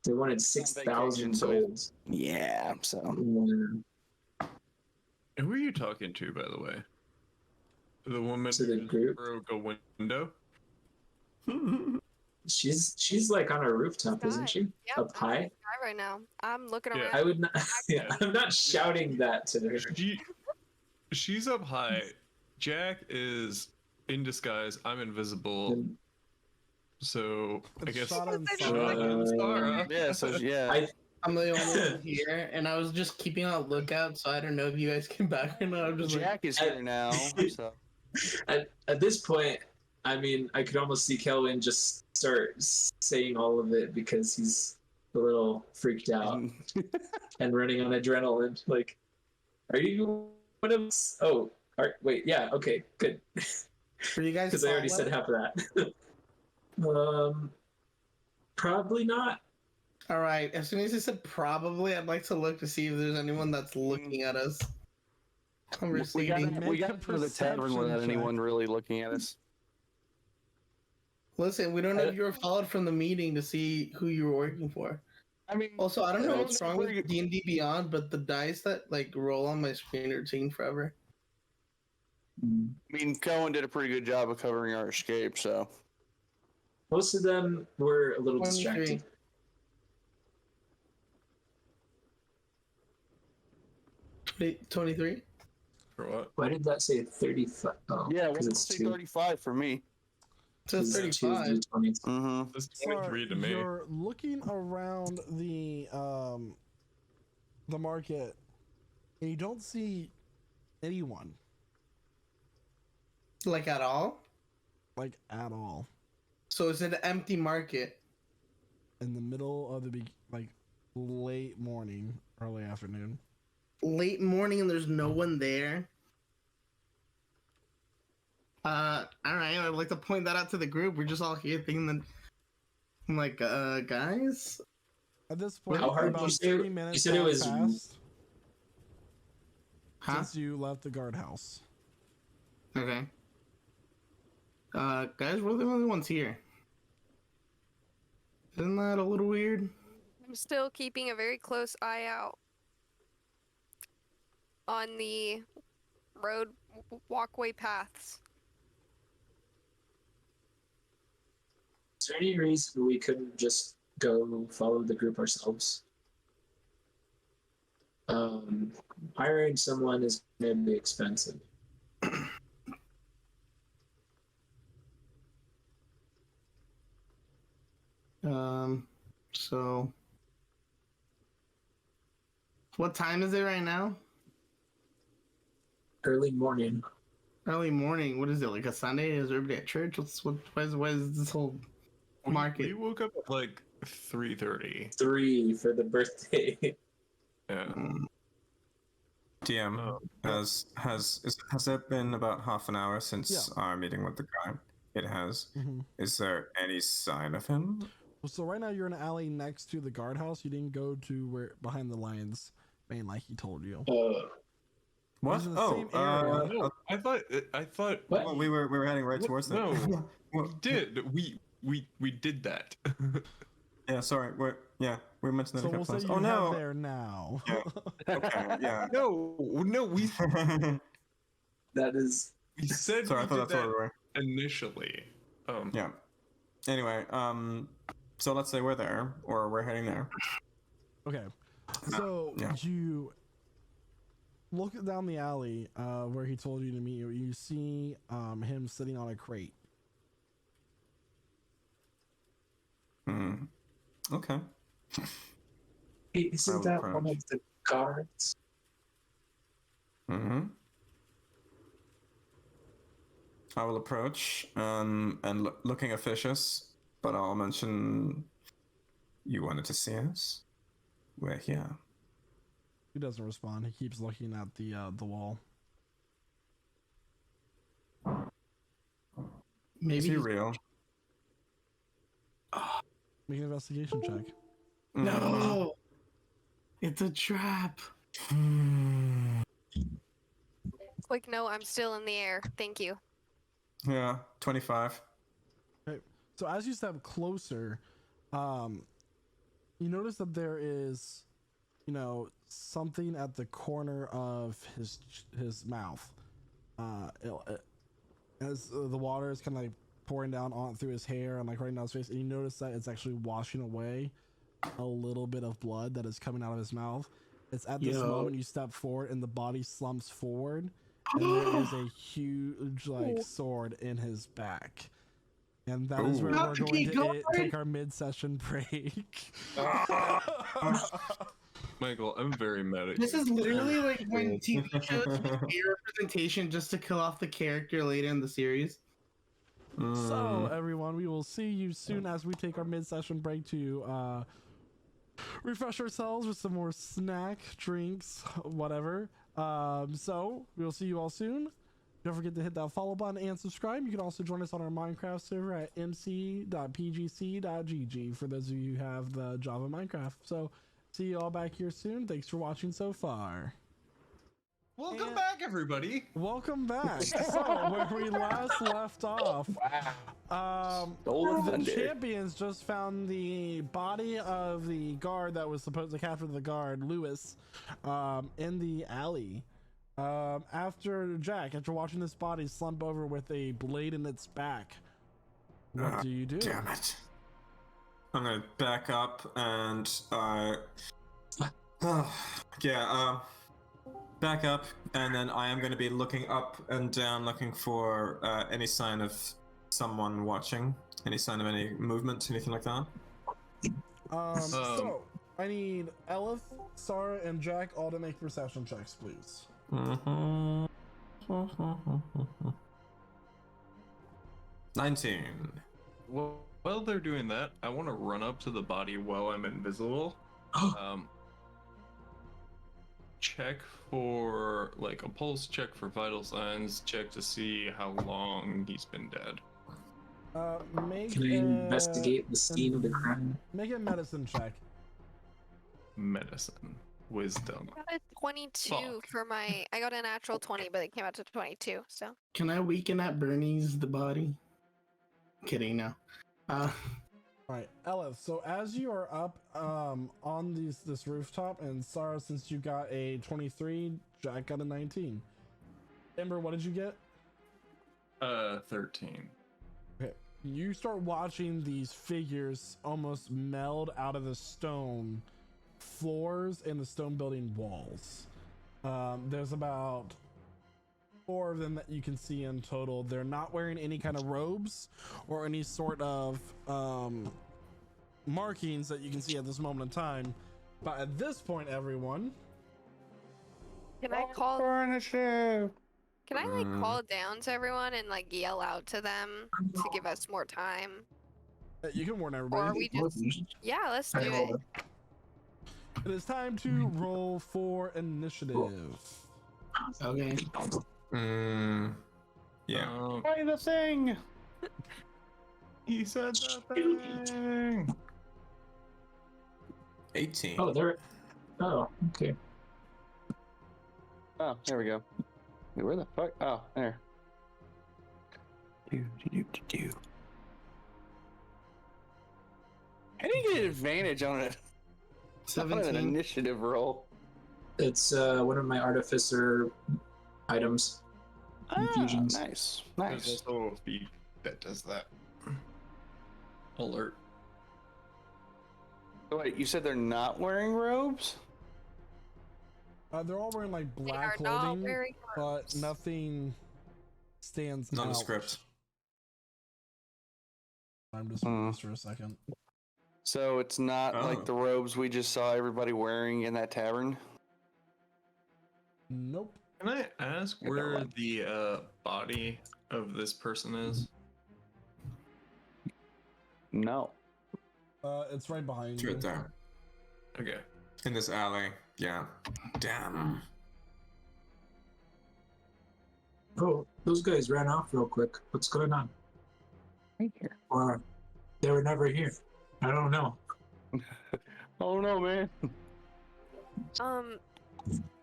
they wanted 6,000 so- gold. Yeah, so. Yeah. Who are you talking to, by the way? The woman To the who group? broke a window? She's like on a rooftop, isn't she? Yep, Up I'm high. in the sky right now. I'm looking Yeah. around. I would not. Yeah, I'm not shouting that to her. She's up high. Jack is in disguise. I'm invisible. So I guess Shot on Jack Sarah. and Sarah. Yeah, so yeah. I'm the only one here, and I was just keeping a lookout, so I don't know if you guys came back or not. I'm just Jack is here now, so. At this point, I mean, I could almost see Kelvin just start saying all of it because he's a little freaked out and running on adrenaline. Like, are you one of us? Oh, wait, yeah, okay, good. Were you guys? Because I already said half of that. Probably not. All right. As soon as you said probably, I'd like to look to see if there's anyone that's looking at us. We got to the tavern without anyone really looking at us. Listen, we don't know if you were followed from the meeting to see who you were working for. I mean, also, I don't know yeah, what's wrong with D&D Beyond, but the dice that like roll on my screen are taking forever. I mean, Cohen did a pretty good job of covering our escape, so. Most of them were a little 23. distracted. 23? For what? Why did that say 35? Oh, Yeah, because let's it's say two. 35 for me. So It's 35. 2 d20s. Mm-hmm. That's Sorry, 23 to me. You're looking around the market, and you don't see anyone, Like at all? like at all. So it's an empty market. In the middle of the like late morning, early afternoon. Late morning and there's no one there. Alright, I'd like to point that out to the group. We're just all here thinking that I'm like, guys? At this point, How hard about did you say- 30 minutes you said it have was- passed Huh? since you left the guardhouse. Okay. Guys, we're the only ones here. Isn't that a little weird? I'm still keeping a very close eye out on the road walkway paths. Is there any reason we couldn't just go follow the group ourselves? Hiring someone is going to be expensive. So what time is it right now? Early morning. Early morning. What is it, like a Sunday? Is everybody at church? Why is this whole market? We woke up at like 3:30. 3 for the birthday. Yeah. DM, has there been about half an hour since our meeting with the guy? It has. Is there any sign of him? So right now you're in an alley next to the guardhouse. You didn't go to where behind the lion's mane like he told you. What? He's in the same area. No, I thought. Well, we were heading right towards them. No, we did that. Yeah, sorry. We mentioned that So a we'll couple say times. you Oh head no. there now. Yeah. Okay. Yeah. No, we That is. we said Sorry, I we thought did that's where that we were. initially. Yeah. Anyway, so let's say we're there, or we're heading there. Okay. So you look down the alley where he told you to meet you. You see him sitting on a crate. Okay. Isn't that one of the guards? I will approach and looking officious, but I'll mention you wanted to see us. We're here. He doesn't respond. He keeps looking at the wall. Maybe Is he real? Make an investigation check. No, it's a trap. Like, no, I'm still in the air. Thank you. Yeah, 25. Okay. So as you step closer, you notice that there is, something at the corner of his mouth. As the water is kind of like pouring down on through his hair and like right down his face, and you notice that it's actually washing away a little bit of blood that is coming out of his mouth. It's at this moment you step forward and the body slumps forward, and there is a huge sword in his back. And that is where we're going to take our mid-session break. Michael, I'm very mad at you. This is literally like when TV shows make a representation just to kill off the character later in the series. So everyone, we will see you soon as we take our mid-session break to refresh ourselves with some more snack, drinks, whatever. So we'll see you all soon. Don't forget to hit that follow button and subscribe. You can also join us on our Minecraft server at mc.pgc.gg for those of you who have the Java Minecraft. So see you all back here soon. Thanks for watching so far. Welcome back, everybody. Welcome back. So where we last left off, the champions just found the body of the guard that was supposed to capture the guard, Lewis, in the alley. After watching this body slump over with a blade in its back, what do you do? Damn it. I'm gonna back up and back up, and then I am going to be looking up and down, looking for any sign of someone watching, any sign of any movement, anything like that. So I need Elif, Sarah, and Jack all to make perception checks, please. 19. Well, while they're doing that, I want to run up to the body while I'm invisible. Check for like a pulse check for vital signs, check to see how long he's been dead. Make Can I investigate the scene of the crime? Make a medicine check. Medicine. Wisdom. I got a 22 Fuck. for my. I got a natural 20, but it came out to 22. So. Can I weaken at Bernie's the body? Kidding, no. Alright, Elif, so as you are up on this rooftop, and Sarah, since you got a 23, Jack got a 19. Ember, what did you get? 13. Okay. You start watching these figures almost meld out of the stone floors and the stone building walls. There's about 4 of them that you can see in total. They're not wearing any kind of robes or any sort of markings that you can see at this moment in time. But at this point, everyone, Can I call? Furniture. Can I like call down to everyone and like yell out to them to give us more time? you can warn Or everybody. are we just? Yeah, let's do it. It is time to roll for initiative. Okay. Yeah. Play the thing. He said the thing. 18. Oh, there. Oh, okay. Oh, there we go. Wait, where the fuck? Oh, there. How do you get advantage on it? On an 17. initiative roll. It's one of my artificer items. Infusions. Nice. There's Nice. also a feat that does that. Alert. Oh, wait, you said they're not wearing robes? They're all wearing like They black are not clothing, wearing but robes. nothing stands out. Nondescript. I'm just reading this for a second. So it's not Oh. like the robes we just saw everybody wearing in that tavern? Nope. Can I ask Okay, never where mind. the body of this person is? No. It's right behind It's you. right there. Okay. In this alley. Yeah. Damn. Oh, those guys ran off real quick. What's going on? Right here. Or they were never here. I don't know. Oh no, man.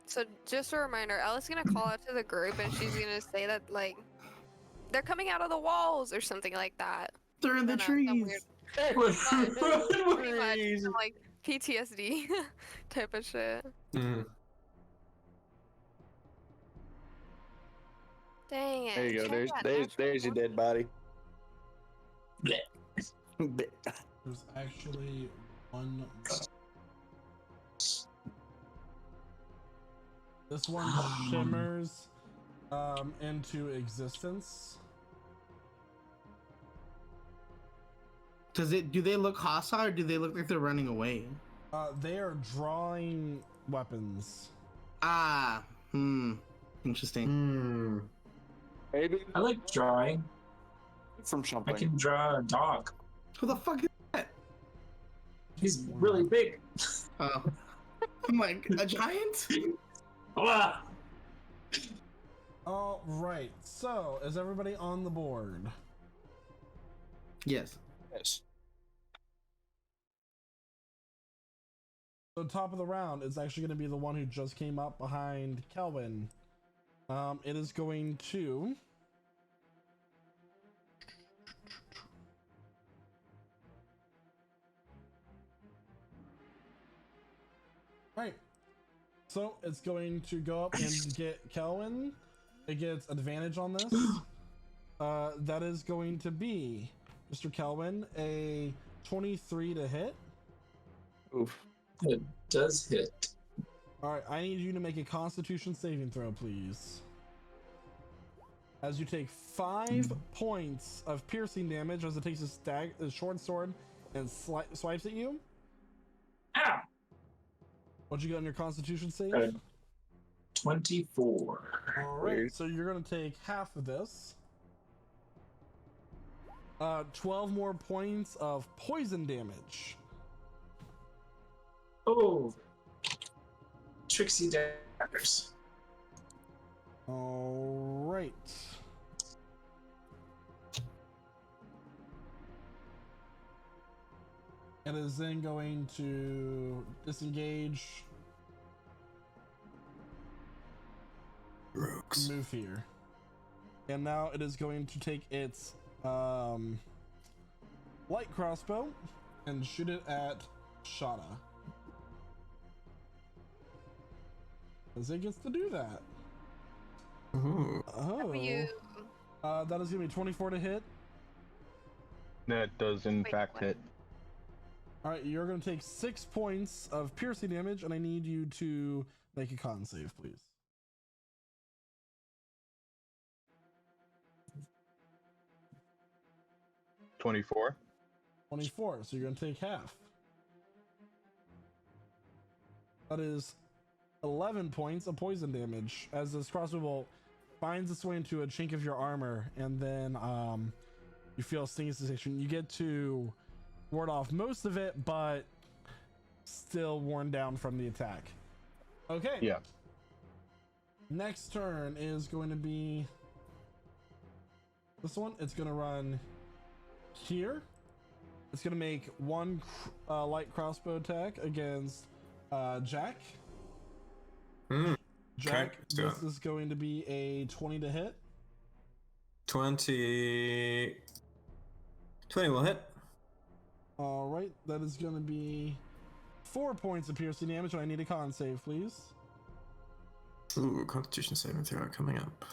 So just a reminder, Ella's gonna call out to the group and she's gonna say that like they're coming out of the walls or something like that. They're in the Some weird- trees. Pretty much some, like PTSD type of shit. Mm. Dang it. There you go. Check There's that there's natural there's your one. dead body. There's actually one. This one shimmers into existence. Do they look hostile or do they look like they're running away? They are drawing weapons. Ah, interesting. Maybe I like drawing. from I something. can draw a dog. Who the fuck is that? He's really big. Oh, I'm like a giant. Ah! All right. So, is everybody on the board? Yes. Yes. So, top of the round is actually going to be the one who just came up behind Kelvin. It is going to. Right. So it's going to go up and get Kelvin. It gets advantage on this. That is going to be, Mr. Kelvin, a 23 to hit. Oof. It does hit. All right, I need you to make a Constitution saving throw, please. As you take 5 points of piercing damage as it takes a short sword and swipes at you. Ow! What'd you get on your Constitution save? 24. All right, so you're gonna take half of this. 12 more points of poison damage. Oh, Trixie daggers. All right. It is then going to disengage. Rogues. Move here. And now it is going to take its light crossbow and shoot it at Shana. Because it gets to do that. Ooh. Oh. You... That is going to be 24 to hit. That does in Wait, fact what? hit. All right, you're going to take 6 points of piercing damage, and I need you to make a con save, please. $24. 24, so you're going to take half. That is 11 points of poison damage as this crossbow bolt finds its way into a chink of your armor, and then you feel a stinging sensation. You get to ward off most of it, but still worn down from the attack. Okay. Yeah. Next turn is going to be this one. It's going to run here. It's going to make one light crossbow attack against Jack. Jack, okay, this is going to be a 20 to hit. 20 will hit. All right, that is going to be 4 points of piercing damage, and I need a con save, please. Ooh, Constitution saving throw coming up.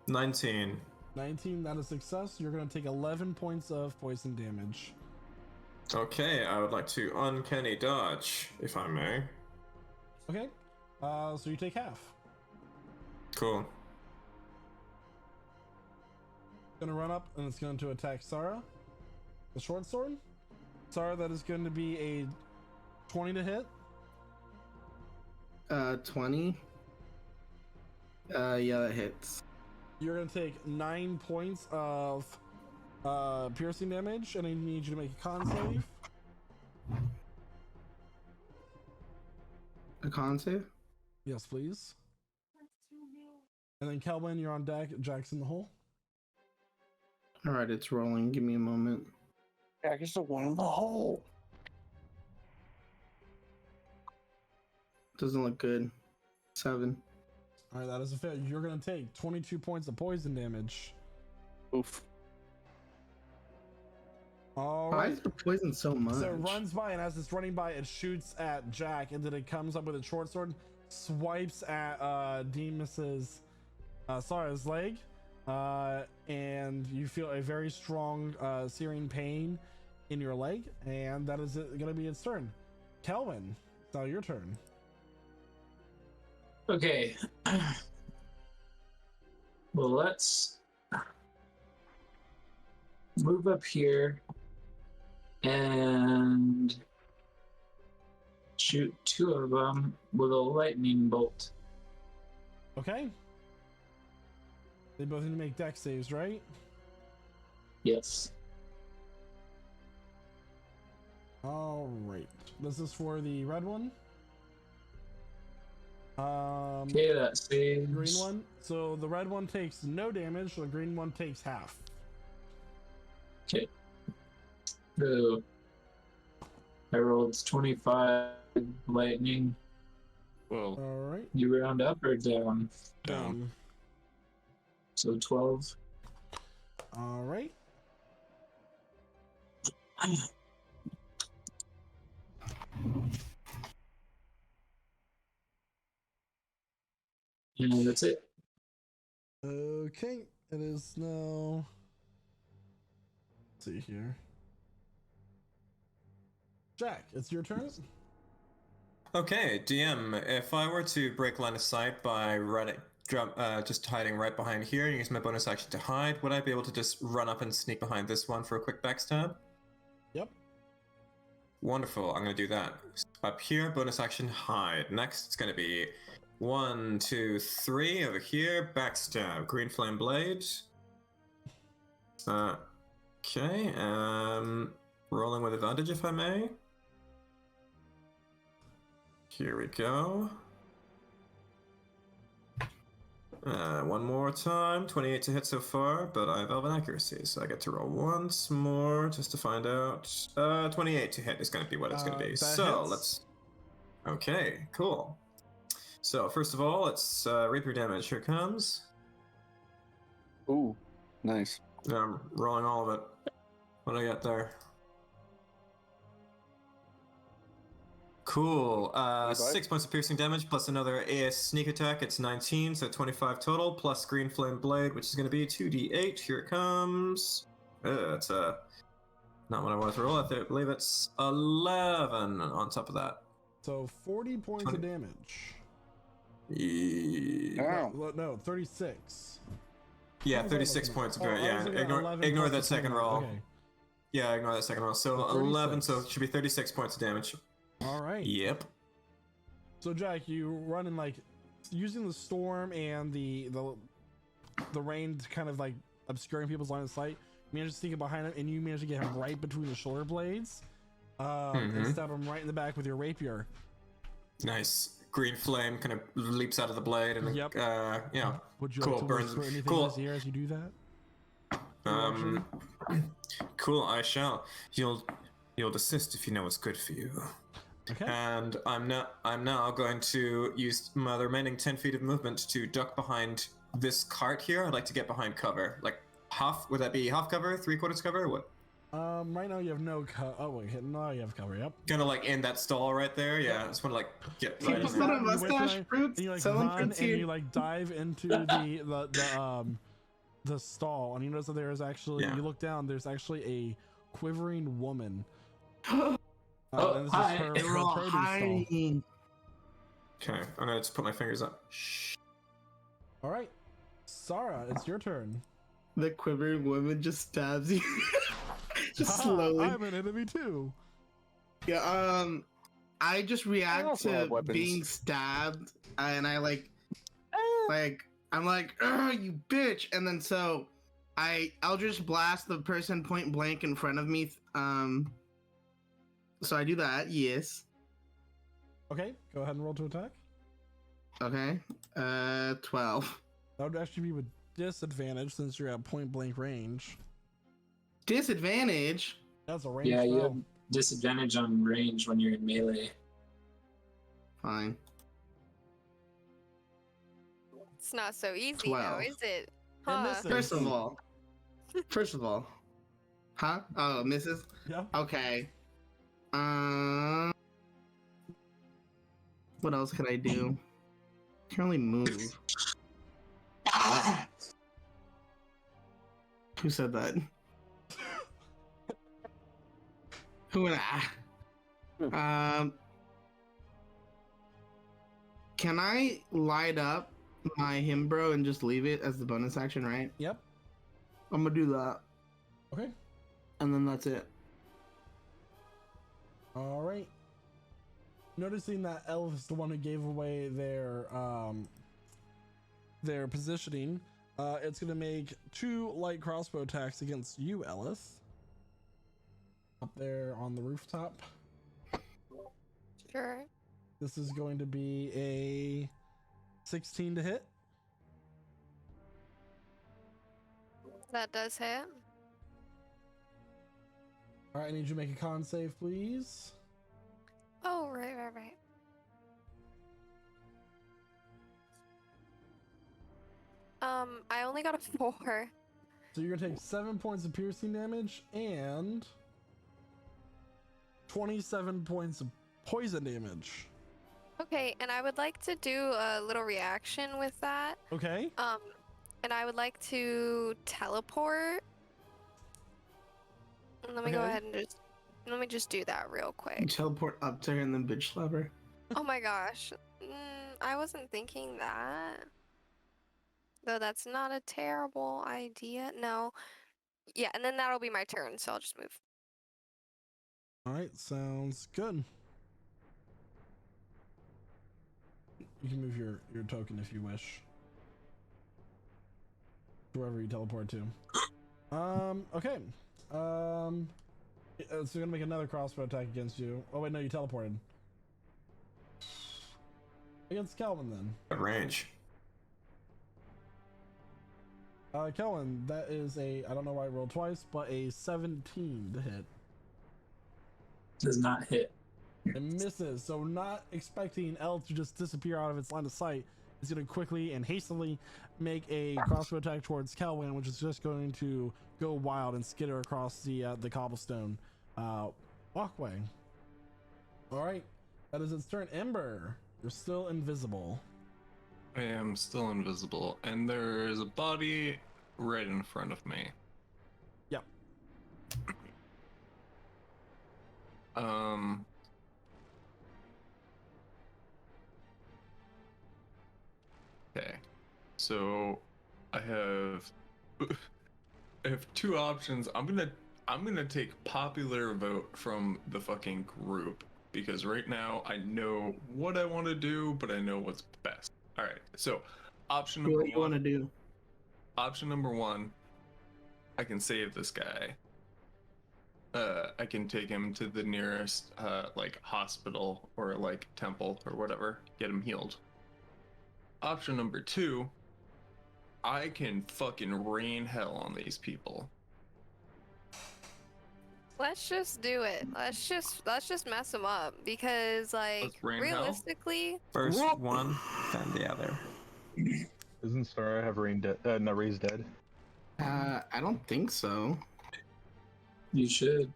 19. 19, that is success. You're going to take 11 points of poison damage. Okay, I would like to uncanny dodge, if I may. Okay, so you take half. Cool. Gonna run up, and it's going to attack Sarah. The short sword. Sarah, that is going to be a 20 to hit. 20. Yeah, that hits. You're gonna take 9 points of piercing damage, and I need you to make a con save. A con save? Yes, please. And then Kelvin, you're on deck. Jack's in the hole. All right, it's rolling. Give me a moment. Jack is the one in the hole. Doesn't look good. 7. All right, that is a fail. You're gonna take 22 points of poison damage. Oof. All Why right. is the poison so much? So it runs by, and as it's running by, it shoots at Jack, and then it comes up with a short sword, swipes at Demus's Sarah's leg, and you feel a very strong searing pain in your leg, and that is going to be its turn. Kelvin, it's now your turn. Okay. Well, let's move up here and shoot 2 of them with a lightning bolt. Okay. They both need to make dex saves, right? Yes. All right. This is for the red one. Okay, that saves. Green one. So the red one takes no damage, so the green one takes half. Okay. So I rolled 25 lightning. Well, All right. You round up or down? Down. So 12. All right. And that's it. Okay. It is now. Let's see here. Jack, it's your turn. Okay, DM, if I were to break line of sight by running, just hiding right behind here and use my bonus action to hide, would I be able to just run up and sneak behind this one for a quick backstab? Yep. Wonderful, I'm going to do that. Up here, bonus action, hide. Next, it's going to be 1, 2, 3 over here, backstab, green flame blade. Okay, rolling with advantage if I may. Here we go. One more time. 28 to hit so far, but I have elven accuracy, so I get to roll once more just to find out. 28 to hit is going to be what it's going to be. So hits. let's. Okay, cool. So first of all, it's rapier damage. Here it comes. Ooh, nice. I'm rolling all of it. What do I get there? Cool. 6 points of piercing damage plus another AS sneak attack. It's 19, so 25 total, plus green flame blade, which is going to be 2d8. Here it comes. It's not what I want to roll. I believe it's 11 on top of that. So 40 points 20. of damage. Yeah. No, 36. Yeah, 36 points of Oh, damage. I was Yeah, looking at 11 ignore plus that the second 20. roll. Okay. Yeah, ignore that second roll. So So 11, so 36. it should be 36 points of damage. All right. Yep. So Jack, you run in like using the storm and the rain to kind of like obscuring people's line of sight. You manage to sneak it behind him, and you manage to get him right between the shoulder blades, and stab him right in the back with your rapier. Nice. Green flame kind of leaps out of the blade, and Yep. yeah. Would you Cool, like to burns- whisper anything cool. in his ear as you do that? Cool. I shall. You'll desist if you know what's good for you. Okay. And I'm now going to use my remaining 10 feet of movement to duck behind this cart here. I'd like to get behind cover, like half. Would that be half cover, 3/4 cover, or what? Right now you have no cover. Oh wait, now you have cover. Yep. Kind of like in that stall right there. Yeah, I just want to like get right in Is there. that a mustache fruit? And you like Selling run fruits and here? you like dive into the stall, and you notice that there is actually. Yeah. You look down. There's actually a quivering woman. Oh, and hi. her They were all produce stall. hiding. Okay, I'm gonna just put my fingers up. Shh. All right, Sarah, it's your turn. The quivering woman just stabs you. Just Haha, slowly. I'm an enemy too. Yeah, I just react also have to weapons. being stabbed, and I I'm like, "Ugh, you bitch!" And then so I'll just blast the person point blank in front of me. So I do that. Yes. Okay, go ahead and roll to attack. Okay. 12. That would actually be with disadvantage since you're at point blank range. Disadvantage. That's a range Yeah, you have spell. disadvantage on range when you're in melee. Fine. It's not so easy 12. now, is it? It Huh? misses. First of all, huh? Oh, misses. Yeah. Okay. What else could I do? I can only move. Who said that? Who and can I light up my Himbro and just leave it as the bonus action, right? Yep. I'm gonna do that. Okay. And then that's it. All right. Noticing that Elf is the one who gave away their positioning, it's gonna make 2 light crossbow attacks against you, Ellis. Up there on the rooftop. Sure. This is going to be a 16 to hit. That does hit. All right, I need you to make a con save, please. Oh, right. I only got a 4. So you're gonna take 7 points of piercing damage and 27 points of poison damage. Okay, and I would like to do a little reaction with that. Okay. And I would like to teleport. Let me go Okay. ahead and let me just do that real quick. Teleport up to her and then bitch slap her. Oh my gosh. I wasn't thinking that. Though that's not a terrible idea. No. Yeah, and then that'll be my turn, so I'll just move. All right, sounds good. You can move your token if you wish. Wherever you teleport to. Okay. So you're gonna make another crossbow attack against you. Oh wait, no, you teleported. Against Kelvin then. At range. Kelvin, that is I don't know why I rolled twice, but a 17 to hit. Does not hit. It misses, so not expecting L to just disappear out of its line of sight, it's going to quickly and hastily make a crossbow attack towards Kelvin, which is just going to go wild and skitter across the cobblestone walkway. All right, that is its turn. Ember, you're still invisible. I am still invisible, and there is a body right in front of me. Yep. Okay. So I have two options. I'm gonna take popular vote from the fucking group because right now I know what I want to do, but I know what's best. All right. So option Do number what you want to do. Option number one, I can save this guy. I can take him to the nearest like hospital or like temple or whatever, get him healed. Option number two, I can fucking rain hell on these people. Let's just do it. Let's just mess them up because like realistically, First one, then the other. Isn't Star have not raised dead? I don't think so. You should.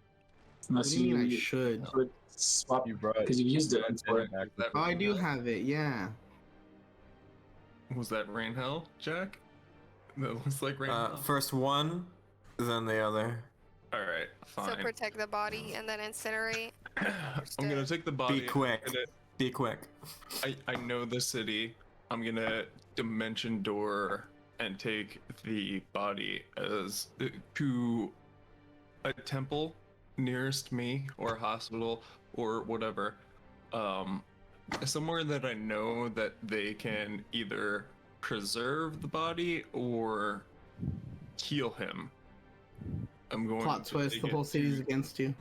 Unless What do you mean I should? Would swap because you've used it before. Oh, I do have it. Yeah. Was that rain hell, Jack? That looks like rain hell. First one, then the other. All right, fine. so protect the body and then incinerate. I'm gonna take the body. Be quick. Be quick. I know the city. I'm gonna dimension door and take the body as to a temple nearest me or hospital or whatever. Somewhere that I know that they can either preserve the body or heal him. I'm going Plot to twist: take the it whole city's to- against you.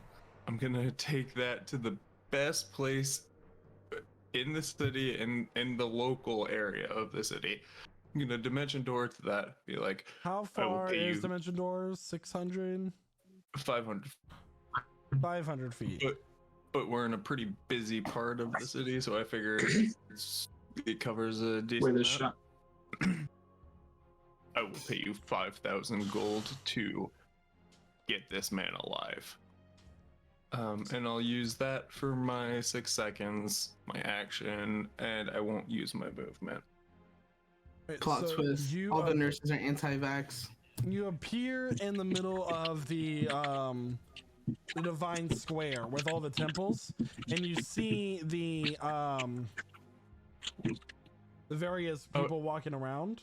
I'm gonna take that to the best place in the city and in the local area of the city. I'm gonna dimension door to that. Be like, How I will far pay is you Dimension Doors? 600? 500. 500 feet. But we're in a pretty busy part of the city, so I figure it covers a decent Where the amount. shot. I will pay you 5,000 gold to get this man alive. And I'll use that for my 6 seconds, my action, and I won't use my movement. Wait, Plot so twist: you all the nurses are anti-vax. You appear in the middle of the divine square with all the temples, and you see the various people walking around.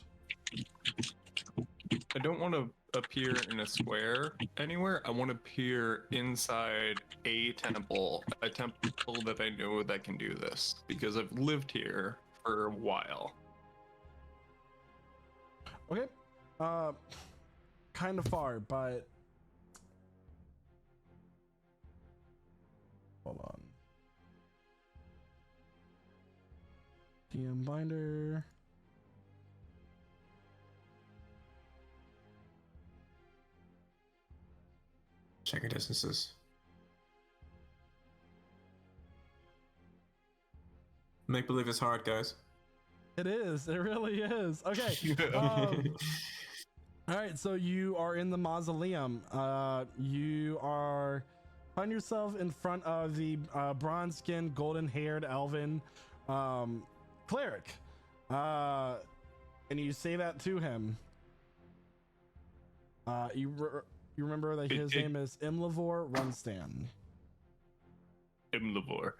I don't want to appear in a square anywhere. I want to appear inside a temple that I know that can do this because I've lived here for a while. Okay. Kind of far, but hold on. DM binder. Check your distances. Make believe it's hard, guys. It is. It really is. Okay. All right. So you are in the mausoleum. You find yourself in front of the bronze-skinned, golden-haired elven cleric, and you say that to him. You remember that his name is Imlavor Runstan. Imlavor,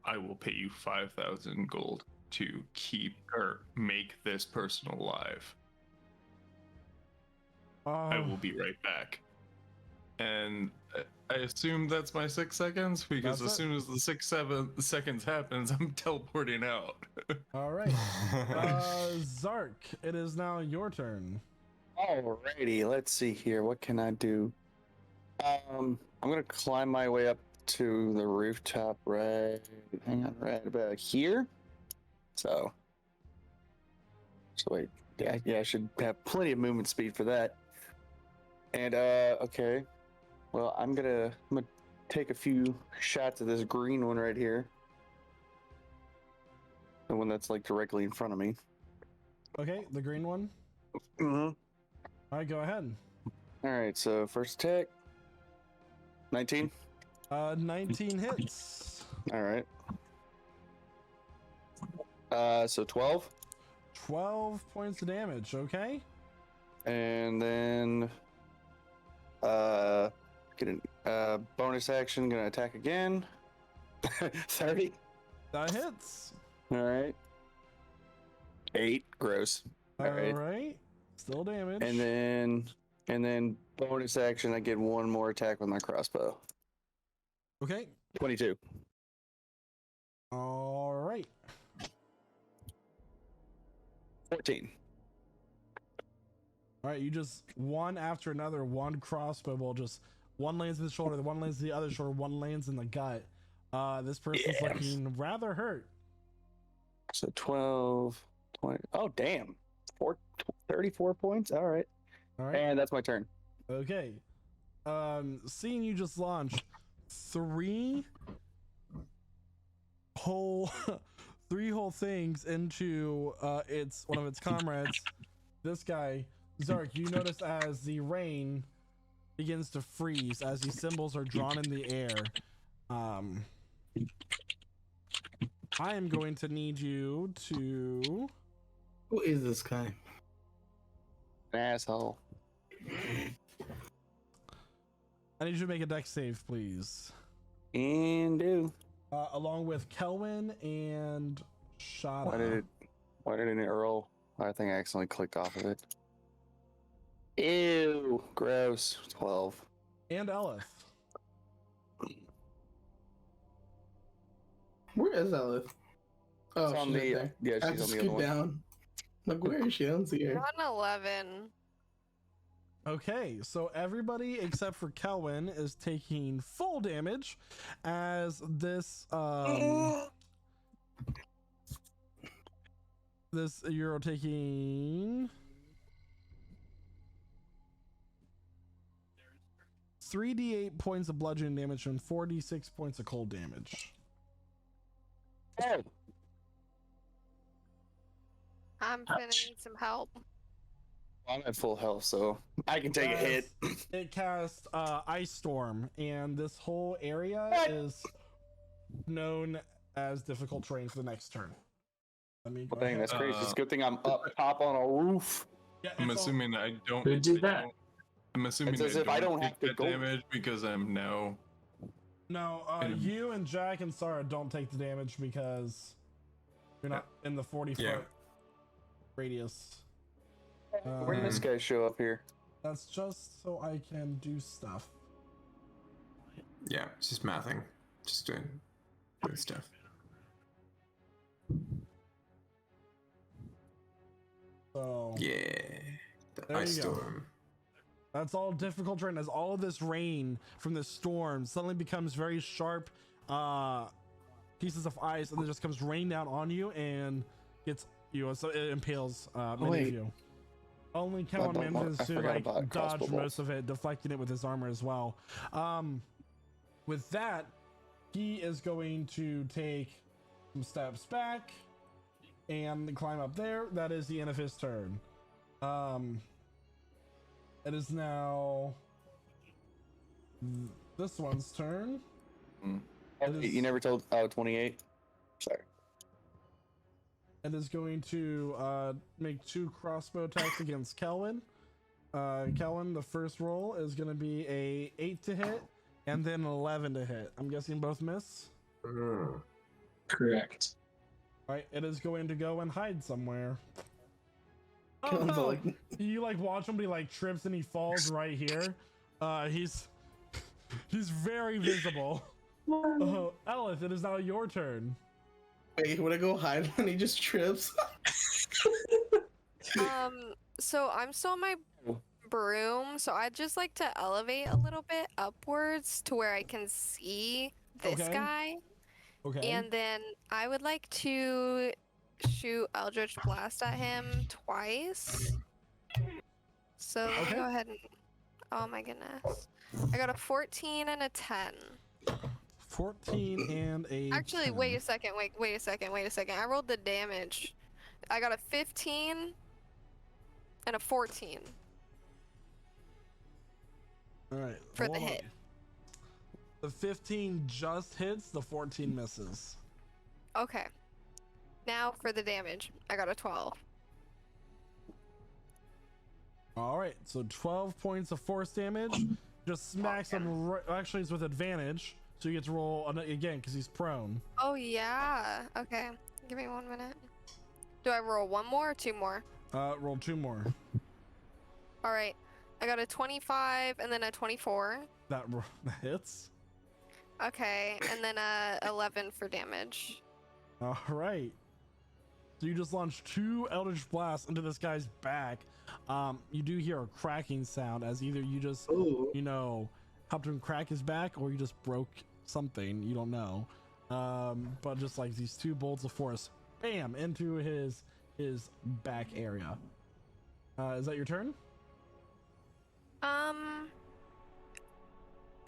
I will pay you 5,000 gold to keep or make this person alive. I will be right back. And I assume that's my 6 seconds because as soon as the 7 seconds happens, I'm teleporting out. All right. Zark, it is now your turn. Alrighty, let's see here. What can I do? I'm gonna climb my way up to the rooftop right about here. So wait, yeah, I should have plenty of movement speed for that. And okay. Well, I'm gonna take a few shots of this green one right here. The one that's like directly in front of me. Okay, the green one. Mm-hmm. All right, go ahead. All right, so first attack. 19. 19 hits. All right. So 12. 12 points of damage. Okay. And then Get a bonus action. Gonna attack again. 30. That hits. All right. 8. Gross. All right. Still damage. And then bonus action, I get one more attack with my crossbow. Okay. 22. All right. 14. All right, you just one after another, one crossbow bolt, just one lands in the shoulder, the one lands in the other shoulder, one lands in the gut. This person's looking rather hurt. So 12, 20. Oh, damn. 34 points. All right. All right. And that's my turn. Okay. Seeing you just launch 3 whole 3 whole things into its one of its comrades. This guy, Zark, you notice as the rain begins to freeze as these symbols are drawn in the air. I am going to need you to. Who is this guy? An asshole. I need you to make a dex save, please. And do. Along with Kelwin and Shada. Why did it roll? I think I accidentally clicked off of it. Ew, gross. 12. And Elif. Where is Elif? Oh, It's on she's the- right there. yeah, I have she's to on the other scoot one. down. Like, where is she? I don't see her. You're on 11. Okay, so everybody except for Kelwin is taking full damage as this this you're taking 3d8 points of bludgeoning damage and 4d6 points of cold damage. Oh. I'm gonna need some help. I'm at full health, so I can take a hit. It cast Ice Storm, and this whole area is known as difficult terrain for the next turn. Let me go Dang, ahead. that's crazy. It's a good thing I'm up top on a roof. Yeah, I'm it's all- assuming I don't. Who did that? I'm assuming It's as if I don't take have to that go. damage because I'm now. No, you and Jack and Sarah don't take the damage because you're not in the 40-foot radius. Where did this guy show up here? That's just so I can do stuff. Yeah, it's just mathing. Just doing stuff. So Yeah. The There ice you go. storm. that's all difficult terrain as all of this rain from the storm suddenly becomes very sharp pieces of ice and then just comes rain down on you and gets you, so it impales many wait. of you. Only Kellen I manages to forgot like about dodge crossbow most of it, deflecting it with his armor as well. With that, he is going to take some steps back and climb up there. That is the end of his turn. It is now this one's turn. Oh, It wait, is- you never told. Oh, 28. Sorry. It is going to make 2 crossbow attacks against Kelwin. Kelwin, the first roll is going to be a 8 to hit and then 11 to hit. I'm guessing both miss. Correct. All right, it is going to go and hide somewhere. Oh, Kellen's no. like- You like watch him, but he like trips and he falls right here. He's very visible. Elith, it is now your turn. Wait, would I go hide when he just trips? So I'm still on my broom, so I'd just like to elevate a little bit upwards to where I can see this Okay. guy. Okay. And then I would like to shoot Eldritch Blast at him twice. So let me go ahead and. Oh my goodness. I got a 14 and a 10. 14 and a. Actually, 10. wait a second. Wait a second. I rolled the damage. I got a 15 and a 14 All right. for the hold on. hit. The 15 just hits. The 14 misses. Okay. Now for the damage. I got a 12. All right. So 12 points of force damage. Just smacks him. Actually, it's with advantage, so you get to roll again because he's prone. Oh yeah. Okay. Give me 1 minute. Do I roll one more or two more? Roll 2 more. All right. I got a 25 and then a 24. That hits. Okay, and then 11 for damage. All right. So you just launched 2 Eldritch Blasts into this guy's back. You do hear a cracking sound as either you just, you know, helped him crack his back or you just broke something. You don't know. But just like these 2 bolts of force, bam, into his back area. Is that your turn?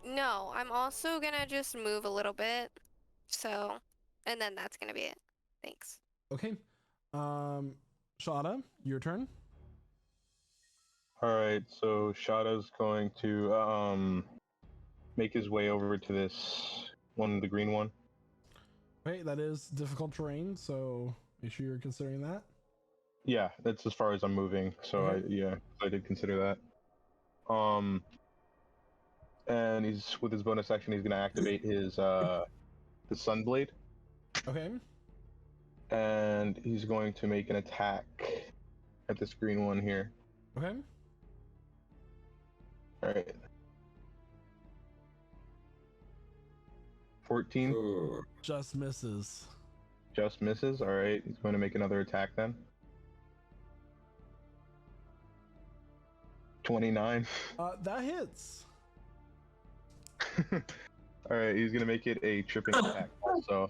No, I'm also gonna just move a little bit. So, and then that's gonna be it. Thanks. Okay. Shada, your turn. All right, so Shada's going to make his way over to this one, the green one. Okay, that is difficult terrain, so make sure you're considering that. Yeah, that's as far as I'm moving. So Okay. I did consider that. And he's with his bonus action, he's going to activate his the Sunblade. Okay. And he's going to make an attack at this green one here. Okay. All right. 14. Just misses. Just misses. All right. He's going to make another attack then. 29. That hits. All right. He's going to make it a tripping attack also.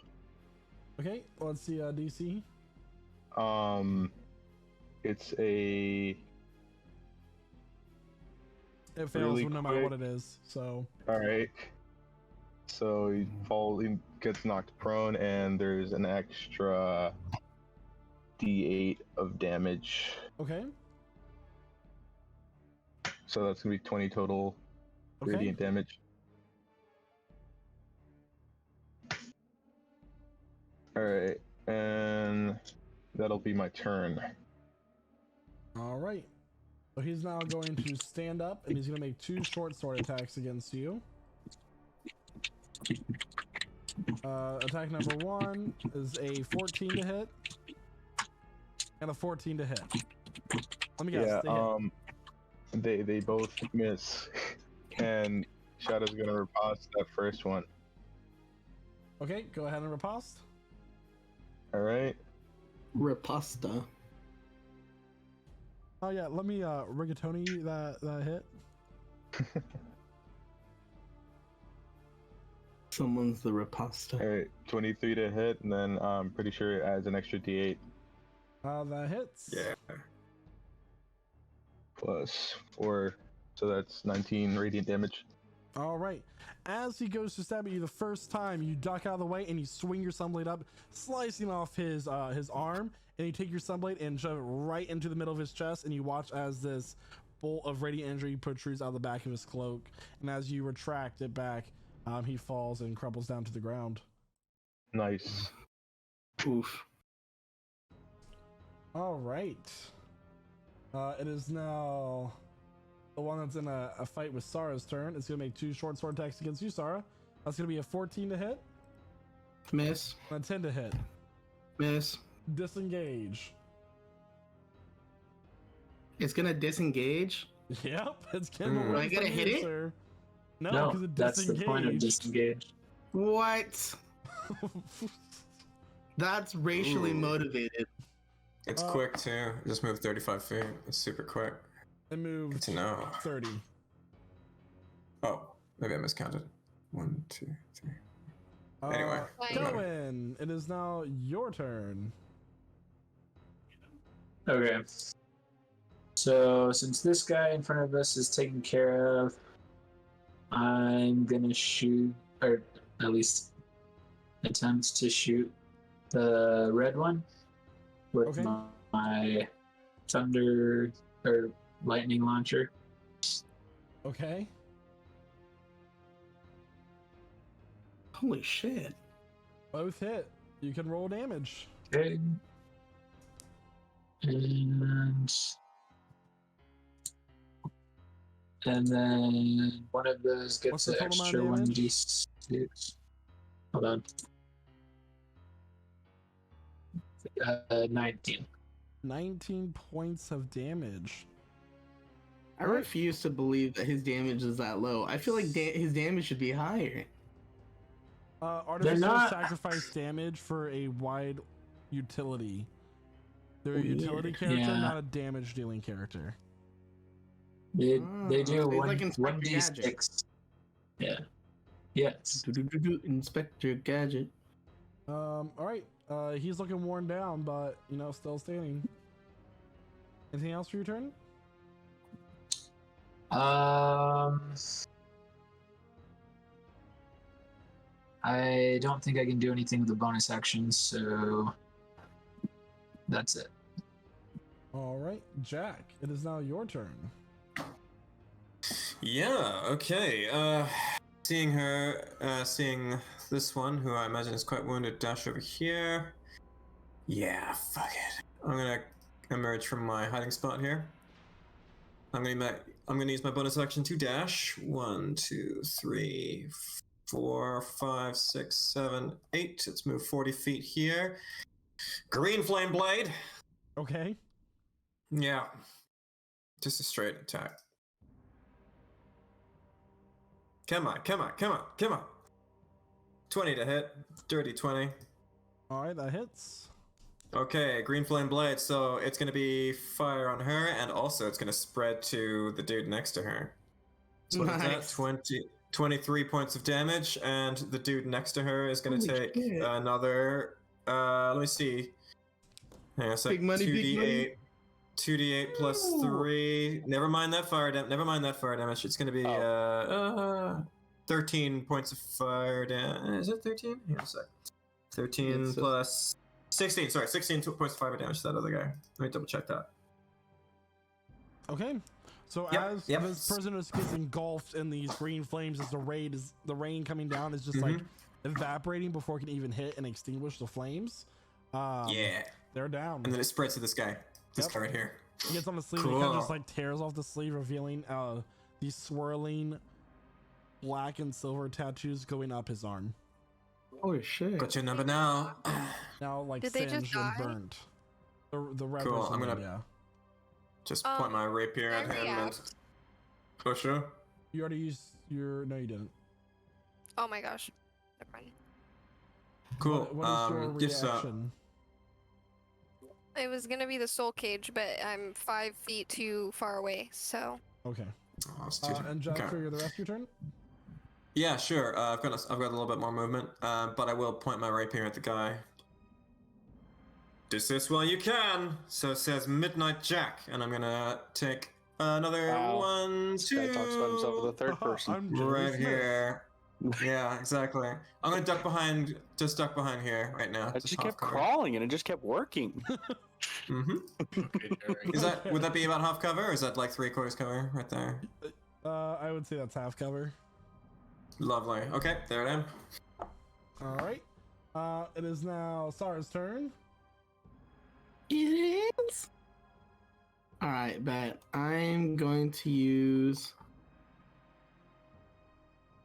Okay. Let's see DC. It's a. It fails really no matter what it is. So. All right. So he gets knocked prone, and there's an extra D8 of damage. Okay. So that's gonna be 20 total radiant damage. All right, and that'll be my turn. All right. So he's now going to stand up, and he's going to make 2 short sword attacks against you. Attack number 1 is a 14 to hit, and a 14 to hit. Let me guess. They both miss, and Shadow's gonna riposte that first one. Okay, go ahead and riposte. All right. Riposta. Oh yeah, let me rigatoni that hit. Someone's the riposta. All right, 23 to hit, and then I'm pretty sure it adds an extra D8. That hits. Yeah. Plus 4, so that's 19 radiant damage. All right. As he goes to stab at you the first time, you duck out of the way and you swing your sunblade up, slicing off his arm, and you take your sunblade and shove it right into the middle of his chest, and you watch as this bolt of radiant energy protrudes out of the back of his cloak, and as you retract it back, he falls and crumples down to the ground. Nice. Oof. All right. It is now the one that's in a fight with Sarah's turn. It's going to make 2 short sword attacks against you, Sarah. That's going to be a 14 to hit. Miss. And a 10 to hit. Miss. Disengage. It's going to disengage? Yep, it's getting away. Am I going to hit it? Sir. No, because it that's the point of disengage. What? That's racially motivated. It's quick too. Just move 35 feet. It's super quick. It moved Good to know. 30. Oh, maybe I miscounted. 1, 2, 3. Anyway. Cohen, it is now your turn. Okay. So since this guy in front of us is taken care of, I'm gonna shoot, or at least attempt to shoot the red one with my thunder or lightning launcher. Okay. Holy shit. Both hit. You can roll damage. Okay. And And then one of those What's gets the an total extra amount of damage? 1d6. Hold on. 19. 19 points of damage. I refuse to believe that his damage is that low. I feel like his damage should be higher. Artificers not- sacrifice damage for a wide utility. They're a Weird. utility character, Yeah. not a damage dealing character. They do so he's one, like Inspector 1d6. Yeah. Yes. Inspector Gadget. All right. He's looking worn down, but still standing. Anything else for your turn? I don't think I can do anything with the bonus action, so that's it. All right, Jack. It is now your turn. Yeah, okay. Seeing this one, who I imagine is quite wounded, dash over here. Yeah, fuck it. I'm gonna emerge from my hiding spot here. I'm gonna use my bonus action to dash. 1, 2, 3, 4, 5, 6, 7, 8. Let's move 40 feet here. Green flame blade. Okay. Yeah. Just a straight attack. Come on. 20 to hit. Dirty 20. All right, that hits. Okay, green flame blade. So it's going to be fire on her, and also it's going to spread to the dude next to her. So what is that? 23 points of damage, and the dude next to her is going to take another. Let me see. Hang on a sec. Big money, 2d8. 2d8 plus 3. Never mind that fire damage. It's going to be 13 points of fire damage. Is it 13? Here a sec. 13 plus 16. Sorry, 16 points of fire damage to that other guy. Let me double check that. Okay. So as this person gets engulfed in these green flames, as the rain coming down is just like evaporating before it can even hit and extinguish the flames. They're down. And then it spreads to this guy. This guy right here. He gets on the sleeve and he kind of just like tears off the sleeve, revealing these swirling black and silver tattoos going up his arm. Oh shit! Got your number now. Now like Did they just singed and die? burnt. The red Cool. person I'm gonna did, yeah. just point my rapier at him and. Oh sure. You already used your. No, you didn't. Oh my gosh. Never mind. Cool. What is your reaction? It was gonna be the soul cage, but I'm 5 feet too far away, so. Okay. Oh, and Jack, for the rest of your turn? Yeah, sure. I've got a little bit more movement, but I will point my rapier at the guy. Desist while you can. So it says Midnight Jack, and I'm gonna take another 1, This 2. guy talks about himself as a third person. Right here. Yeah, exactly. I'm gonna duck behind here right now. I just kept crawling and it just kept working. Would that be about half cover, or is that like 3/4 cover right there? I would say that's half cover. Lovely. Okay, there I am. All right. It is now Sarah's turn. It is. All right, bet. I'm going to use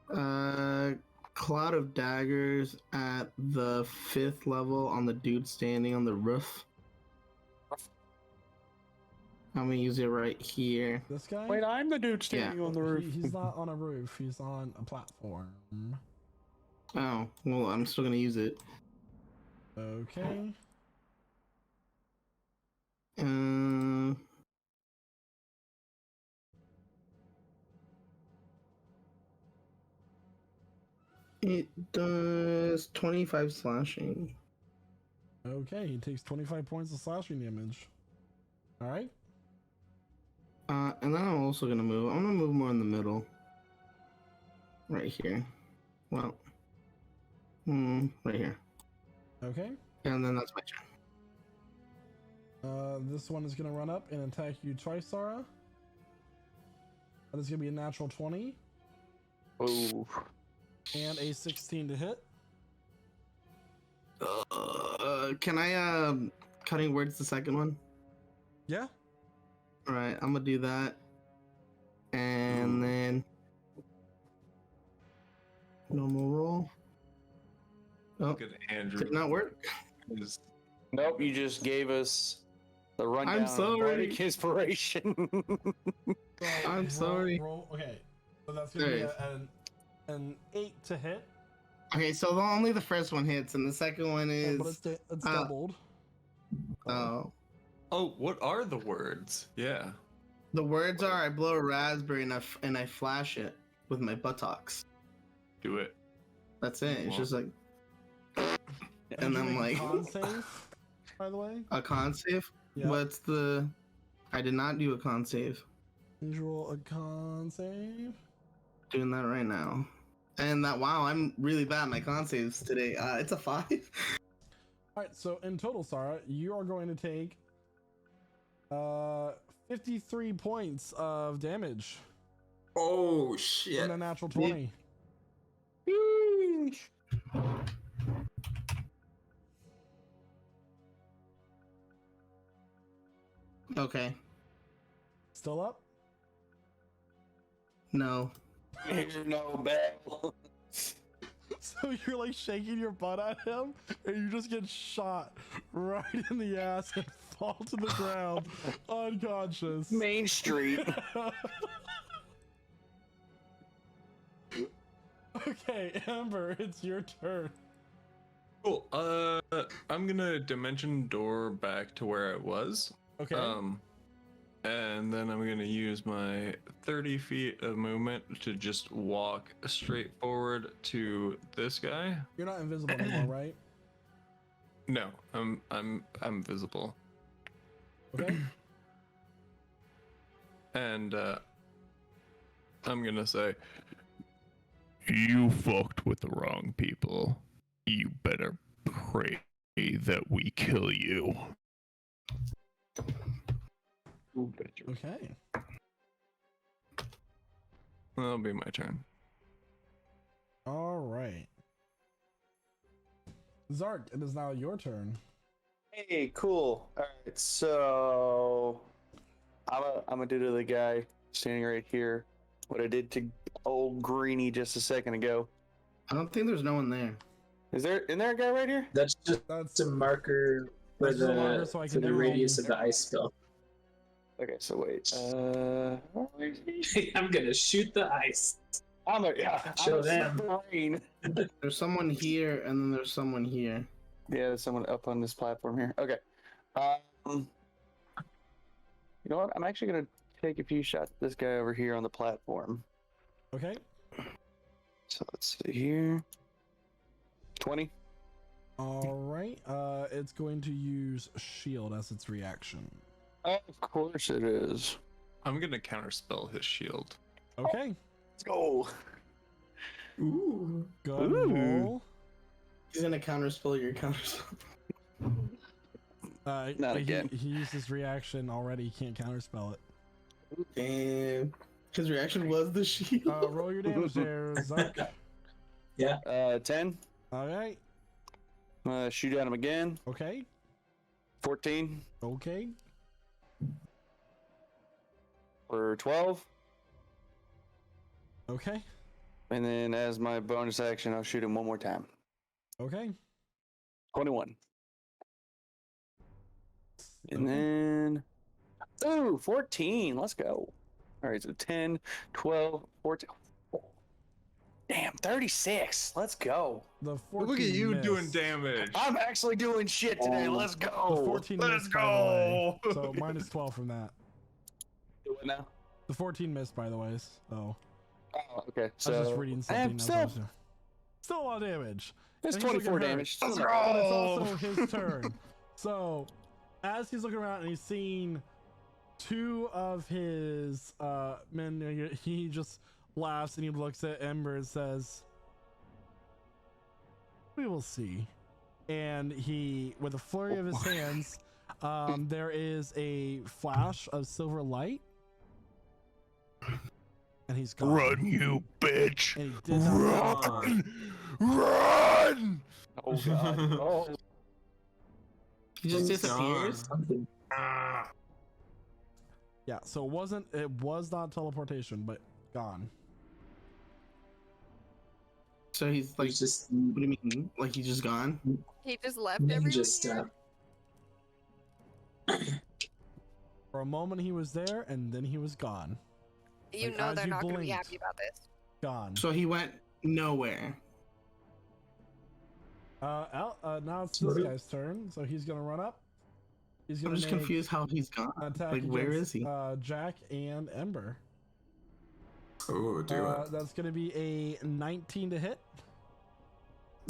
Cloud of Daggers at the 5th level on the dude standing on the roof. I'm gonna use it right here. This guy? Wait, I'm the dude standing on the roof. He's not on a roof. He's on a platform. Oh, well, I'm still gonna use it. Okay. It does 25 slashing. Okay, he takes 25 points of slashing damage. All right. And then I'm also gonna move. I'm gonna move more in the middle. Right here. Well. Right here. Okay. And then that's my turn. This one is gonna run up and attack you twice, Sarah. That is gonna be a natural 20. Oh. And a 16 to hit. Can I cutting words the second one? Yeah. All right, I'm gonna do that. And Look at Andrew. Did not work. Nope, you just gave us the rundown. I'm sorry. Of Bardic Inspiration. I'm sorry. Okay, so that's gonna be an 8 to hit. Okay, so only the first one hits, and the second one is. But it's doubled. Oh. Oh, what are the words? Yeah. The words are: I blow a raspberry and I flash it with my buttocks. Do it. That's it. It's just like. And then like. Con save, by the way. A con save? Yeah. What's the? I did not do a con save. Roll a con save. Doing that right now. And that wow, I'm really bad at my con saves today. It's a 5. All right, so in total, Sarah, you are going to take 53 points of damage. Oh shit! In a natural 20. Okay. Still up? No. No bell. So you're like shaking your butt at him, and you just get shot right in the ass and fall to the ground unconscious. Main Street. Okay, Amber, it's your turn. Cool. I'm gonna dimension door back to where I was. Okay. And then I'm gonna use my 30 feet of movement to just walk straight forward to this guy. You're not invisible anymore, right? No, I'm visible. Okay. And I'm gonna say, You fucked with the wrong people. You better pray that we kill you. Okay. That'll be my turn. All right. Zark, it is now your turn. Hey, cool. All right, so I'm gonna do to the guy standing right here what I did to old Greeny just a second ago. I don't think there's no one there. Isn't there a guy right here? That's a marker for That's a marker so I can the do radius all- of the ice spell. Okay, so wait. I'm gonna shoot the ice. Show them. There's someone here, and then there's someone here. Yeah, there's someone up on this platform here. Okay. You know what? I'm actually gonna take a few shots at this guy over here on the platform. Okay. So let's see here. 20. All right. It's going to use shield as its reaction. Of course it is. I'm gonna counterspell his shield. Okay. Let's go. Ooh. Go ahead and roll. He's gonna counterspell your counterspell. Not but again. He used his reaction already. He can't counterspell it. Damn. His reaction was the shield. Roll your damage there, Zark. Yeah. 10. All right. Shoot at him again. Okay. 14. Okay. For 12. Okay. And then as my bonus action, I'll shoot him one more time. Okay. 21. And then... Ooh, 14. Let's go. All right, so 10, 12, 14... Damn, 36. Let's go. The 14 Look at you missed. doing damage. I'm actually doing shit today. Let's The go. 14 Let's missed, by the way. go. So minus 12 from that. Do it now. The 14 missed, by the way. So Oh, okay. I was So just reading something. and That's all. Still a lot of damage. It's And he's looking 24 hurt. damage. But it's also his turn. So as he's looking around and he's seeing two of his men, he just laughs and he looks at Ember and says, "We will see." And he, with a flurry of his hands, there is a flash of silver light, and he's gone. Run, you bitch! And he did not Run! Run! Oh god. Oh. He just disappears. Yeah, so it was not teleportation, but gone. So he's like, just what do you mean? Like he's just gone? He just left everyone ninja stuff. For a moment he was there, and then he was gone. You Like, know as they're you not going to be blinked. happy about this. Gone. So he went nowhere. Now it's this guy's turn, so he's gonna run up. He's I'm gonna just make confused how he's gone. attack Like, where against, is he? Jack and Ember. Oh, do it. That's gonna be a 19 to hit.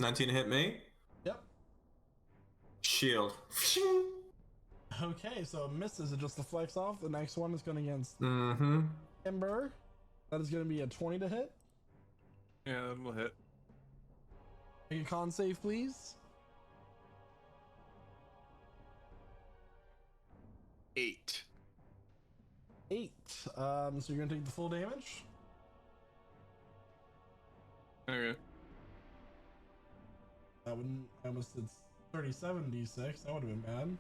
19 to hit me. Yep. Shield. Okay, so it misses. It just deflects off. The next one is going against Mm-hmm. Ember. That is going to be a 20 to hit. Yeah, that will hit. Make a con save, please. 8. 8. So you're going to take the full damage. Okay. That wouldn't. I almost did 37 d6. That would have been bad.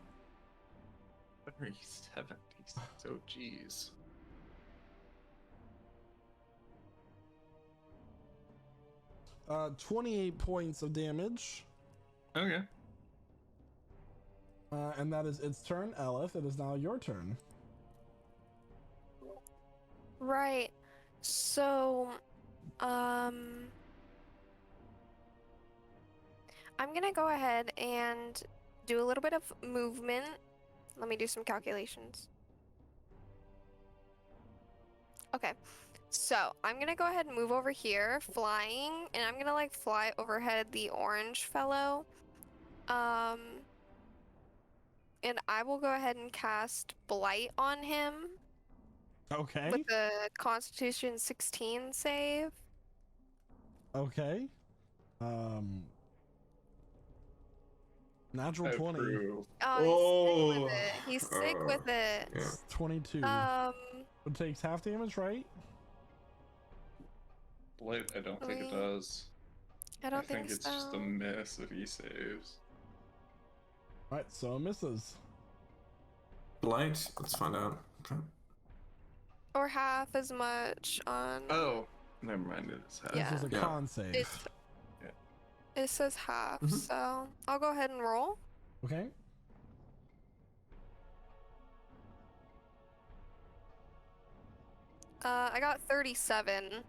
37. Oh, jeez. Uh, 28 points of damage. Okay. And that is its turn. Elif, it is now your turn. Right. So, I'm gonna go ahead and do a little bit of movement. Let me do some calculations. Okay. So, I'm gonna go ahead and move over here, flying, and I'm gonna like fly overhead the orange fellow. And I will go ahead and cast Blight on him. Okay. With a Constitution 16 save. Okay. Natural 20. Oh, he's sick with it. Yeah. 22. It takes half damage, right? Blight, I don't think it does. I don't think it's so. just a miss if he saves. Alright, so it misses. Blight? Let's find out. Okay. Or half as much on. Oh, never mind. It's half. Yeah. This is a con save. It says half, so I'll go ahead and roll. Okay. I got 37.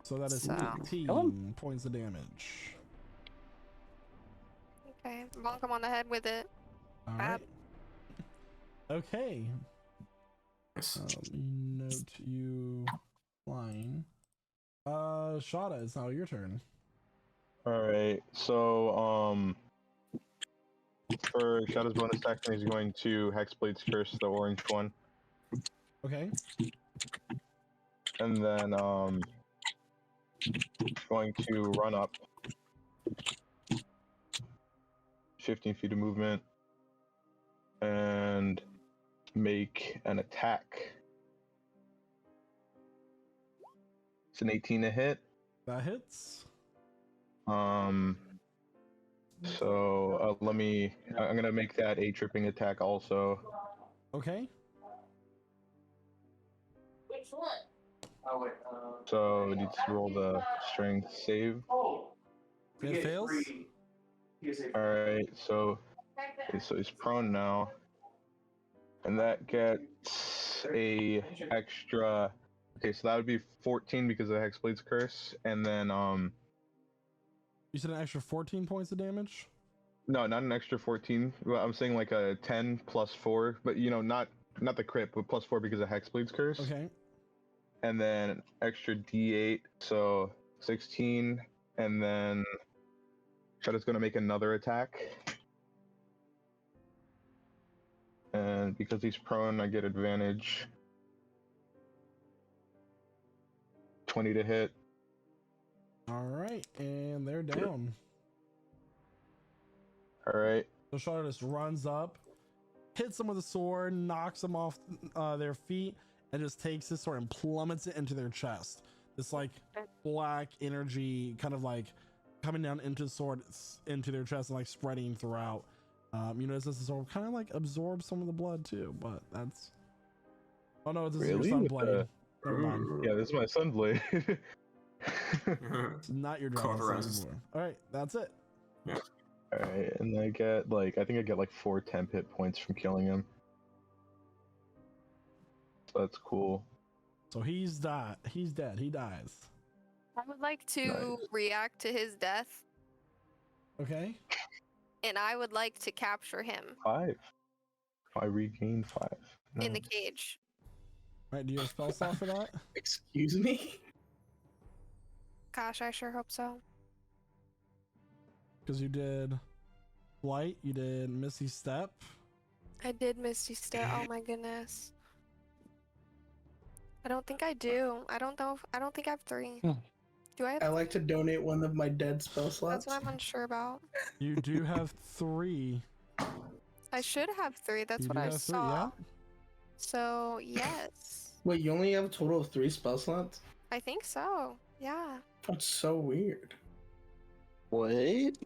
So that is So. 18 points of damage. Okay, bonk him on the head with it. Alright. Okay. Note you flying. Shada, it's now your turn. Alright, so for Shadow's bonus action, he's going to Hexblade's Curse, the orange one. Okay. And then going to run up 15 feet of movement and make an attack. It's an 18 to hit. That hits. So I'm gonna make that a tripping attack also. Okay. Which one? Oh wait. So it needs to roll the strength save. It fails. Alright, so he's prone now. And that gets a extra. Okay, so that would be 14 because of Hexblade's Curse, and then You said an extra 14 points of damage? no, not an extra 14. Well, I'm saying like a 10 plus 4, but not the crit, but plus 4 because of Hexblade's Curse. Okay. And then extra D8, so 16, and then Shadow's gonna make another attack. And because he's prone, I get advantage. 20 to hit. Alright, and they're down. Alright. So Shada just runs up, hits them with a sword, knocks them off their feet, and just takes this sword and plummets it into their chest. This like black energy kind of like coming down into the sword, into their chest, and like spreading throughout. You notice this sword kind of like absorbs some of the blood too, but that's. Oh no, this is your sun blade. Never mind. Yeah, this is my sun blade. It's not your dragon Cauterizes. anymore. All right, that's it. Alright, and I get like I think I get like 4 temp hit points from killing him. So that's cool. So he's dead. He dies. I would like to Nice. react to his death, Okay. and I would like to capture him 5. I regain 5. in the Nice. cage. All right, do you have spell slot for that? Excuse me? Gosh, I sure hope so. Because you did Flight, you did Misty Step. I did Misty Step. Oh my goodness. I don't think I do. I don't know. I don't think I have 3. Do I have? I like to donate one of my dead spell slots. That's what I'm unsure about. You do have 3. I should have 3. That's You what do I have 3, saw. yeah. So yes, Wait, you only have a total of 3 spell slots? I think so. Yeah. That's so weird. What?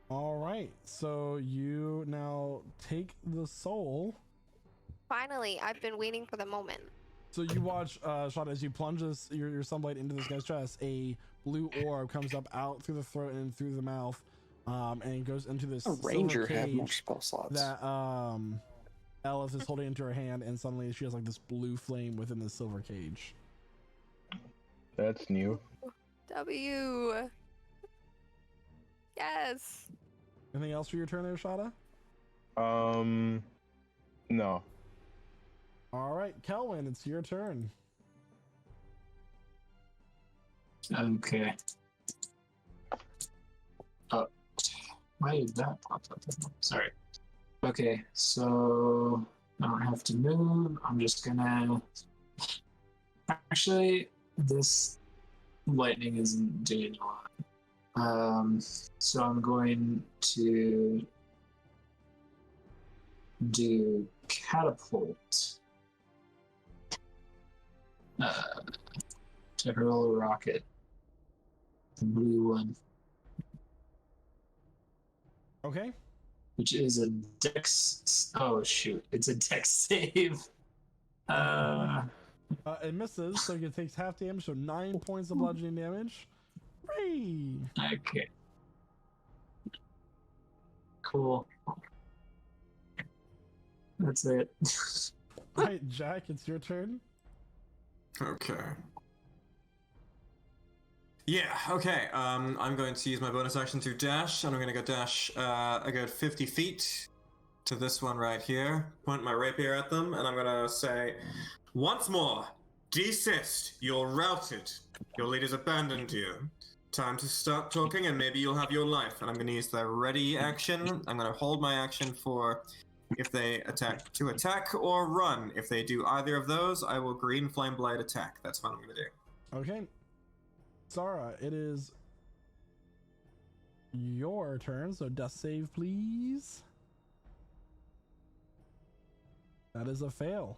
All right, so you now take the soul. Finally, I've been waiting for the moment. So you watch, Shot, as you plunge your sunlight into this guy's chest, a blue orb comes up out through the throat and through the mouth, and goes into this A ranger silver have more cage spell slots. that Alice is holding into her hand, and suddenly she has like this blue flame within the silver cage. That's new. W. Yes. Anything else for your turn there, Shada? No. All right, Kelvin, it's your turn. Okay. Oh, why did that pop up? Sorry. Okay, so I don't have to move. I'm just gonna. Actually, this lightning isn't doing a lot. So I'm going to do catapult to hurl a rocket. The blue one, Okay. which is a dex. Oh shoot! It's a dex save. It misses, so it takes half damage, so 9 points of bludgeoning damage. Hooray! Okay. Cool. That's it. All right, Jack, it's your turn. Okay. Yeah, okay. I'm going to use my bonus action to dash, and I'm going to go dash a good 50 feet to this one right here. Point my rapier at them, and I'm going to say, once more, desist. You're routed. Your leaders abandoned you. Time to start talking, and maybe you'll have your life. And I'm going to use the ready action. I'm going to hold my action for if they attack or run. If they do either of those, I will green flame blade attack. That's what I'm going to do. Okay. Zara, it is your turn, so death save, please. That is a fail.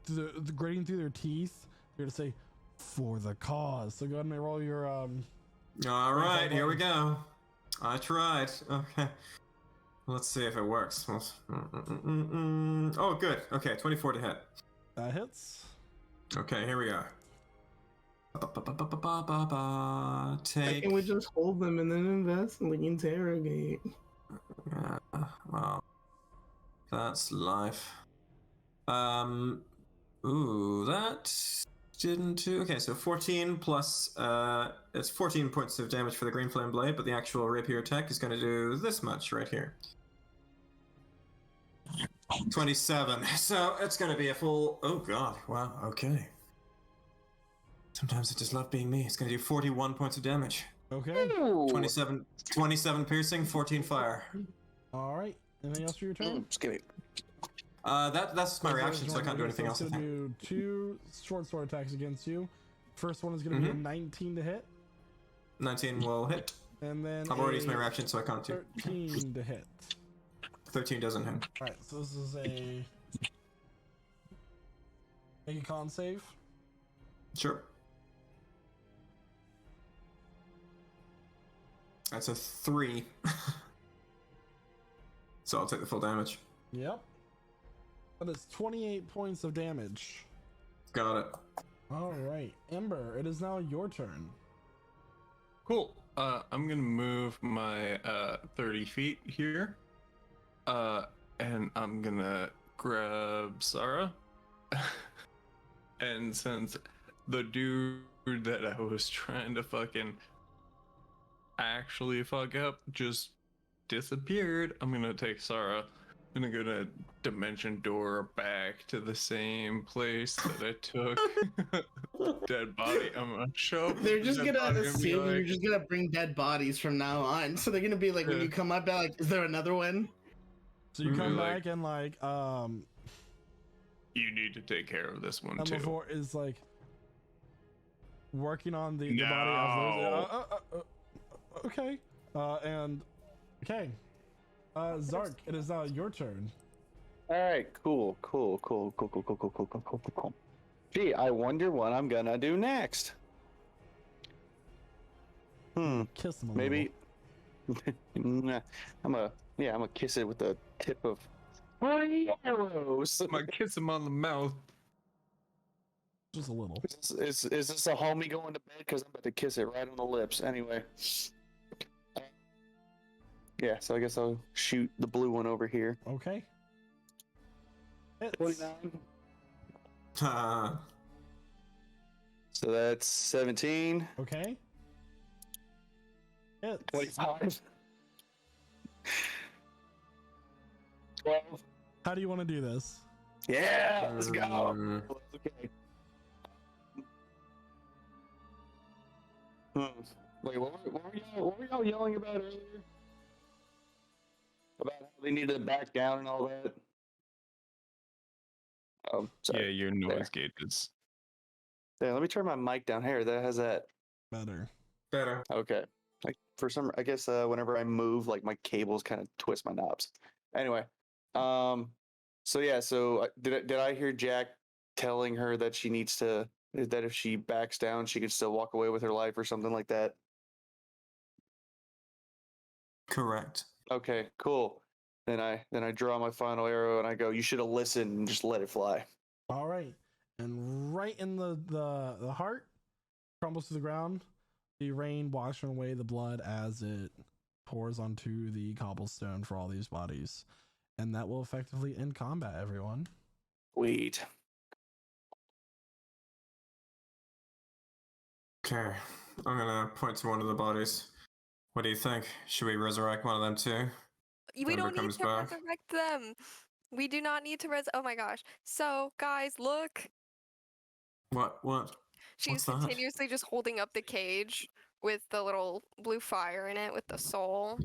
The grating through their teeth, they're gonna say, "For the cause." So go ahead and roll your All right, here we go. I tried. Okay. Let's see if it works. Oh, good. Okay, 24 to hit. That hits. Okay, here we go. Take. Can we just hold them and then invest and like interrogate? Well, that's life. Ooh, that didn't do. Okay, so 14 plus. It's 14 points of damage for the green flame blade, but the actual rapier attack is going to do this much right here. 27. So it's going to be a full. Oh god! Wow. Okay. Sometimes I just love being me. It's going to do 41 points of damage. Okay. 27 piercing, 14 fire. All right. Anything else for your turn? Just give me. That's my reaction, so I can't do anything else. It's I gonna think. do 2 short sword attacks against you. First one is gonna be a 19 to hit, 19 will hit. and then I've already used my reaction, so I can't do. 13 to hit. 13 doesn't hit. All right. So this is a make a con save. Sure. That's a 3. So I'll take the full damage. Yep. That is 28 points of damage. Got it. All right, Ember, it is now your turn. Cool. I'm gonna move my 30 feet here. And I'm gonna grab Sarah. And since the dude that I was trying to fucking actually fuck up just disappeared, I'm gonna take Sarah. I'm gonna go to dimension door back to the same place that I took dead body. I'm gonna show up. They're with just the dead gonna body and be assume you're like, just gonna bring dead bodies from now on. So they're gonna be like, when Yeah. you come up, they're like, is there another one? So you Mhm. come Like- back and like you need to take care of this one and too. before is like working on the body of Liz. Okay. And okay. Zark, it is now your turn. All right, cool. Gee, I wonder what I'm gonna do next. Kiss him a Maybe. Nah, I'm gonna kiss it with the tip of my arrows. I'm gonna kiss him on the mouth. Just a little. Is this a homie going to bed? Because I'm about to kiss it right on the lips. Anyway. Yeah, so I guess I'll shoot the blue one over here. Okay. Hits. 29. Uh, So that's 17. Okay. Hits. 25. 12. How do you want to do this? Yeah, let's go. Okay. Wait, what were y'all yelling about earlier? About how they needed to back down and all that? Oh, sorry. Yeah, your noise gauges. Yeah, let me turn my mic down here. That has that. Better. better. Okay. Like for some, I guess whenever I move, like my cables kind of twist my knobs. Anyway, so yeah, so did I hear Jack telling her that she needs to, that if she backs down, she could still walk away with her life or something like that? Correct. Okay, cool. Then I draw my final arrow and I go, you should have listened and just let it fly. All right. And right in the heart, crumbles to the ground. The rain washing away the blood as it pours onto the cobblestone for all these bodies. And that will effectively end combat, everyone. Sweet. Okay, I'm gonna point to one of the bodies. What do you think? Should we resurrect one of them too? We Ember don't need comes to back. resurrect them. We do not need to oh my gosh. So guys, look. What? She's What's that? continuously just holding up the cage with the little blue fire in it with the soul.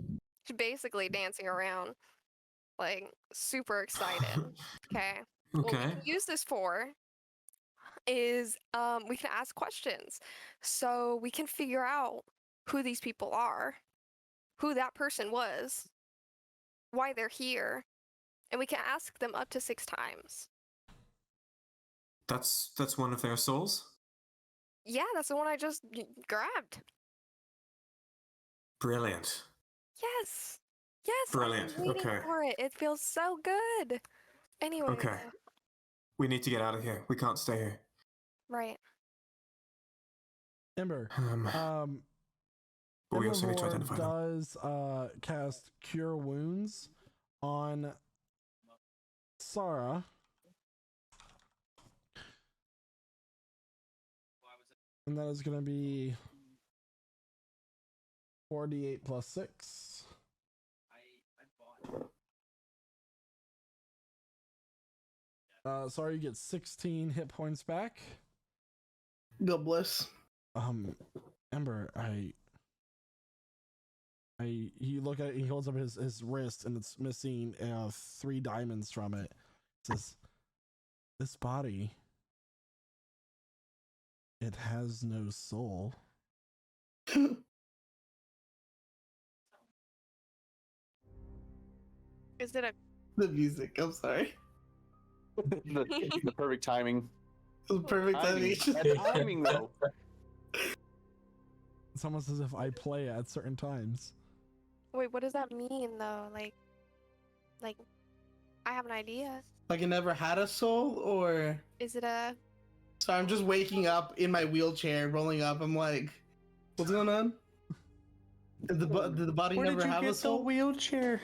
She's basically dancing around, like super excited. Okay. What we Okay. can use this for is we can ask questions. So we can figure out who these people are, who that person was, why they're here, and we can ask them up to 6 times. That's one of their souls? Yeah, that's the one I just grabbed. Brilliant. Yes. Yes. Brilliant. I'm waiting Okay. for it. It feels so good. Anyway. Okay. We need to get out of here. We can't stay here. Right. Ember. But we also need to Herbivore identify them. does cast Cure Wounds on Sarah. And that is going to be 4d8 plus 6. Sorry, you get 16 hit points back. God bless. Ember, he look at he holds up his wrist and it's missing 3 diamonds from it. Says, "This body, it has no soul." Is it a The music, I'm sorry. the perfect timing. It was perfect timing. Timing though. It's almost as if I play at certain times. Wait, what does that mean though? Like I have an idea. Like it never had a soul, or Is it a? so I'm just waking up in my wheelchair, rolling up. I'm like, what's going on? Did the body Where never did you have get a soul? the wheelchair?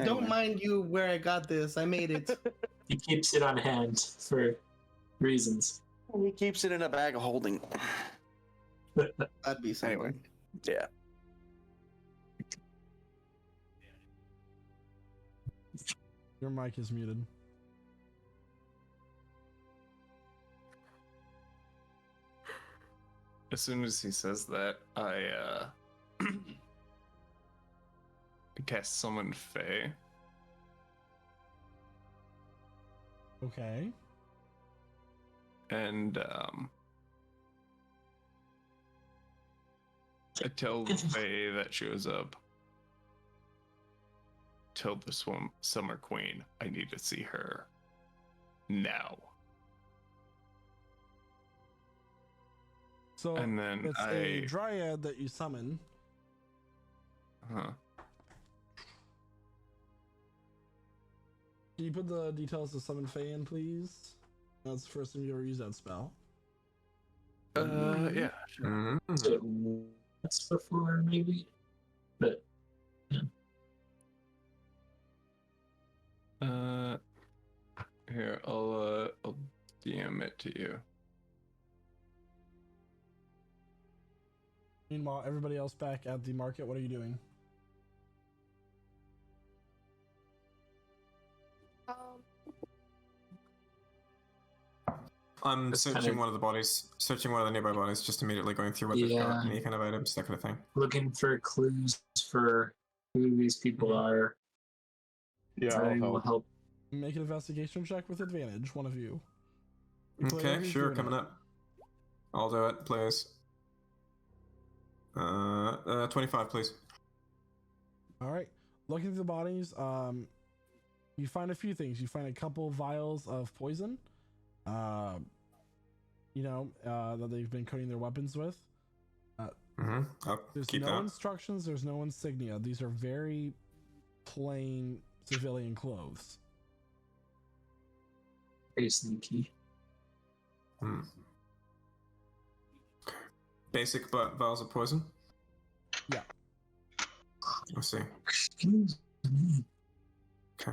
Don't mind you where I got this. I made it. He keeps it on hand for reasons. He keeps it in a bag of holding. That'd be something. Anyway, yeah. Your mic is muted. As soon as he says that, I cast Summon Fae. Okay. And I tell the Fae that shows up. Tell the Summer Queen I need to see her now. So And then it's a dryad that you summon. Huh. Can you put the details to summon Fae in, please? That's the first time you ever use that spell. Yeah. Sure. So once before, maybe, but Here, I'll DM it to you. Meanwhile, everybody else back at the market, what are you doing? I'm searching one of the bodies, searching one of the nearby bodies, just immediately going through what they've got, any kind of items, that kind of thing. looking for clues for who these people are. Yeah, I will help. Make an investigation check with advantage, one of you. Player, Okay, who's sure, doing coming it? up. I'll do it, please. 25, please. All right. Looking through the bodies, you find a few things. You find a couple vials of poison, that they've been coating their weapons with. I'll There's keep no that. instructions. There's no insignia. These are very plain civilian clothes. Very sneaky. Okay. Basic vials of poison? Yeah. I see. Excuse me. Okay.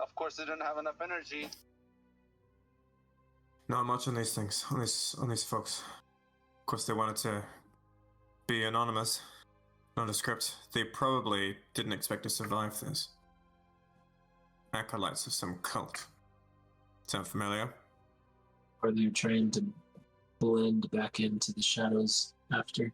Of course, they didn't have enough energy. Not much on these things, on these folks. Of course, they wanted to be anonymous, nondescript. They probably didn't expect to survive this. Acolytes of some cult. Sound familiar? Are they trying to blend back into the shadows after?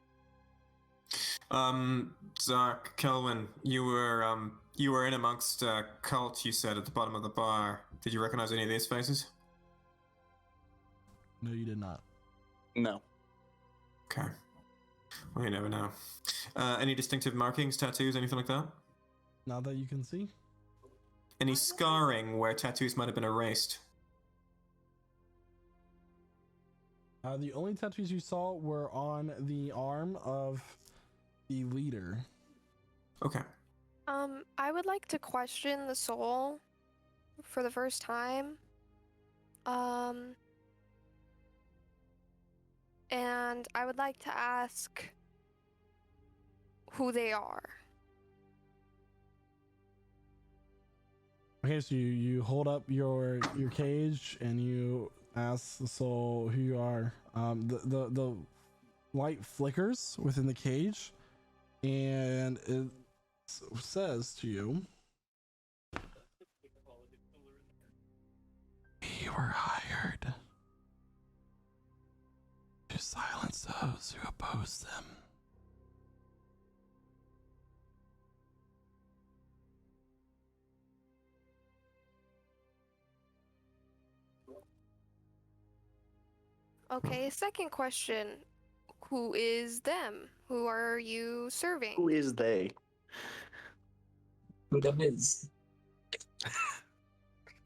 Zach, Kelvin, you were in amongst a cult, you said, at the bottom of the bar. Did you recognize any of these faces? No, you did not. No. Okay. Well, you never know. Any distinctive markings, tattoos, anything like that? Not that you can see. Any scarring where tattoos might have been erased? The only tattoos you saw were on the arm of the leader. Okay. I would like to question the soul for the first time. And I would like to ask who they are. Okay, so you hold up your cage and you ask the soul who you are. The light flickers within the cage, and it says to you, "We were hired to silence those who oppose them." Okay, second question. Who is them? Who are you serving? Who is they? Who them is?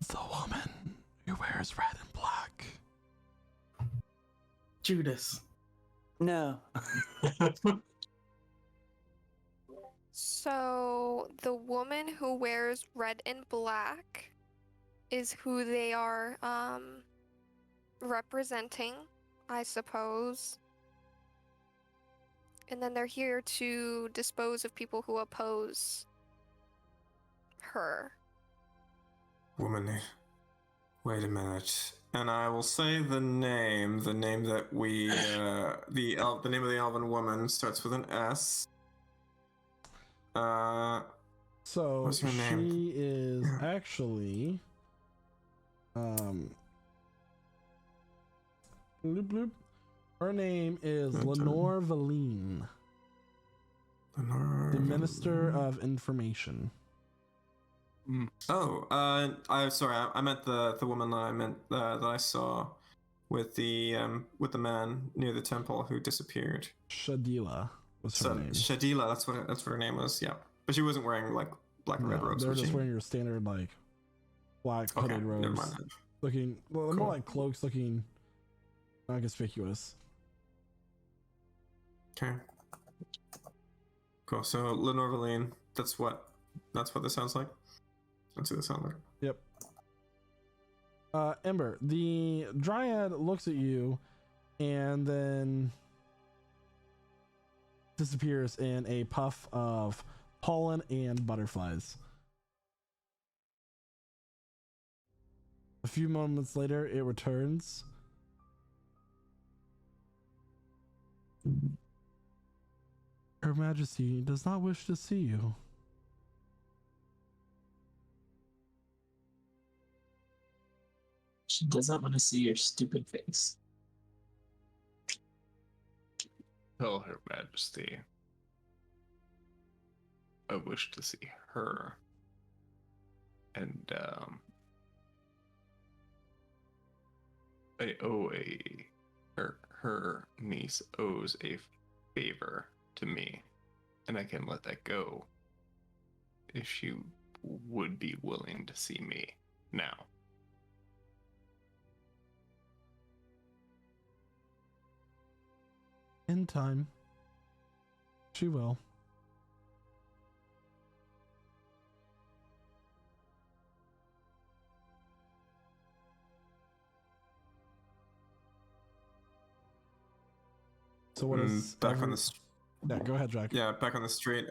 The woman who wears red and black. Judas. No. So, the woman who wears red and black is who they are representing, I suppose. And then they're here to dispose of people who oppose her. Woman, wait a minute. And I will say the name that we, the name of the elven woman starts with an S. So what's her name? she is actually, bloop bloop. Her name is Lenore Valine, the Minister of Information. Oh, I'm sorry. I meant the woman that I saw with the man near the temple who disappeared. Shadila was her name. Shadila, that's what her name was. Yeah, but she wasn't wearing like black and red robes. They're just wearing your standard like black hooded robes, never mind. looking more like cloaks, looking not conspicuous. Okay. Cool. So Lenore Valine, that's what this sounds like. That's what it sounds like. Yep. Ember, the dryad looks at you and then disappears in a puff of pollen and butterflies. A few moments later, it returns. Her Majesty does not wish to see you. She doesn't want to see your stupid face. Tell Her Majesty I wish to see her. And I owe her niece owes a favor to me, and I can let that go if she would be willing to see me now. In time, she will. So what is back on the? Yeah, go ahead, Jack. Yeah, back on the street.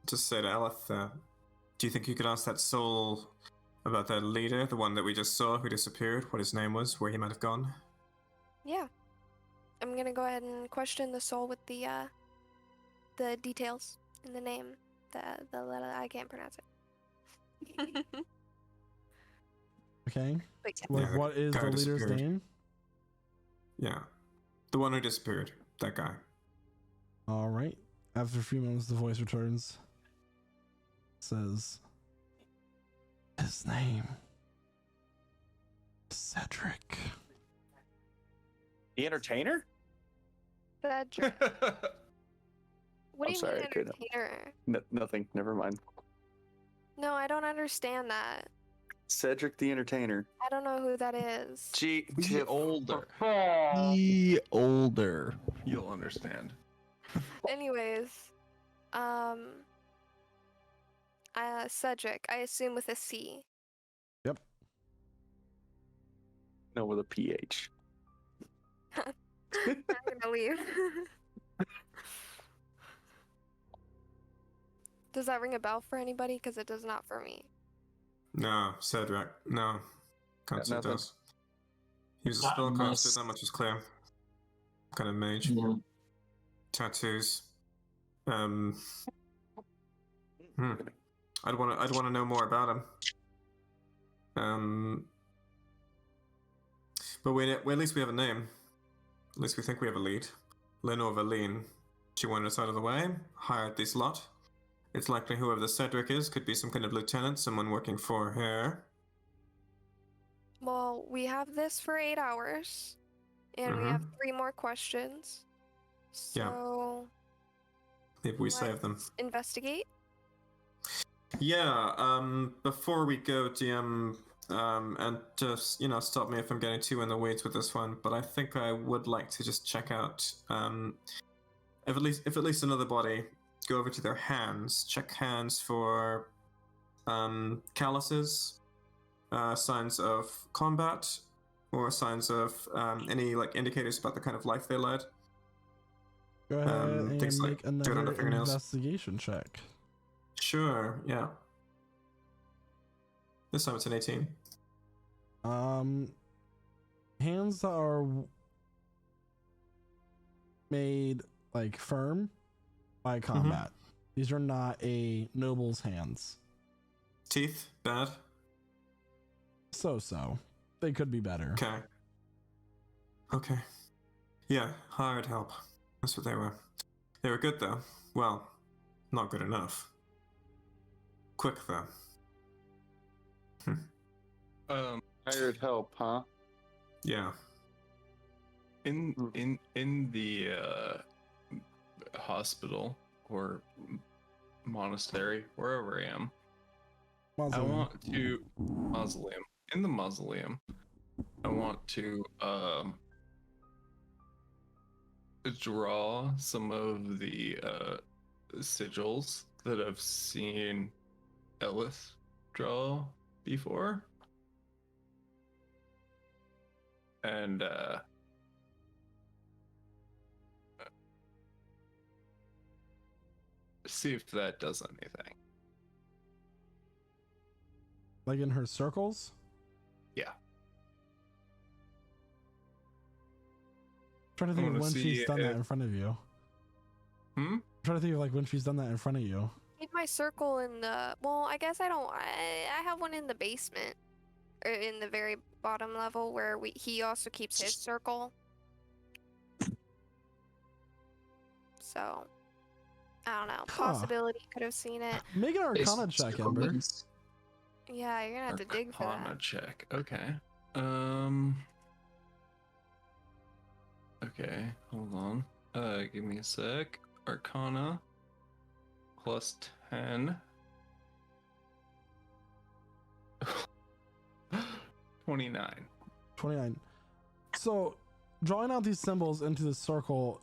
Just say to Eleth, do you think you could ask that soul about that leader, the one that we just saw who disappeared, what his name was, where he might have gone? Yeah. I'm gonna go ahead and question the soul with the details in the name. The letter I can't pronounce it. Okay. Wait, Like, Yeah, what is guy the leader's disappeared. name? Yeah, the one who disappeared, that guy. All right. After a few moments, the voice returns. Says, his name is Cedric. The entertainer? Cedric. What do I'm you sorry, mean I couldn't. entertainer? Nothing. Never mind. No, I don't understand that. Cedric the entertainer. I don't know who that is. Be older. Oh. Be older. You'll understand. Anyways, Cedric, I assume with a C. Yep. No, with a PH. I'm gonna leave. Does that ring a bell for anybody? Because it does not for me. No, Cedric. No, can't say it nothing. does. He was a Not spellcaster. unless- That much was clear. Kind of mage. Yeah. Tattoos. I'd want to know more about him. But at least we have a name. At least we think we have a lead. Lenore Valine. She wanted us out of the way, hired this lot. It's likely whoever the Cedric is could be some kind of lieutenant, someone working for her. Well, we have this for 8 hours, and we have 3 more questions. Yeah. So Maybe we save them. let's investigate. Yeah, before we go, DM, and just, stop me if I'm getting too in the weeds with this one, but I think I would like to just check out, if at least another body, go over to their hands, check hands for, calluses, signs of combat, or signs of any like indicators about the kind of life they led. Go ahead and things make like dirt on another the fingernails. investigation check. Sure, yeah. This time it's an 18. Hands are made like firm by combat. These are not a noble's hands. Teeth, bad. So. They could be better. Okay. Yeah, hired help. That's what they were. They were good though. Well, not good enough. Quick though. Hired help, huh? Yeah. In the hospital or monastery, wherever I am, I want to mausoleum. In the mausoleum, I want to draw some of the sigils that I've seen Ellis draw before, and see if that does anything. Like in her circles? Yeah. Trying to think of when she's done that in front of you. I'm trying to think of like when she's done that in front of you. Need my circle in the. Well, I guess I don't. I have one in the basement, or in the very bottom level where he also keeps his circle. So, I don't know. Possibility could have seen it. Make an Arcana check, Ember. Yeah, you're gonna have to dig for Arcana that. check. Okay. Okay, hold on. Give me a sec. Arcana plus 10. 29. 29. So, drawing out these symbols into the circle,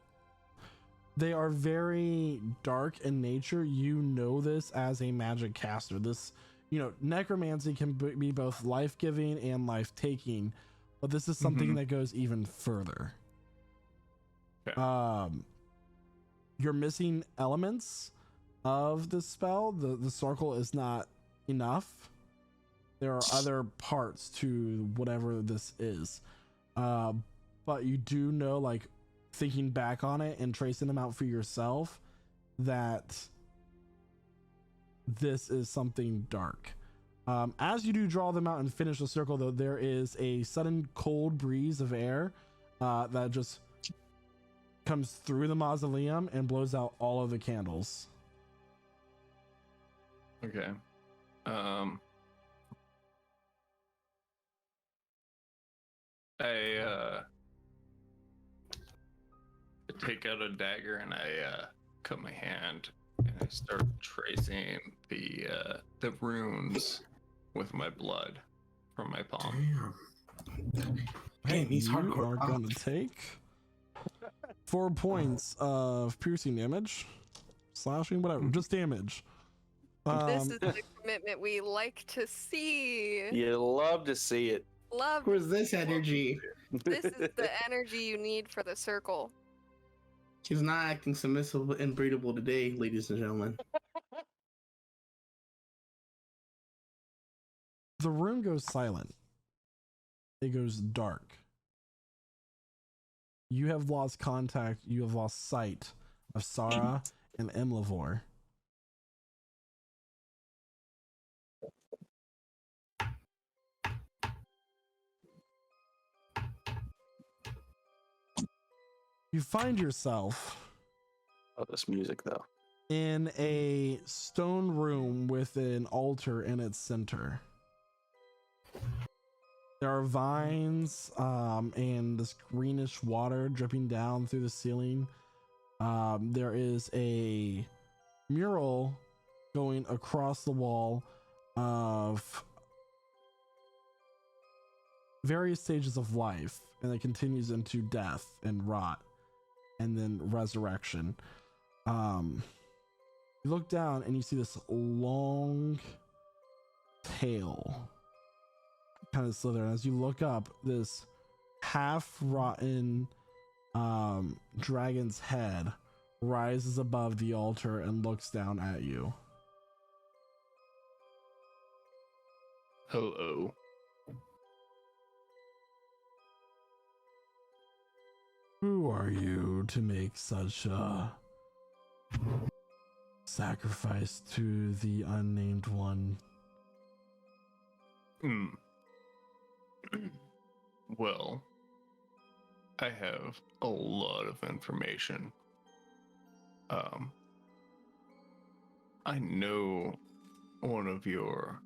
they are very dark in nature. You know this as a magic caster. This, necromancy can be both life-giving and life-taking, but this is something that goes even further. Okay. You're missing elements of the spell. The circle is not enough. There are other parts to whatever this is, but you do know, like, thinking back on it and tracing them out for yourself, that this is something dark. As you do draw them out and finish the circle, though, there is a sudden cold breeze of air that just comes through the mausoleum and blows out all of the candles. Okay. I take out a dagger and I cut my hand and I start tracing the runes with my blood from my palm. Damn, he's hardcore. You are going to take 4 points of piercing damage, slashing, whatever, just damage. This is the commitment we like to see. You love to see it. Love. Where's this energy? This is the energy you need for the circle. She's not acting submissive and breedable today, ladies and gentlemen. The room goes silent. It goes dark. You have lost contact. You have lost sight of Sarah and Emlavor. You find yourself this music though in a stone room with an altar in its center. There are vines and this greenish water dripping down through the ceiling. There is a mural going across the wall of various stages of life, and it continues into death and rot and then resurrection. You look down and you see this long tail kind of slither. And as you look up, this half rotten dragon's head rises above the altar and looks down at you. Hello. Who are you to make such a sacrifice to the unnamed one? Well, I have a lot of information. I know one of your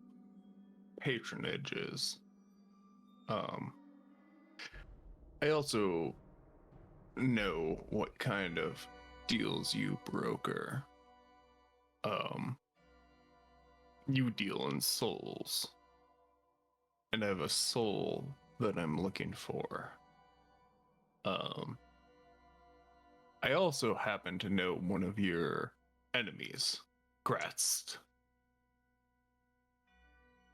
patronages. I also know what kind of deals you broker. You deal in souls, and I have a soul that I'm looking for. I also happen to know one of your enemies, Gratz.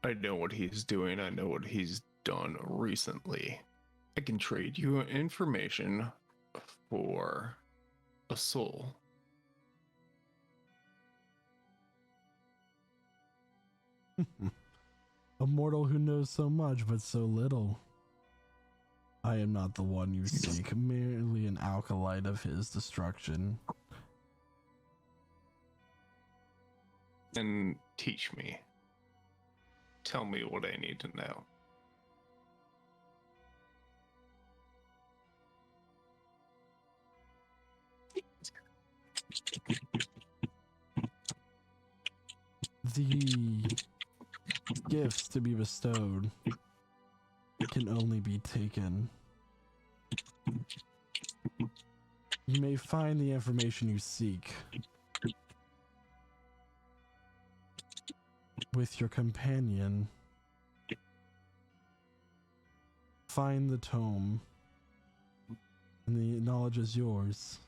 I know what he's doing. I know what he's done recently. I can trade you information for a soul. A mortal who knows so much but so little. I am not the one you seek, merely an acolyte of his destruction. Then teach me. Tell me what I need to know. The gifts to be bestowed can only be taken. You may find the information you seek with your companion. Find the tome, and the knowledge is yours.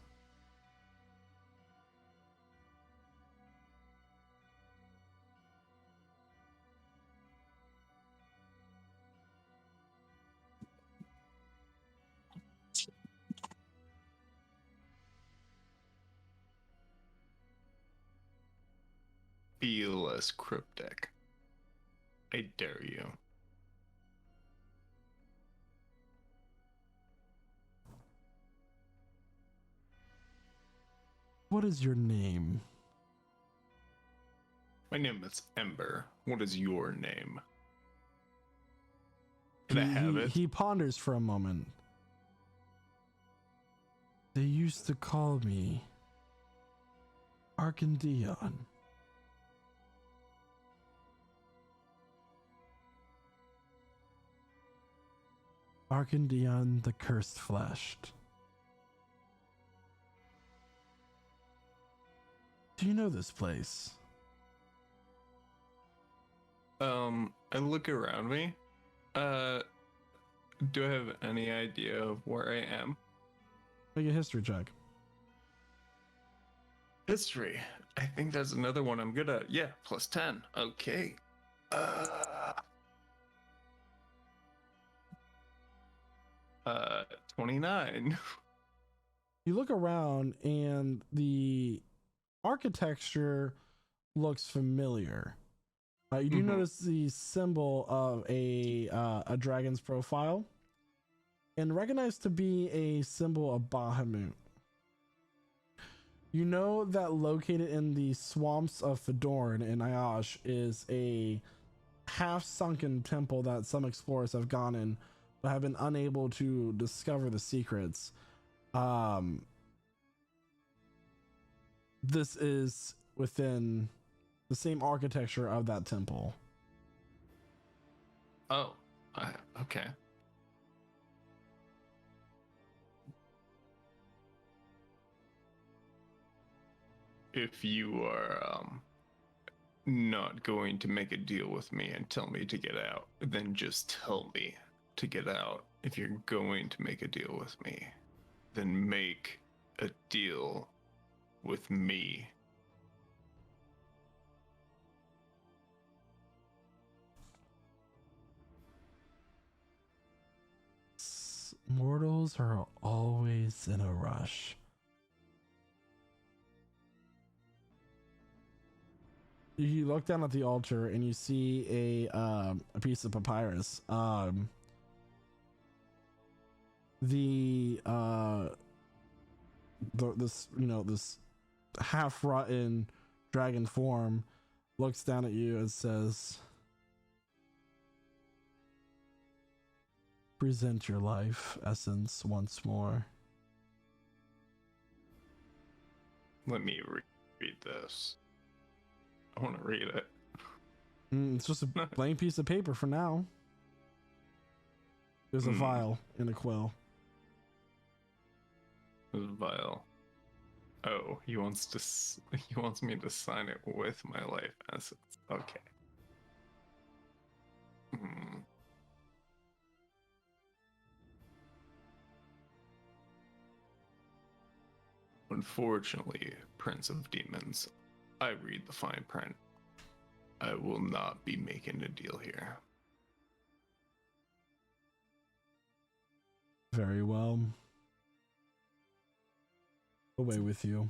Be less cryptic. I dare you. What is your name? My name is Ember. What is your name? Can I have it? He ponders for a moment. They used to call me Arcandion. Arcandion the Cursed Fleshed. Do you know this place? I look around me. Do I have any idea of where I am? Make a history check. History. I think that's another one I'm good at. Yeah, plus 10. Okay. 29. You look around and the architecture looks familiar. You do notice the symbol of a dragon's profile and recognize to be a symbol of Bahamut. You know that located in the swamps of Fedorn in Ayash is a half-sunken temple that some explorers have gone in but have been unable to discover the secrets. This is within the same architecture of that temple. Oh, okay. If you are not going to make a deal with me and tell me to get out, then just tell me to get out. If you're going to make a deal with me, then make a deal with me. Mortals are always in a rush. You look down at the altar and you see a piece of papyrus. This half rotten dragon form looks down at you and says, "Present your life essence once more." Let me read this. I want to read it. It's just a blank piece of paper for now. There's a vial and a quill. There's a vial. Oh, he wants me to sign it with my life essence. Okay. Unfortunately, Prince of Demons, I read the fine print. I will not be making a deal here. Very well. Away with you.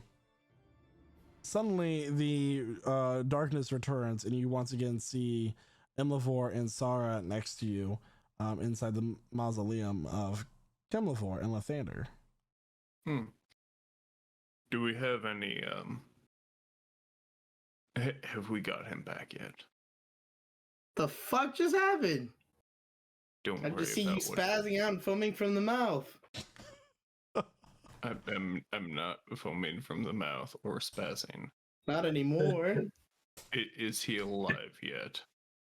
Suddenly, the darkness returns, and you once again see Imlavor and Sara next to you inside the mausoleum of Kimlavor and Lathander. Do we have any, have we got him back yet? The fuck just happened? Don't I worry just see you about spazzing out and foaming from the mouth. I'm not foaming from the mouth or spazzing. Not anymore. Is he alive yet?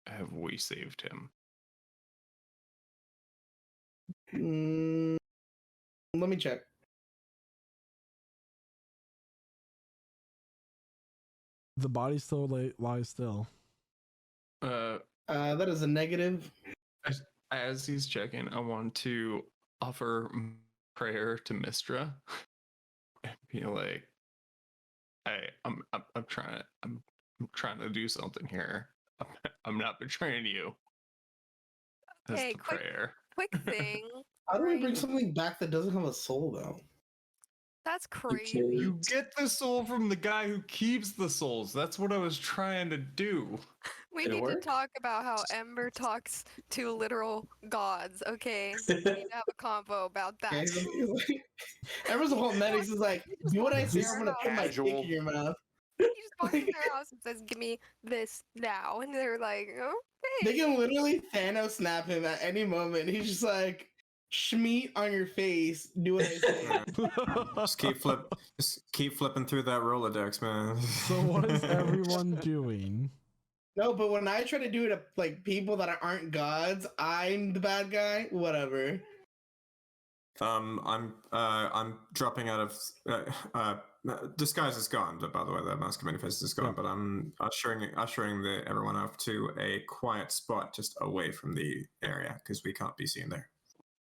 Have we saved him? Let me check. The body still lies still. That is a negative. As he's checking, I want to offer prayer to Mistra and be like, "Hey, I'm trying to do something here. I'm not betraying you." That's Okay, the prayer. quick thing. How do we bring something back that doesn't have a soul, though? That's crazy. You get the soul from the guy who keeps the souls. That's what I was trying to do. We need to talk about how Ember talks to literal gods, okay? We need to have a convo about that. Ember's the whole medics is like, do what I say, I'm gonna put my dick Casual. in your mouth. He just walks in their house and says, "Give me this now," and they're like, "Okay." They can literally Thanos snap him at any moment. He's just like, Schmeat on your face, do what I say. Just keep flipping through that Rolodex, man. So what is everyone doing? No, but when I try to do it to like people that aren't gods, I'm the bad guy. Whatever. I'm dropping out of disguise is gone. By the way, the mask of many faces is gone. But I'm ushering everyone off to a quiet spot just away from the area because we can't be seen there.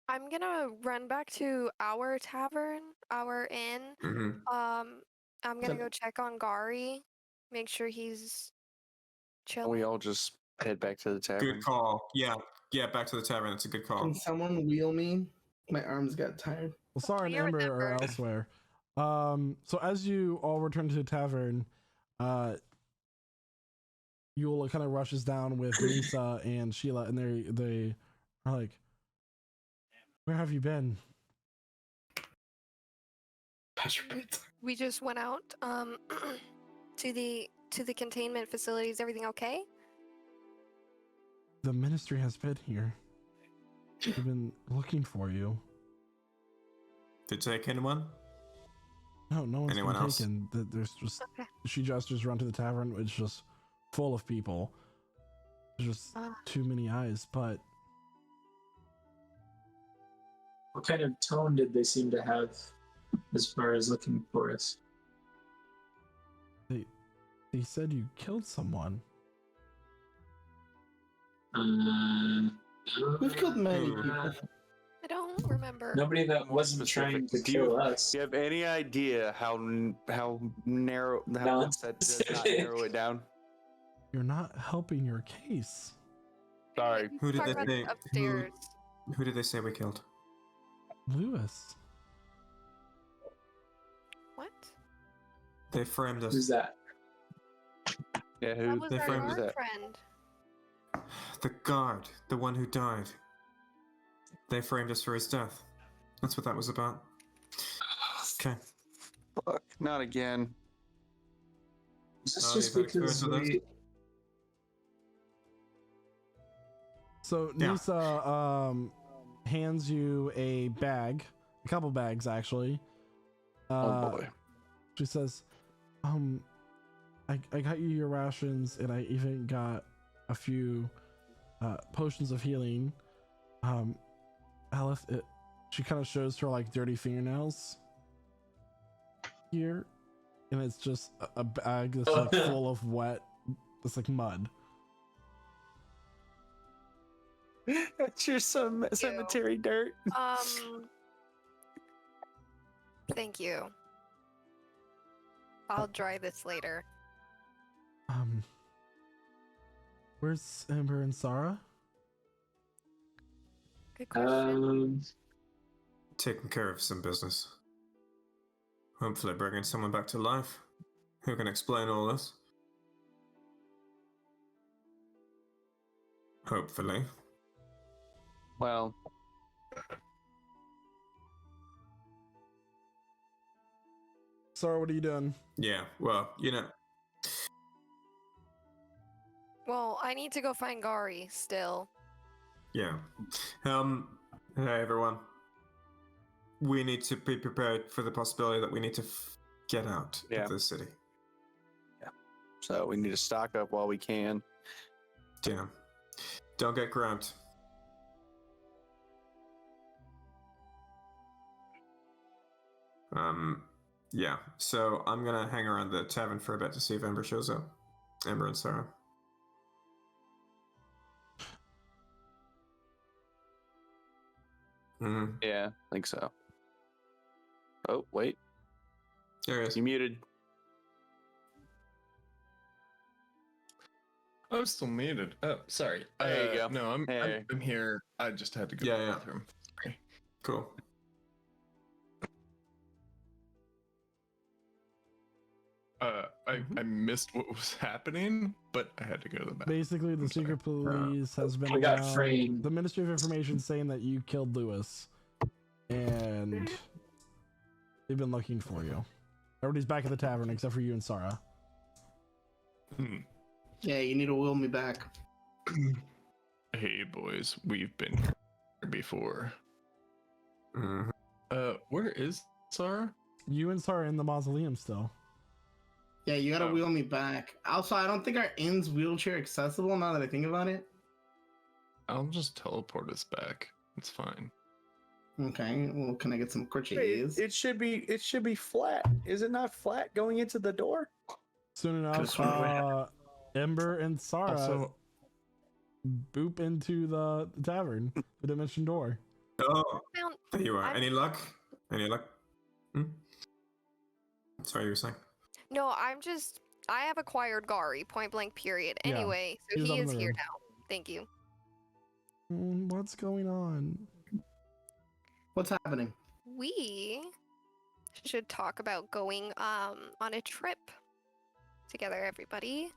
I'm gonna run back to our tavern, our inn. I'm gonna go check on Gari, make sure he's chilling. We all just head back to the tavern. Good call. Yeah, back to the tavern. It's a good call. Can someone wheel me? My arms got tired. Well, Sara and Ember are elsewhere. So as you all return to the tavern, Yula kind of rushes down with Lisa and Sheila, and they are like, "Where have you been?" We just went out to the containment facilities. Everything okay? The ministry has been here. We've been looking for you. Did you take anyone? No one's Anyone been else? taken. There's just she just run to the tavern. It's just full of people. There's just too many eyes. But What kind of tone did they seem to have as far as looking for us? they said you killed someone. We've killed many people. I don't remember. Nobody that wasn't trying to kill us. Do you have any idea how narrow that does not narrow it down? You're not helping your case. Sorry. Who did Talk they about say? upstairs. Who did they say we killed? Lewis. What? They framed us. Who's that? Yeah, That was they our framed who's guard that? friend. The guard, the one who died. They framed us for his death. That's what that was about. Okay. Fuck, not again. Is this Oh, just you've had experience because with this? we... So Yeah. Nisa hands you a bag, a couple bags actually. Oh boy. She says, I got you your rations, and I even got a few potions of healing. Aleph, she kind of shows her like dirty fingernails here, and it's just a bag that's like full of wet, it's like mud. That's your cemetery dirt. Thank you. I'll dry this later. Where's Ember and Sarah? Good question. Taking care of some business. Hopefully bringing someone back to life who can explain all this. Hopefully. Well, Sarah, what are you doing? Yeah, well, you know. Well, I need to go find Gari still. Yeah. Hey everyone. We need to be prepared for the possibility that we need to get out of the city. so we need to stock up while we can. Yeah. Don't get grabbed. Yeah. So I'm gonna hang around the tavern for a bit to see if Ember shows up. Ember and Sarah. Mm-hmm. Yeah, I think so. Oh, wait. There he is. You muted. I'm still muted. Oh, sorry. There you go. No, I'm here. I just had to go to the bathroom. Sorry. Cool. I missed what was happening, but I had to go to the bathroom. Basically, the secret police has been We got around framed. the Ministry of Information saying that you killed Lewis, and they've been looking for you. Everybody's back at the tavern except for you and Sarah. Yeah, you need to will me back. Hey boys, we've been here before. Where is Sarah? You and Sarah are in the mausoleum still. Yeah, you gotta wheel me back. Also, I don't think our inn's wheelchair accessible now that I think about it. I'll just teleport us back. It's fine. Okay, well, can I get some crutches? It should be flat. Is it not flat going into the door? Soon enough, Ember and Sarah Also, boop into the tavern, the dimension door. Oh, Well, there you are. Any luck? Any luck? Sorry, you were saying? no, I have acquired Gari, point blank period. Yeah, Anyway, so he's he up in is the here room. now. Thank you. What's going on? What's happening? We should talk about going on a trip together, everybody.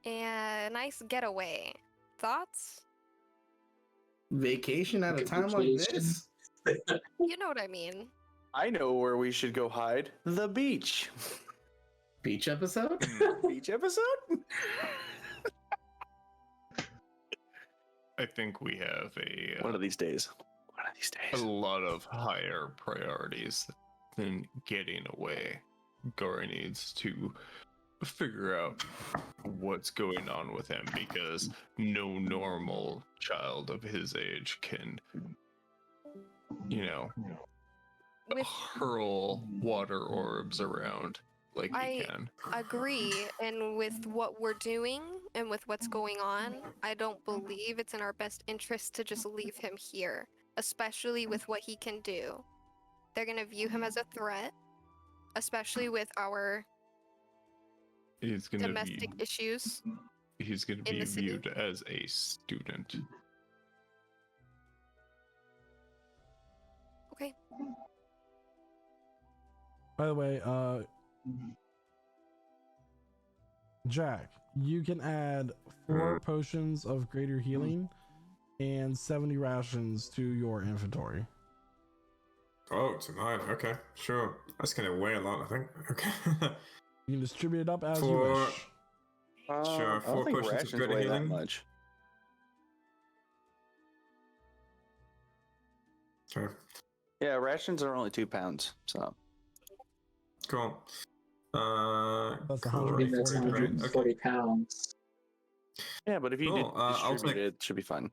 And a nice getaway. Thoughts? Vacation at a time like this? You know what I mean. I know where we should go hide. The beach. Beach episode? Beach episode? I think we have a One of these days. One of these days. a lot of higher priorities than getting away. Gori needs to figure out what's going on with him because no normal child of his age can, hurl water orbs around like he can. Agree, and with what we're doing and with what's going on, I don't believe it's in our best interest to just leave him here, especially with what he can do. They're gonna view him as a threat, especially with our He's gonna domestic issues. He's gonna in be the city. viewed as a student. Okay. By the way, Jack, you can add 4 potions of greater healing and 70 rations to your inventory. Oh, tonight. Okay, sure. That's gonna weigh a lot, I think. Okay. You can distribute it up as you For wish. sure, I don't 4 think potions of rations greater weigh that healing. much. Okay, Yeah, rations are only 2 pounds, so. cool. That's cool. 140 That's Great, great. 140 pounds. Yeah, but if you Cool, I'll distribute take- it, it should be fine.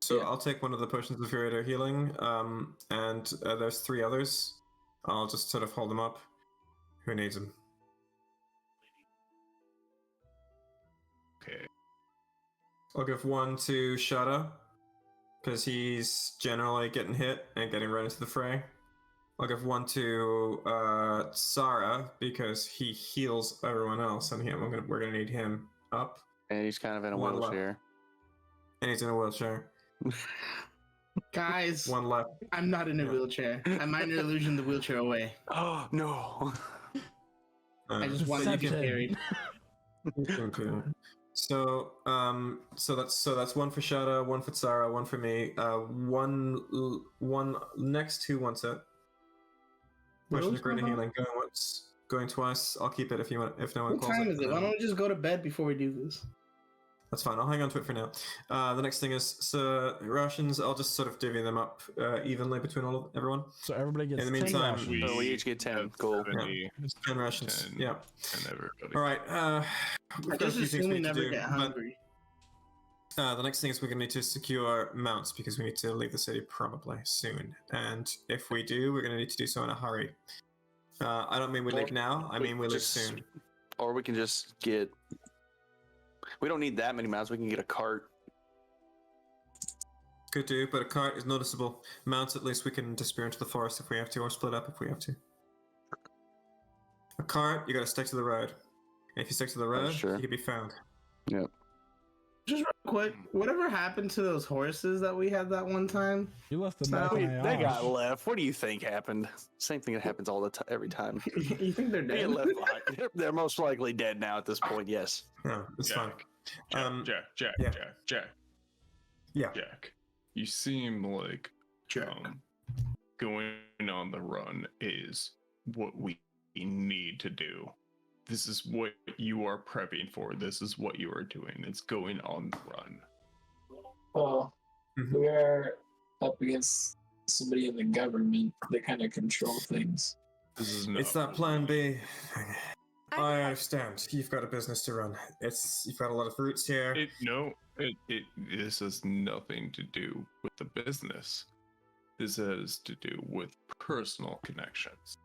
So Yeah. I'll take one of the potions of greater healing, and there's 3 others. I'll just sort of hold them up. Who needs them? Okay. I'll give one to Shada, because he's generally getting hit and getting right into the fray. I'll give one to Sarah, because he heals everyone else, and we're gonna need him up. And he's kind of in a One left. wheelchair. And he's in a wheelchair. Guys, One left. I'm not in a wheelchair. I minor illusion the wheelchair away. Oh no! I just wanted to be Deception. carried. Okay. So that's one for Shada, one for Sarah, one for me. One next to wants it. Potion of greater healing going once, going twice. I'll keep it if you want. If no one What calls time it. is it? Why don't we just go to bed before we do this? That's fine. I'll hang on to it for now. The next thing is rations. I'll just sort of divvy them up evenly between everyone. So everybody gets In the 10 meantime, rations. So we each get 10. Cool. 10 rations. 10, Yeah. And everybody. All right. I We've got a just few things assume we we need to never do. get but, hungry. the next thing is we're going to need to secure mounts because we need to leave the city probably soon. And if we do, we're going to need to do so in a hurry. I don't mean we leave now. I mean we leave soon. Or we can just get. We don't need that many mounts. We can get a cart. Could do, but a cart is noticeable. Mounts, at least we can disappear into the forest if we have to, or split up if we have to. A cart, you got to stick to the road. And if you stick to the road, sure. you can be found. Yep. Just real quick, whatever happened to those horses that we had that one time? You left them No, back in my They house. got left. What do you think happened? Same thing that happens all the time, every time. You think they're They dead? get left behind. They're most likely dead now at this point. Yes. No, it's fine. Jack, yeah. Jack. Yeah. Jack, you seem like going on the run is what we need to do. This is what you are prepping for. This is what you are doing. It's going on the run. Well, we are up against somebody in the government that kind of control things. This is It's that plan B. I understand. You've got a business to run. You've got a lot of roots here. This has nothing to do with the business. This has to do with personal connections.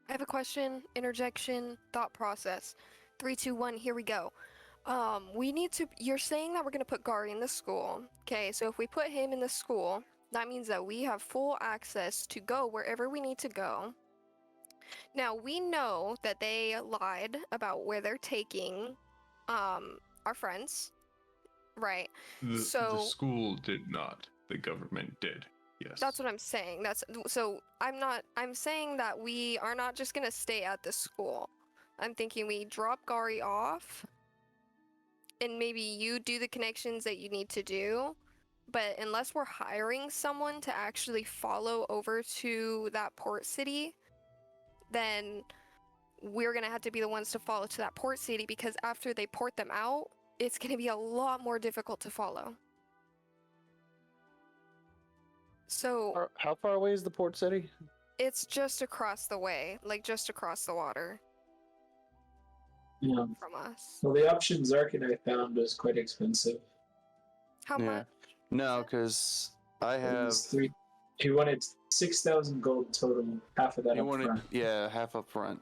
I have a question, interjection, thought process. 3, 2, 1, here we go. We need to. You're saying that we're going to put Gary in the school. Okay, so if we put him in the school, that means that we have full access to go wherever we need to go. Now, we know that they lied about where they're taking our friends, right? The So school did not. The government did. Yes. that's what I'm saying. I'm saying that we are not just gonna stay at the school. I'm thinking we drop Gari off, and maybe you do the connections that you need to do. But unless we're hiring someone to actually follow over to that port city, then we're gonna have to be the ones to follow to that port city, because after they port them out, it's gonna be a lot more difficult to follow. So How far away is the port city? it's just across the way, like just across the water Yeah. from us. Well, the options Arkin I found was quite expensive. How much? No, because I It have. was he wanted 6,000 gold total, half of that He up wanted, front. yeah, half up front.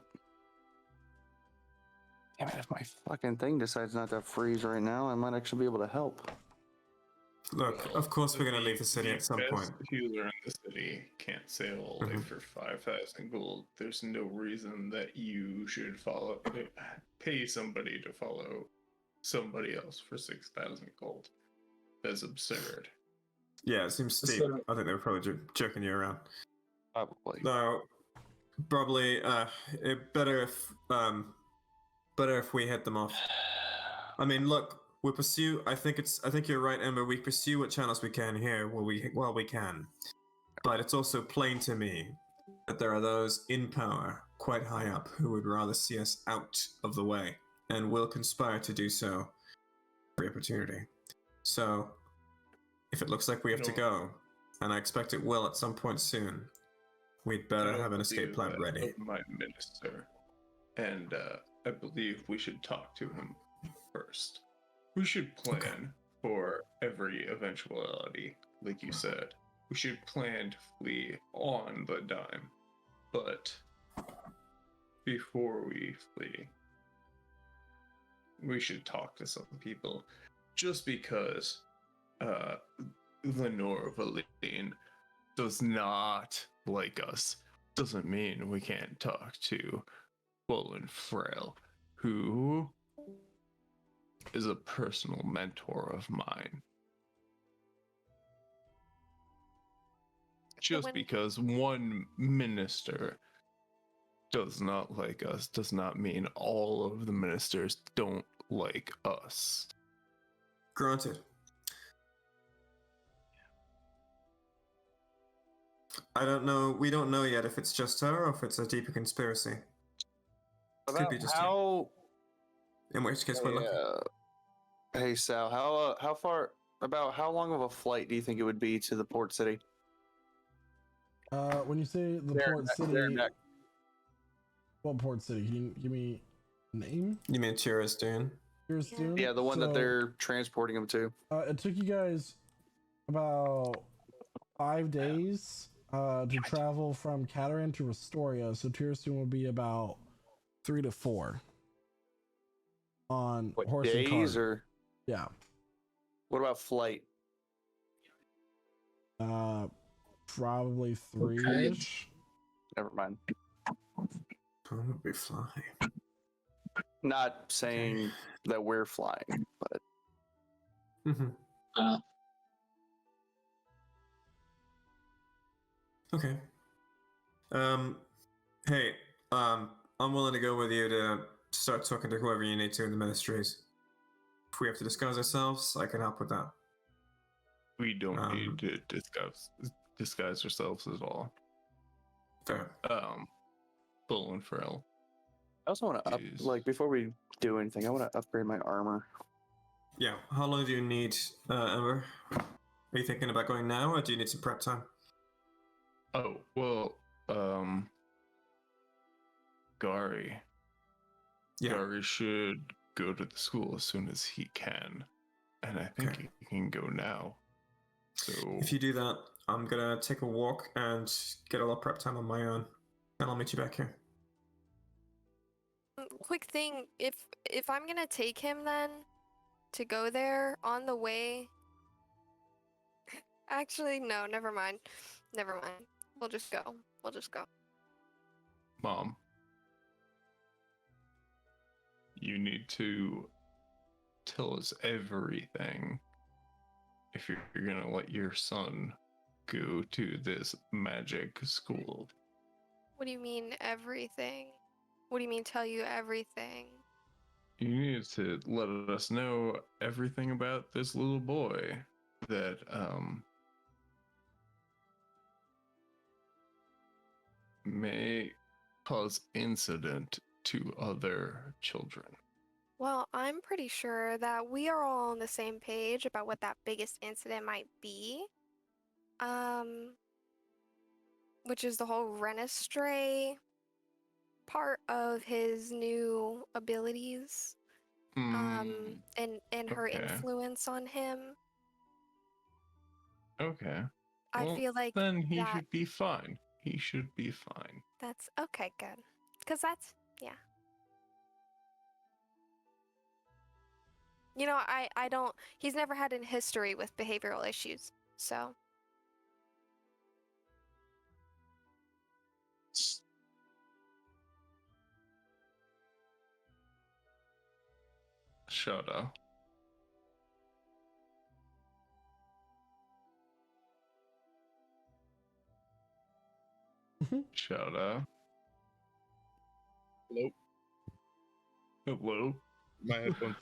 Damn it, if my fucking thing decides not to freeze right now, I might actually be able to help. Look, of course we're going to leave the city at some best point. healer in the city can't sail away for 5,000 gold. There's no reason that you should pay somebody to follow somebody else for 6,000 gold. That's absurd. Yeah, it seems steep. So- I think they were probably joking you around. Probably. No, probably better if we hit them off. I mean, look, we pursue. I think you're right, Ember. We pursue what channels we can here while we can. But it's also plain to me that there are those in power, quite high up, who would rather see us out of the way and will conspire to do so every opportunity. So, if it looks like we have to go, and I expect it will at some point soon, we'd better have an escape plan ready. My minister, and I believe we should talk to him first. We should plan for every eventuality, like you said. We should plan to flee on the dime, but before we flee, we should talk to some people. Just because Lenore Valine does not like us doesn't mean we can't talk to Bolin Frail, who is a personal mentor of mine. Just because one minister does not like us does not mean all of the ministers don't like us. Granted. I don't know. We don't know yet if it's just her or if it's a deeper conspiracy. Could be just how? In which case, we're lucky. Hey Sal, how far? About how long of a flight do you think it would be to the port city? When you say the port city, what port city? Can you give me a name? You mean Tirasdune? Tirasdune? Yeah, the one that they're transporting them to. It took you guys about 5 days to travel from Cataran to Restoria, so Tirasdune will be about 3 to 4 on horse and Days cart. or Yeah. what about flight? Probably 3-ish. Never mind. Probably fly. Not saying that we're flying, but Okay. Hey, I'm willing to go with you to start talking to whoever you need to in the ministries. If we have to disguise ourselves, I can help with that. We don't need to disguise ourselves at all. Fair. Bolin Frail. I also want to up, like, before we do anything, I want to upgrade my armor. Yeah. How long do you need, Ember? Are you thinking about going now, or do you need some prep time? Oh, well, Gary. Yeah. Gary should go to the school as soon as he can. And I think he can go now. So if you do that, I'm gonna take a walk and get a lot of prep time on my own, and I'll meet you back here. Quick thing, if I'm gonna take him then to go there on the way. Actually, no, never mind. Never mind. We'll just go. We'll just go. Mom, you need to tell us everything if you're gonna let your son go to this magic school. What do you mean everything? What do you mean tell you everything? You need to let us know everything about this little boy that may cause incident to other children. Well, I'm pretty sure that we are all on the same page about what that biggest incident might be. Which is the whole Renestray part of his new abilities. And her okay. influence on him. Okay. I Well, feel like then he that, should be fine. He should be fine. that's okay, good. Because that's, yeah. You know, I don't, he's never had a history with behavioral issues, so. Shut up. Shout out. Hello. Hello. My headphones.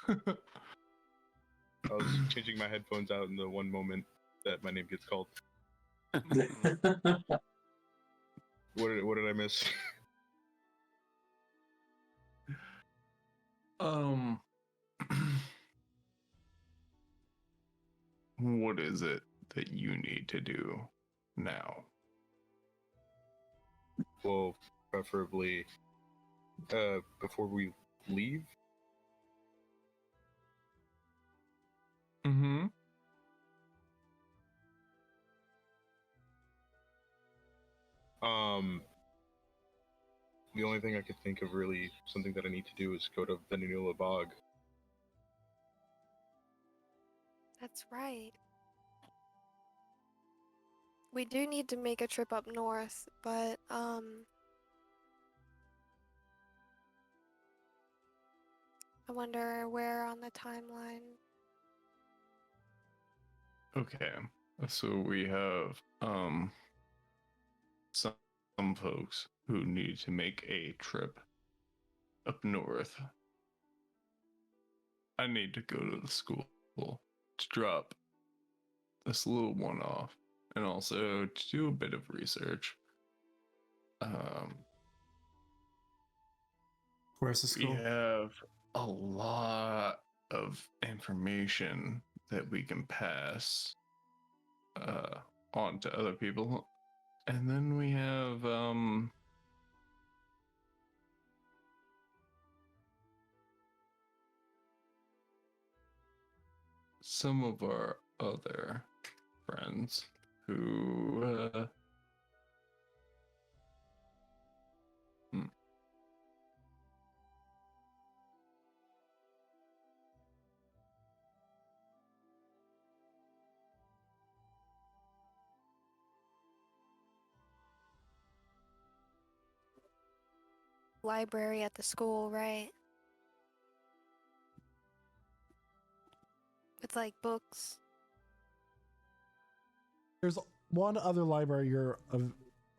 I was changing my headphones out in the one moment that my name gets called. What did I miss? What is it that you need to do now? Well, preferably before we leave. Mm-hmm. The only thing I could think of really something that I need to do is go to Venunula Bog. That's right. We do need to make a trip up north, but I wonder where on the timeline. Okay. So we have some folks who need to make a trip up north. I need to go to the school to drop this little one off and also to do a bit of research. Where's the school? We have a lot of information that we can pass on to other people. And then we have some of our other friends who Library at the school, right? With like books. There's one other library you're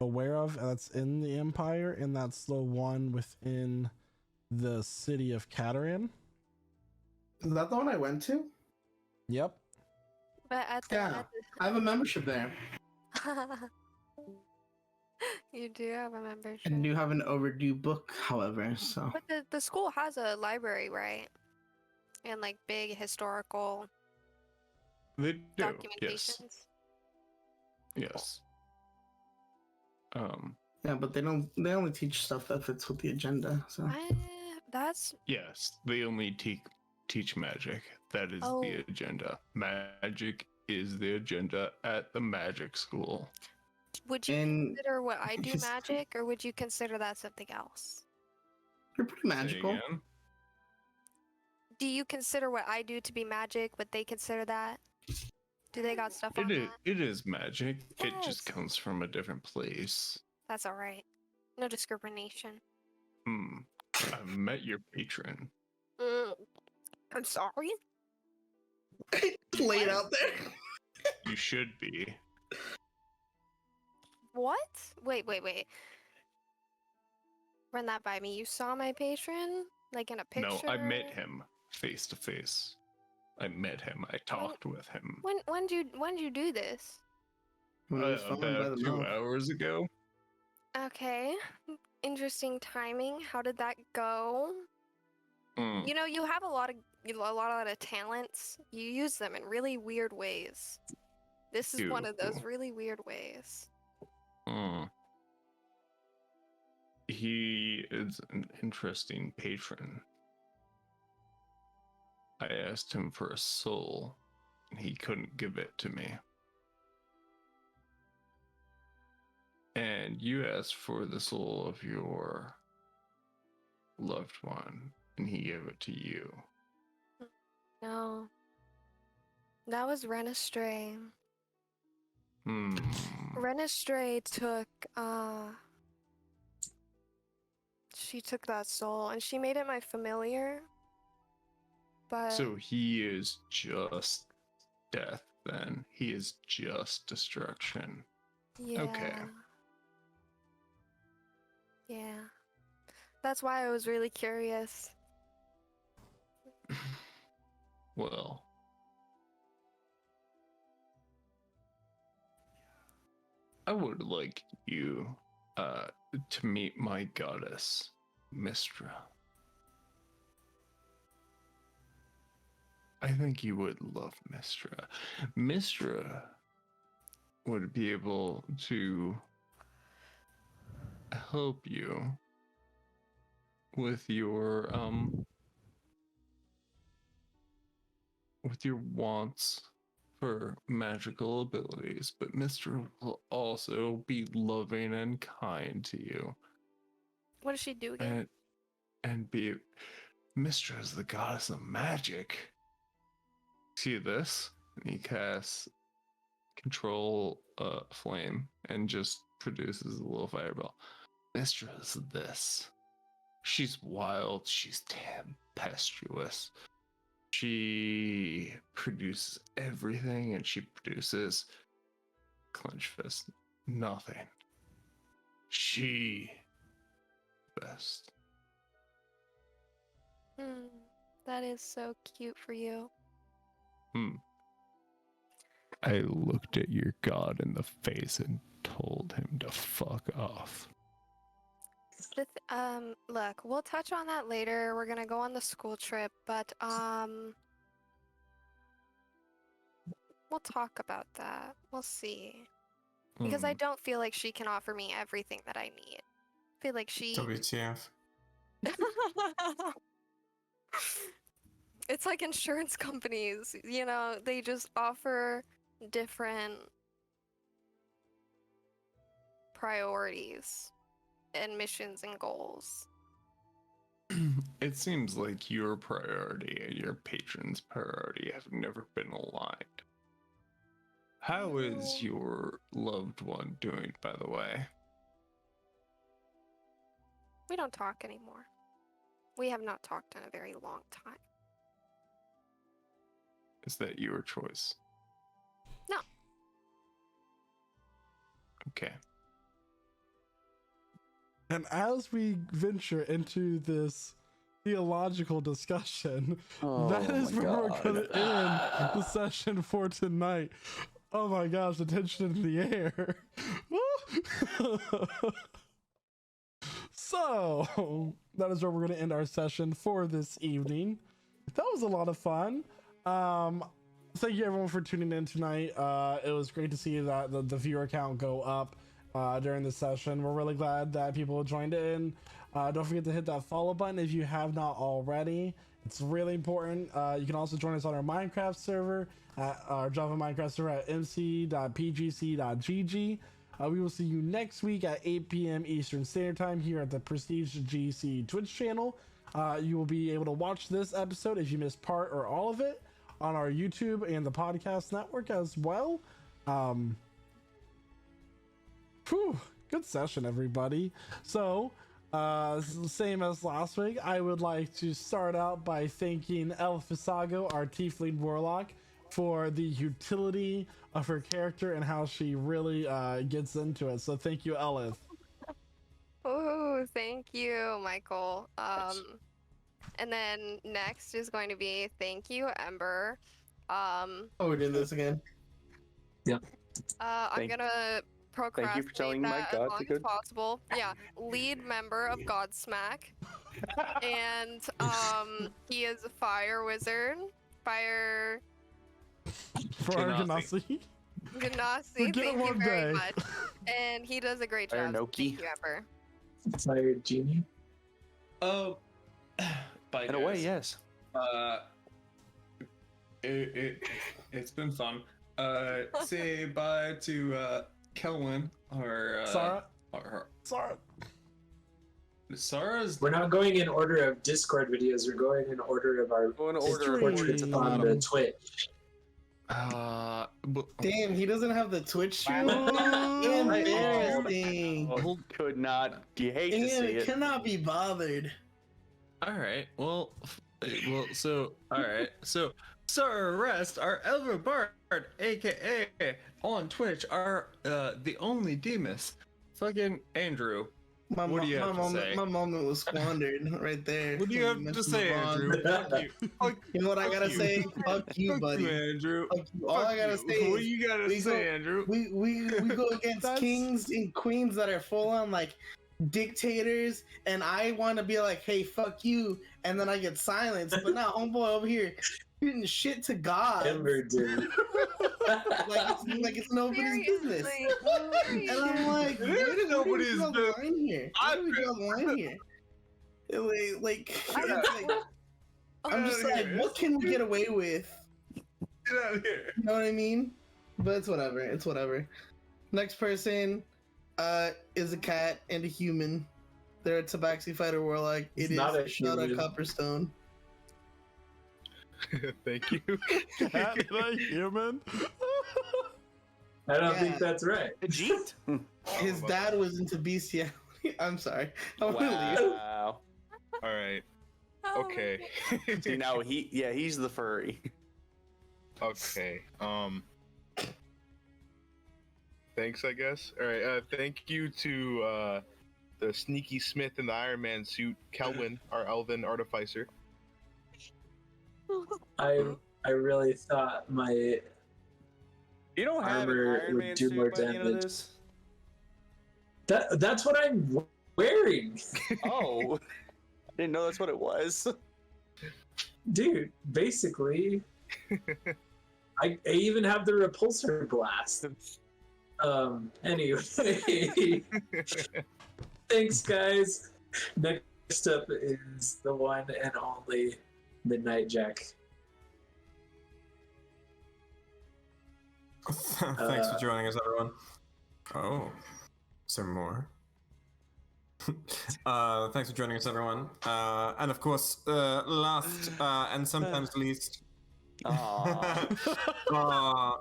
aware of that's in the Empire, and that's the one within the city of Cataran. Is that the one I went to? Yep. But at the, Yeah, I have a membership there. You do have a membership. I do have an overdue book, however, so. But the school has a library, right? And like big historical they do. documentations. Yes. Yeah, but they only teach stuff that fits with the agenda, so. That's Yes, they only teach magic. That is the agenda. Magic is the agenda at the magic school. Would you consider what I do magic, or would you consider that something else? You're pretty magical. Say again? Do you consider what I do to be magic? Would they consider that? Do they got stuff on that? It is magic. It just Yes. comes from a different place. That's all right. No discrimination. I met your patron. I'm sorry. Laid out there. You should be. What? Wait. Run that by me. You saw my patron? Like in a picture? No, I met him face to face. I met him. I talked with him. When did you do this? About 2 hours ago. Okay. Interesting timing. How did that go? You know, you have a lot of talents. You use them in really weird ways. This is one of those really weird ways. He is an interesting patron. I asked him for a soul, and he couldn't give it to me. And you asked for the soul of your loved one, and he gave it to you. No. That was Renestray. Renestray took she took that soul and she made it my familiar. But So he is just death then. He is just destruction. yeah. Okay. Yeah. That's why I was really curious. Well, I would like you to meet my goddess, Mistra. I think you would love Mistra. Mistra would be able to help you with your wants for magical abilities, but Mistra will also be loving and kind to you. What does she do again? And be Mistra is the goddess of magic. See this? And he casts control flame and just produces a little fireball. Mistra is this. She's wild, she's tempestuous. She produces everything, and she produces clench fist nothing. She best. That is so cute for you. I looked at your god in the face and told him to fuck off. Look, we'll touch on that later. We're gonna go on the school trip, but we'll talk about that. We'll see. Because I don't feel like she can offer me everything that I need. I feel like she WTF. It's like insurance companies, you know, they just offer different priorities and missions and goals. It seems like your priority and your patron's priority have never been aligned. How is your loved one doing, by the way? We don't talk anymore. We have not talked in a very long time. Is that your choice? No. Okay. And as we venture into this theological discussion, that is where we're going to end the session for tonight. Oh my gosh, the tension in the air. So, that is where we're going to end our session for this evening. That was a lot of fun. Thank you everyone for tuning in tonight. It was great to see that the viewer count go up during the session. We're really glad that people joined in. Don't forget to hit that follow button if you have not already. It's really important. You can also join us on our Minecraft server, at our Java Minecraft server at mc.pgc.gg. We will see you next week at 8 p.m. Eastern Standard Time here at the Prestige GC Twitch channel. You will be able to watch this episode if you missed part or all of it on our YouTube and the podcast network as well. Good session, everybody. So, same as last week, I would like to start out by thanking El Fisago, our Tiefling Warlock, for the utility of her character and how she really gets into it. So thank you, Elif. Oh, thank you, Michael. And then next is going to be thank you, Ember. We're doing this again. Yep. I'm gonna procrastinate Thank you for telling that my as god long to as go. possible. Yeah, lead member of Godsmack, and he is a fire wizard. Fire. For our Ganassi. Ganassi, We'll get it thank you one very day. much. And he does a great Fire job. So Noki. thank you, Ember. Fire Genie. Oh, bye, In a way, guys. yes. It's been fun. Say bye to Kelwin or Sarah. Sarah. Sarah's. We're not going in order of Discord videos. We're going in order of our portraits on the Twitch. Damn, he doesn't have the Twitch stream. Embarrassing. Could not. You hate to see it. Cannot be bothered. All right. Well, so all right. So Sarah Rest, our Elder Bard, aka on Twitch, our the only Demas, fucking Andrew. What do you have to say? My moment was squandered right there. What do you when have to mentioned say, LeBron. Andrew? Fuck you. You know what I gotta say? Fuck you, buddy. Fuck you, Andrew. Fuck you. All Fuck I gotta you. say What is you gotta we say, go, Andrew? We go against That's- kings and queens that are full on like dictators, and I want to be like, hey, fuck you, and then I get silenced. But now, homeboy over here shooting shit to God. Ember, dude. like it's nobody's business. Seriously. And I'm like, It where is do nobody's we draw the line here? Where do we draw the line here? I'm just like, what can we get away with? Get out of here. You know what I mean? But it's whatever. It's whatever. Next person is a cat and a human. They're a Tabaxi fighter warlock. It's It is not a Shada human. Copperstone. Thank you. Cat and a human. I don't Yeah. think that's right. Jeet. His dad was into bestiality. I'm sorry. I want to leave. Wow. All right. Oh, Okay. See, now he's the furry. Okay. Thanks, I guess. All right. Thank you to the sneaky Smith in the Iron Man suit, Kelvin, our elven artificer. I really thought my You don't have an armor Iron would Man do suit more by the end of damage. this? That's what I'm wearing. Oh, I didn't know that's what it was. Dude, basically, I even have the repulsor blast. Anyway, thanks, guys. Next up is the one and only Midnight Jack. Thanks for joining us, everyone. Oh, is there more? Thanks for joining us, everyone. And of course, last and sometimes least. Aww.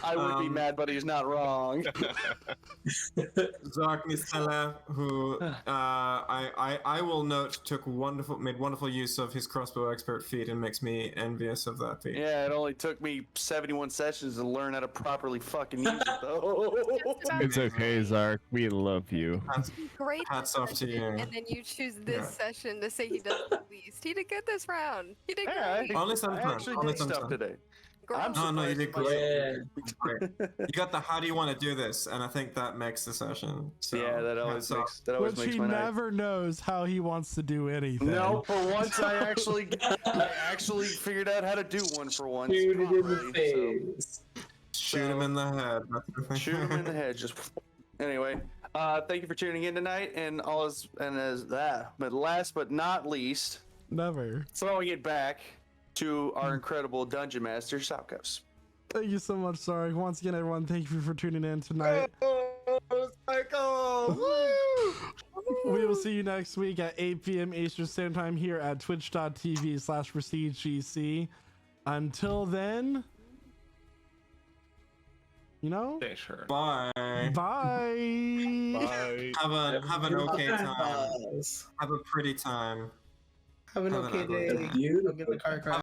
I would be mad, but he's not wrong. Zark Nistella, who I will note made wonderful use of his crossbow expert feat and makes me envious of that feat. Yeah, it only took me 71 sessions to learn how to properly fucking use it, though. It's okay, Zark. We love you. Great. Hats off to you. And then you choose this session to say he does the least. He did good this round. He did great. Only I sometimes. actually Only did stuff sometimes. today. No, you did surprised great. You got the how do you want to do this, and I think that makes the session. So, Yeah, that always hats off. Which he never knows how he wants to do anything. No, for once I actually figured out how to do one for once. Shoot it in the properly, face. Shoot him in the head. Shoot him in the head. Just anyway. Thank you for tuning in tonight, and but last but not least, Never. throwing it back to our incredible dungeon master, Salkos. Thank you so much, Sark. Once again, everyone, thank you for tuning in tonight. We will see you next week at 8 p.m. Eastern Standard Time here at twitch.tv/PrestigeGC. Until then, Stay sure. Bye. Bye. Bye. Have an okay time. Have a pretty time. Have an okay day. Beautiful. I'll get the car crash.